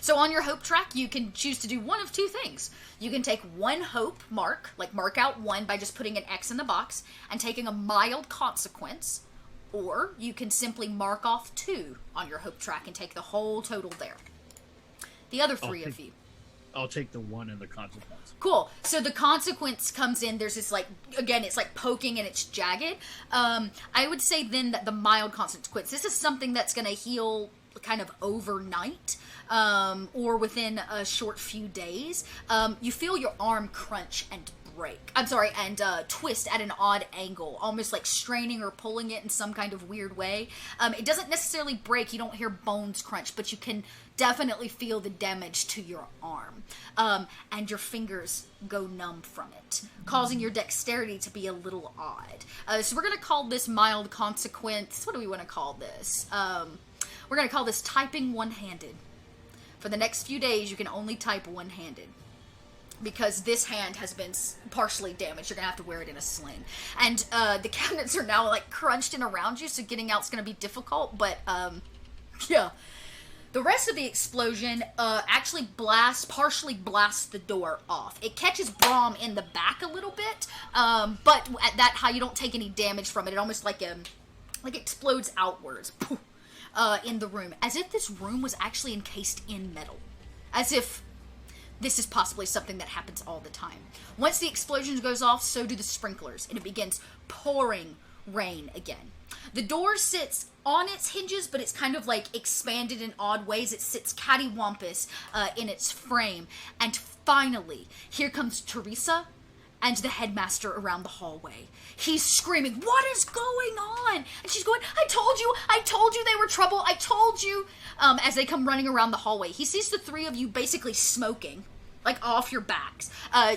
So on your hope track, you can choose to do one of 2 things. You can take 1 hope mark, like mark out 1 by just putting an X in the box and taking a mild consequence, or you can simply mark off 2 on your hope track and take the whole total there. The other three of you. I'll take the one and the consequence. Cool. So the consequence comes in. There's this, like, again, it's like poking and it's jagged. I would say then that the mild consequence, this is something that's going to heal kind of overnight, or within a short few days. You feel your arm crunch and break. And twist at an odd angle, almost like straining or pulling it in some kind of weird way. It doesn't necessarily break. You don't hear bones crunch, but you can definitely feel the damage to your arm. And your fingers go numb from it, causing your dexterity to be a little odd. So we're going to call this mild consequence. What do we want to call this? We're going to call this typing one-handed. For the next few days, you can only type one-handed, because this hand has been partially damaged. You're going to have to wear it in a sling. And the cabinets are now, like, crunched in around you, so getting out's going to be difficult, but, yeah. The rest of the explosion actually partially blasts the door off. It catches Brahm in the back a little bit, but at that high, you don't take any damage from it. It almost like explodes outwards in the room, as if this room was actually encased in metal, as if this is possibly something that happens all the time. Once the explosion goes off, so do the sprinklers, and it begins pouring rain again. The door sits on its hinges, but it's kind of like expanded in odd ways. It sits cattywampus in its frame. And finally, here comes Teresa and the headmaster around the hallway. He's screaming, "What is going on?" And she's going, I told you they were trouble, I told you. As they come running around the hallway, he sees the three of you basically smoking, like off your backs.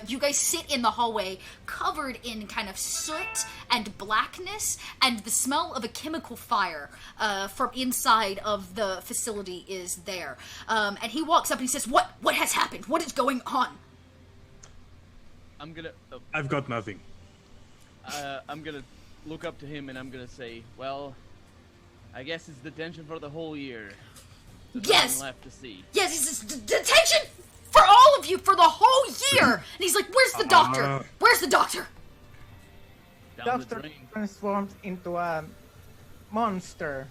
You guys sit in the hallway covered in kind of soot and blackness and the smell of a chemical fire from inside of the facility is there. And he walks up and he says, What has happened? What is going on? I've got nothing. I'm gonna look up to him and I'm gonna say, well, I guess it's detention for the whole year. There's Yes! nothing left to see. Yes, he says, detention for all of you for the whole year! And he's like, where's the doctor? Where's the doctor? Down the Doctor drain. transformed into a monster.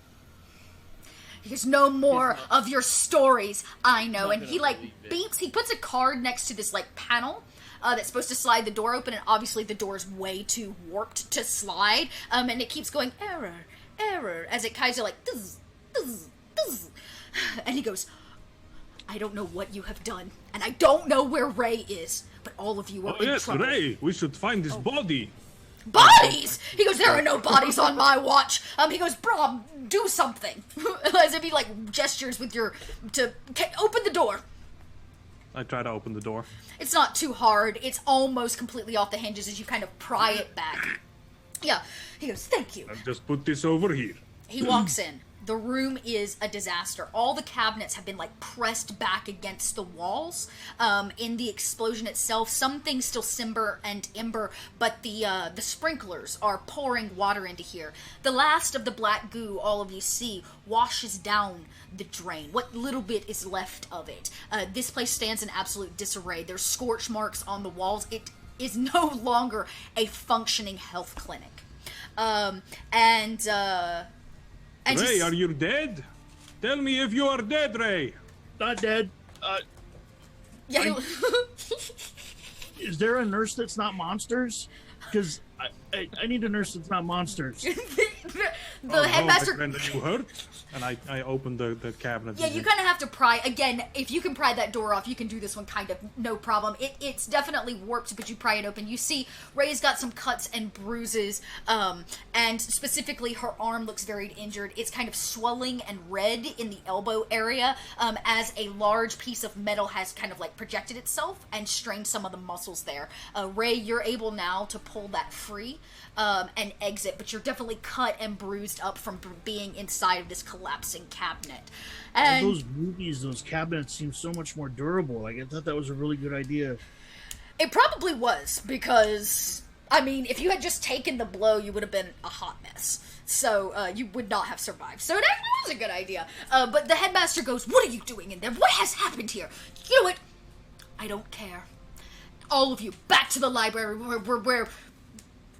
He goes, no more of your stories, I know. Not And he, gonna like, believe it. beeps. He puts a card next to this, like, panel that's supposed to slide the door open, and obviously the door's way too warped to slide. And it keeps going, error, as it kind of, like, duzz, duzz, duzz. And he goes, I don't know what you have done, and I don't know where Ray is, but all of you are Oh in yes, trouble. Ray, we should find his body. Bodies! He goes, there are no bodies on my watch. He goes, bro, do something. As if he, like, gestures with open the door. I try to open the door. It's not too hard. It's almost completely off the hinges as you kind of pry it back. Yeah. He goes, thank you. I'll just put this over here. He walks in. The room is a disaster. All the cabinets have been, like, pressed back against the walls. In the explosion itself, some things still simmer and ember, but the sprinklers are pouring water into here. The last of the black goo all of you see washes down the drain. What little bit is left of it. This place stands in absolute disarray. There's scorch marks on the walls. It is no longer a functioning health clinic. Ray, are you dead? Tell me if you are dead, Ray. Not dead. Yeah, Is there a nurse that's not monsters? Because I need a nurse that's not monsters. the headmaster. No, my friend, are you hurt? And I opened the cabinet. Yeah, you kind of have to pry. Again, if you can pry that door off, you can do this one kind of no problem. It's definitely warped, but you pry it open. You see Ray's got some cuts and bruises, and specifically her arm looks very injured. It's kind of swelling and red in the elbow area, as a large piece of metal has kind of like projected itself and strained some of the muscles there. Ray, you're able now to pull that free and exit, but you're definitely cut and bruised up from being inside of this collapsing cabinet. And those movies, those cabinets seem so much more durable. Like, I thought that was a really good idea. it probably was, because, I mean, if you had just taken the blow, you would have been a hot mess. So, you would not have survived. So it actually was a good idea. But the headmaster goes, "What are you doing in there? What has happened here?" You know what? I don't care. All of you, back to the library where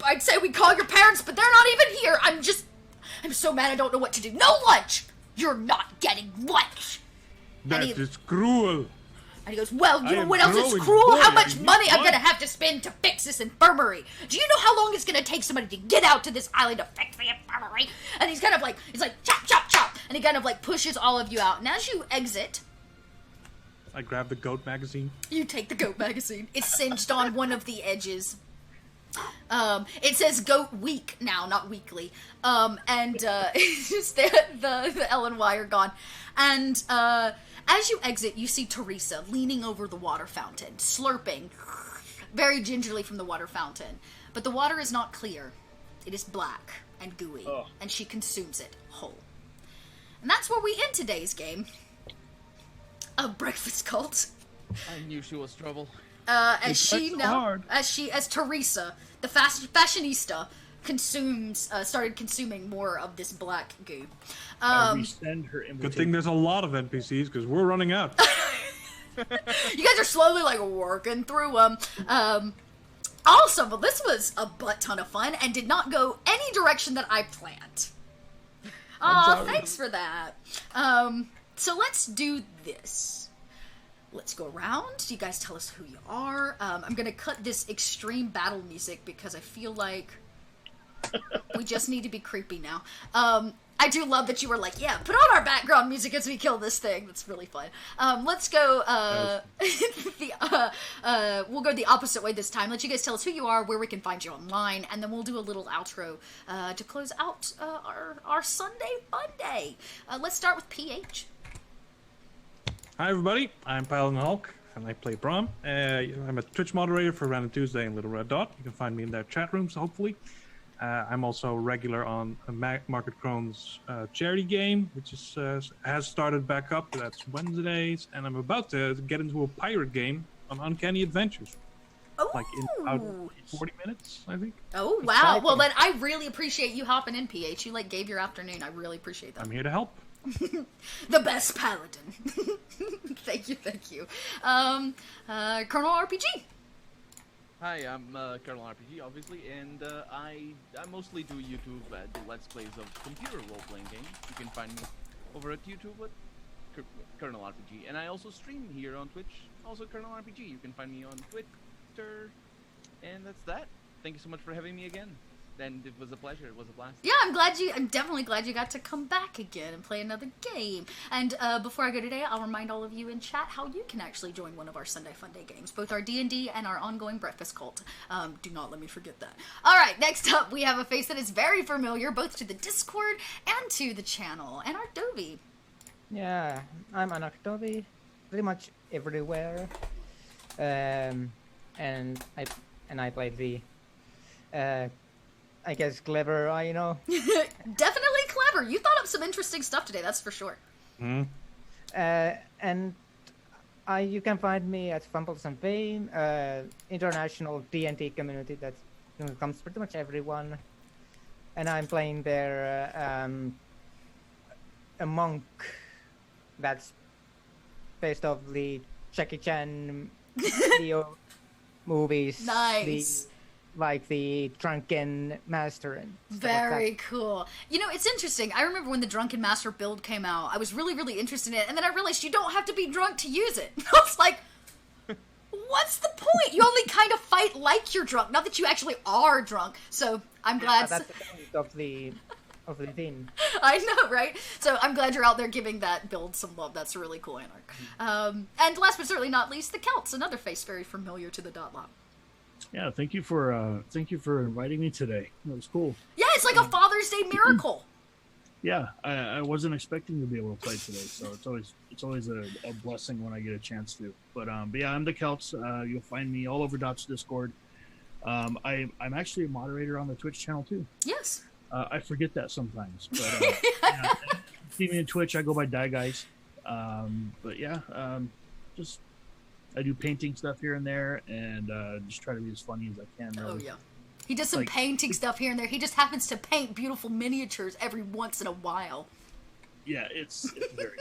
I'd say we call your parents, but they're not even here. I'm so mad I don't know what to do. No lunch! You're not getting lunch! That is cruel. And he goes, well, you I know am what else is growing cruel? How boy, much I money need I'm blood. gonna have to spend to fix this infirmary? Do you know how long it's gonna take somebody to get out to this island to fix the infirmary? And he's like, chop, chop, chop. And he kind of like pushes all of you out. And as you exit, I grab the goat magazine. you take the goat magazine. It's singed on one of the edges. It says Goat Week now, not weekly. It's just the L and Y are gone. And as you exit, you see Teresa leaning over the water fountain, slurping very gingerly from the water fountain. But the water is not clear. It is black and gooey, and she consumes it whole. And that's where we end today's game of Breakfast Cult. I knew she was trouble. As Teresa, the fashionista, started consuming more of this black goo. I resend her invitation. Good thing there's a lot of NPCs because we're running out. You guys are slowly like working through them. Also, but this was a butt ton of fun and did not go any direction that I planned. Aw, thanks for that. So let's do this. Let's go around. You guys tell us who you are. I'm gonna cut this extreme battle music because I feel like we just need to be creepy now. I do love that you were like, yeah, put on our background music as we kill this thing. That's really fun. Let's go, we'll go the opposite way this time. Let you guys tell us who you are, where we can find you online, and then we'll do a little outro to close out our Sunday Fun Day. Let's start with PH. Hi everybody, I'm Paladin Hulk, and I play Brom. I'm a Twitch moderator for Random Tuesday and Little Red Dot. You can find me in their chat rooms, hopefully. I'm also regular on Market Crone's charity game, which has started back up. That's Wednesdays, and I'm about to get into a pirate game on Uncanny Adventures. Oh, like in about 40 minutes, I think. Oh wow! Exciting. Well, then I really appreciate you hopping in, PH. You like gave your afternoon. I really appreciate that. I'm here to help. The best paladin. Thank you. Colonel RPG. Hi, I'm Colonel RPG, obviously, and I mostly do YouTube, do Let's Plays of computer role-playing games. You can find me over at YouTube at Colonel RPG, and I also stream here on Twitch, also Colonel RPG. You can find me on Twitter, and that's that. Thank you so much for having me again. And it was a pleasure. It was a blast. Yeah, I'm definitely glad you got to come back again and play another game. And before I go today, I'll remind all of you in chat how you can actually join one of our Sunday Funday games, both our D&D and our ongoing Breakfast Cult. Do not let me forget that. All right, next up, we have a face that is very familiar both to the Discord and to the channel, and our Dovey. Yeah, I'm an Octobi, pretty much everywhere. And I played the I guess clever, Definitely clever. You thought up some interesting stuff today, that's for sure. And you can find me at Fumbles and Fame, international D&D community that comes pretty much everyone. And I'm playing there a monk that's based off the Jackie Chan video movies. Nice. Like the Drunken Master and stuff like Very that. cool. You know, it's interesting. I remember when the Drunken Master build came out, I was really, really interested in it, and then I realized you don't have to be drunk to use it. I was like, what's the point? You only kind of fight like you're drunk, not that you actually are drunk. So I'm glad. That's the point of the thing. I know, right? So I'm glad you're out there giving that build some love. That's really cool, Anarch. And last but certainly not least, the Celts, another face very familiar to the Dotlop. Yeah, thank you for inviting me today. That was cool. Yeah, it's like a Father's Day miracle. Yeah, I wasn't expecting to be able to play today, so it's always a blessing when I get a chance to. But yeah, I'm the Celts. You'll find me all over Dot's Discord. I'm actually a moderator on the Twitch channel too. Yes. I forget that sometimes. But yeah, see me on Twitch. I go by Die Guys. But yeah, just. I do painting stuff here and there, and just try to be as funny as I can. Really. Oh yeah, he does some painting stuff here and there. He just happens to paint beautiful miniatures every once in a while. Yeah, it's very.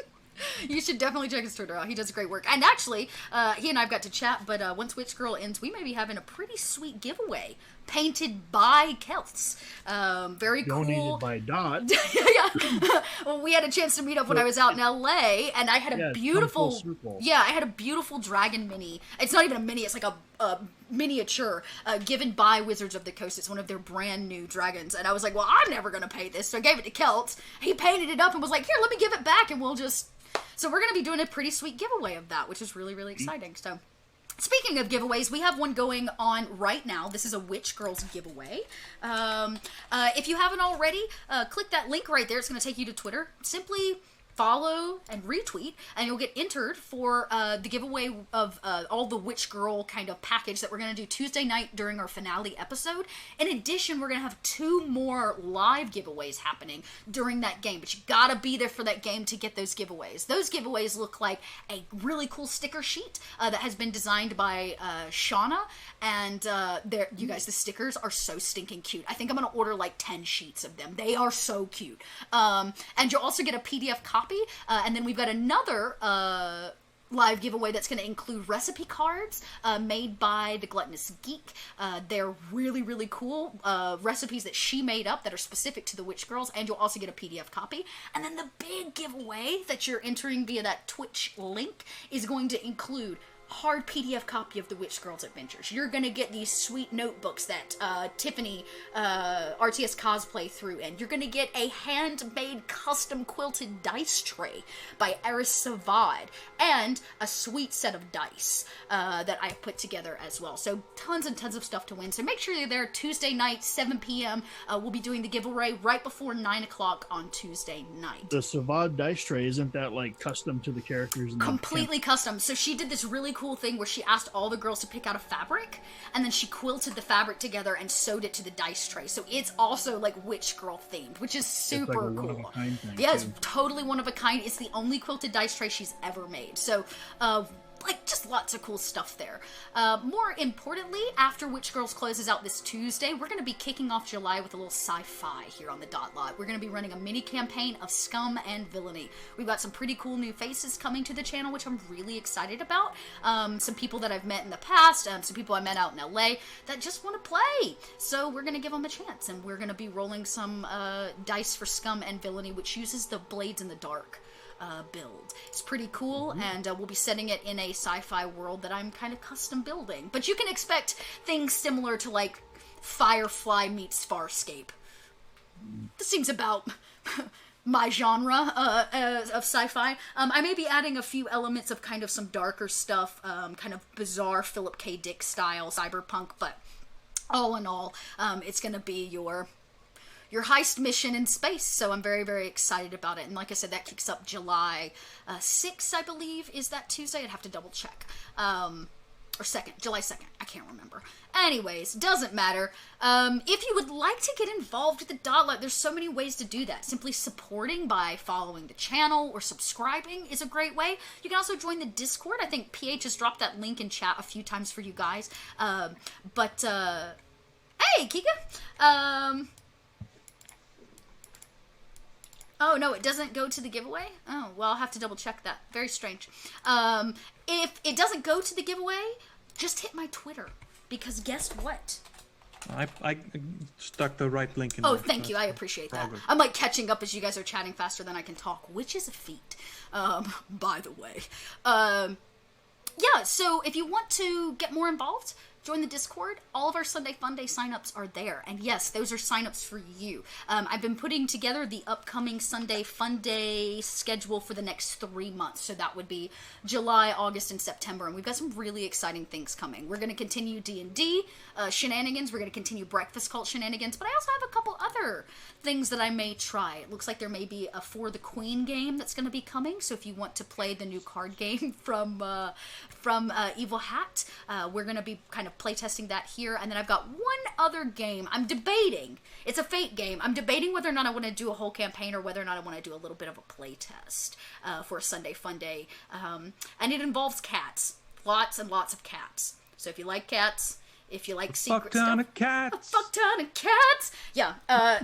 You should definitely check his Twitter out. He does great work. And actually, he and I've got to chat, but once Witch Girl ends, we may be having a pretty sweet giveaway painted by Celts. Very Donated cool. by Dot. Yeah. Well, we had a chance to meet up when I was out in LA, and I had a beautiful, I had a beautiful dragon mini. It's not even a mini; it's like a miniature given by Wizards of the Coast. It's one of their brand new dragons, and I was like, well, I'm never gonna pay this, so I gave it to Celt. He painted it up and was like, here, let me give it back, and we'll just. So we're gonna be doing a pretty sweet giveaway of that, which is really, really exciting. So. Speaking of giveaways, we have one going on right now. This is a Witch Girls giveaway. If you haven't already, click that link right there. It's going to take you to Twitter. Simply follow and retweet, and you'll get entered for the giveaway of all the Witch Girl kind of package that we're going to do Tuesday night during our finale episode. In addition, we're going to have 2 more live giveaways happening during that game, but you got to be there for that game to get those giveaways. Those giveaways look like a really cool sticker sheet that has been designed by Shauna, and you guys, the stickers are so stinking cute. I think I'm going to order like 10 sheets of them. They are so cute. And you'll also get a PDF copy. And then we've got another live giveaway that's going to include recipe cards made by the Gluttonous Geek. They're really, really cool recipes that she made up that are specific to the Witch Girls, and you'll also get a PDF copy. And then the big giveaway that you're entering via that Twitch link is going to include hard PDF copy of the Witch Girls Adventures. You're gonna get these sweet notebooks that Tiffany RTS Cosplay threw in. You're gonna get a handmade custom quilted dice tray by Eris Savad, and a sweet set of dice that I put together as well. So tons and tons of stuff to win. So make sure you're there Tuesday night, 7 p.m. We'll be doing the giveaway right before 9 o'clock on Tuesday night. The Savad dice tray, isn't that like custom to the characters? Completely custom. So she did this really cool thing where she asked all the girls to pick out a fabric, and then she quilted the fabric together and sewed it to the dice tray. So it's also like Witch Girl themed, which is super cool. Thing, yeah, it's totally one of a kind. It's the only quilted dice tray she's ever made. So like, just lots of cool stuff there. More importantly, after Witch Girls closes out this Tuesday, we're going to be kicking off July with a little sci-fi here on the Dot Lot. We're going to be running a mini campaign of Scum and Villainy. We've got some pretty cool new faces coming to the channel, which I'm really excited about. Some people that I've met in the past, some people I met out in LA that just want to play. So we're going to give them a chance, and we're going to be rolling some dice for Scum and Villainy, which uses the Blades in the Dark build. It's pretty cool, and we'll be setting it in a sci-fi world that I'm kind of custom building. But you can expect things similar to, like, Firefly meets Farscape. This seems about my genre of sci-fi. I may be adding a few elements of kind of some darker stuff, kind of bizarre Philip K. Dick style cyberpunk, but all in all, it's going to be your heist mission in space, so I'm very, very excited about it. And like I said, that kicks up July 6th, I believe, is that Tuesday? I'd have to double check. Or 2nd, July 2nd, I can't remember. Anyways, doesn't matter. If you would like to get involved with the Dot Lot, there's so many ways to do that. Simply supporting by following the channel or subscribing is a great way. You can also join the Discord. I think PH has dropped that link in chat a few times for you guys. Hey, Kika! Oh, no, it doesn't go to the giveaway? Oh, well, I'll have to double check that. Very strange. If it doesn't go to the giveaway, just hit my Twitter. Because guess what? I stuck the right link in. Oh, thank you. I appreciate that. I'm like catching up as you guys are chatting faster than I can talk, which is a feat, by the way. Yeah, so if you want to get more involved, join the Discord. All of our Sunday Funday signups are there. And yes, those are signups for you. I've been putting together the upcoming Sunday Funday schedule for the next 3 months. So that would be July, August, and September. And we've got some really exciting things coming. We're going to continue D&D shenanigans. We're going to continue Breakfast Cult shenanigans. But I also have a couple other things that I may try. It looks like there may be a For the Queen game that's going to be coming. So if you want to play the new card game from Evil Hat, we're going to be kind of playtesting that here. And then I've got one other game I'm debating. It's a Fate game. I'm debating whether or not I want to do a whole campaign or whether or not I want to do a little bit of a playtest for a Sunday Funday. And it involves cats. Lots and lots of cats. So if you like cats, if you like secret stuff. Fuck ton of cats. A fuck ton of cats. Yeah,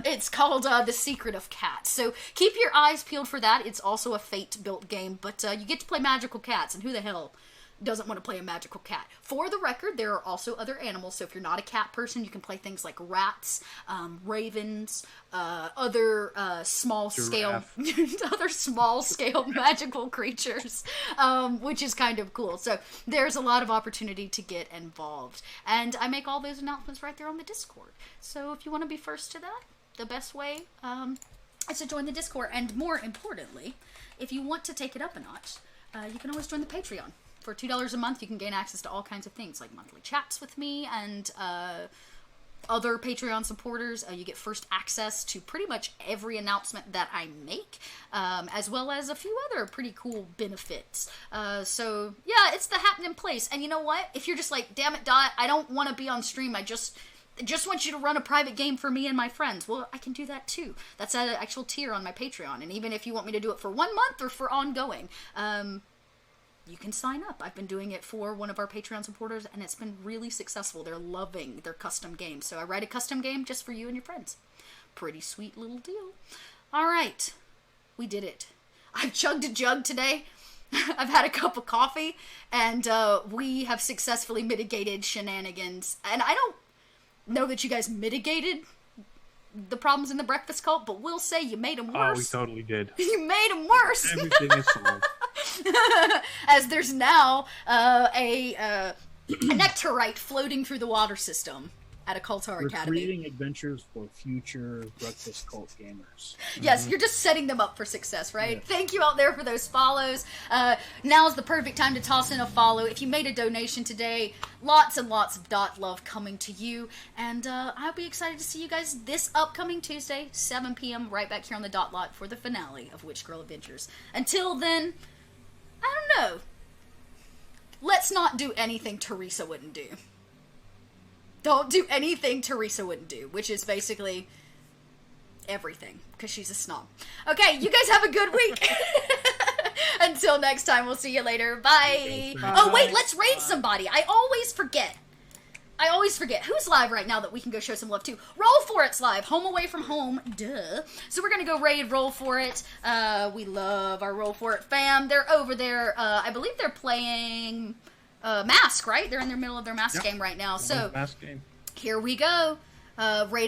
it's called The Secret of Cats. So keep your eyes peeled for that. It's also a Fate-built game, but you get to play magical cats, and who the hell doesn't want to play a magical cat. For the record, there are also other animals, so if you're not a cat person, you can play things like rats, ravens, other small-scale other small-scale magical creatures, which is kind of cool. So there's a lot of opportunity to get involved. And I make all those announcements right there on the Discord. So if you want to be first to that, the best way is to join the Discord. And more importantly, if you want to take it up a notch, you can always join the Patreon. For $2 a month, you can gain access to all kinds of things, like monthly chats with me and other Patreon supporters. You get first access to pretty much every announcement that I make, as well as a few other pretty cool benefits. So, yeah, it's the happening place. And you know what? If you're just like, damn it, Dot, I don't want to be on stream, I just want you to run a private game for me and my friends. Well, I can do that too. That's at an actual tier on my Patreon. And even if you want me to do it for 1 month or for ongoing, you can sign up. I've been doing it for one of our Patreon supporters, and it's been really successful. They're loving their custom games. So I write a custom game just for you and your friends. Pretty sweet little deal. All right. We did it. I've chugged a jug today. I've had a cup of coffee, and we have successfully mitigated shenanigans. And I don't know that you guys mitigated the problems in the breakfast cult, but we'll say you made them worse. Oh, we totally did. You made them worse. Everything is solved. As there's now a nectarite floating through the water system at Occultar We're Academy. creating adventures for future breakfast cult gamers. Yes, you're just setting them up for success, right? Yeah. Thank you out there for those follows. Now's the perfect time to toss in a follow. If you made a donation today, lots and lots of Dot love coming to you. And I'll be excited to see you guys this upcoming Tuesday, 7 p.m., right back here on the Dot Lot for the finale of Witch Girl Adventures. Until then, I don't know. Let's not do anything Teresa wouldn't do. Don't do anything Teresa wouldn't do, which is basically everything, because she's a snob. Okay, you guys have a good week. Until next time, we'll see you later. Bye. Oh, wait, let's raid somebody. I always forget. Who's live right now that we can go show some love to? Roll For It's live. Home Away From Home. Duh. So we're going to go raid Roll For It. We love our Roll For It fam. They're over there. I believe they're playing Mask, right? They're in the middle of their Mask game right now. So Mask game. here we go. Raid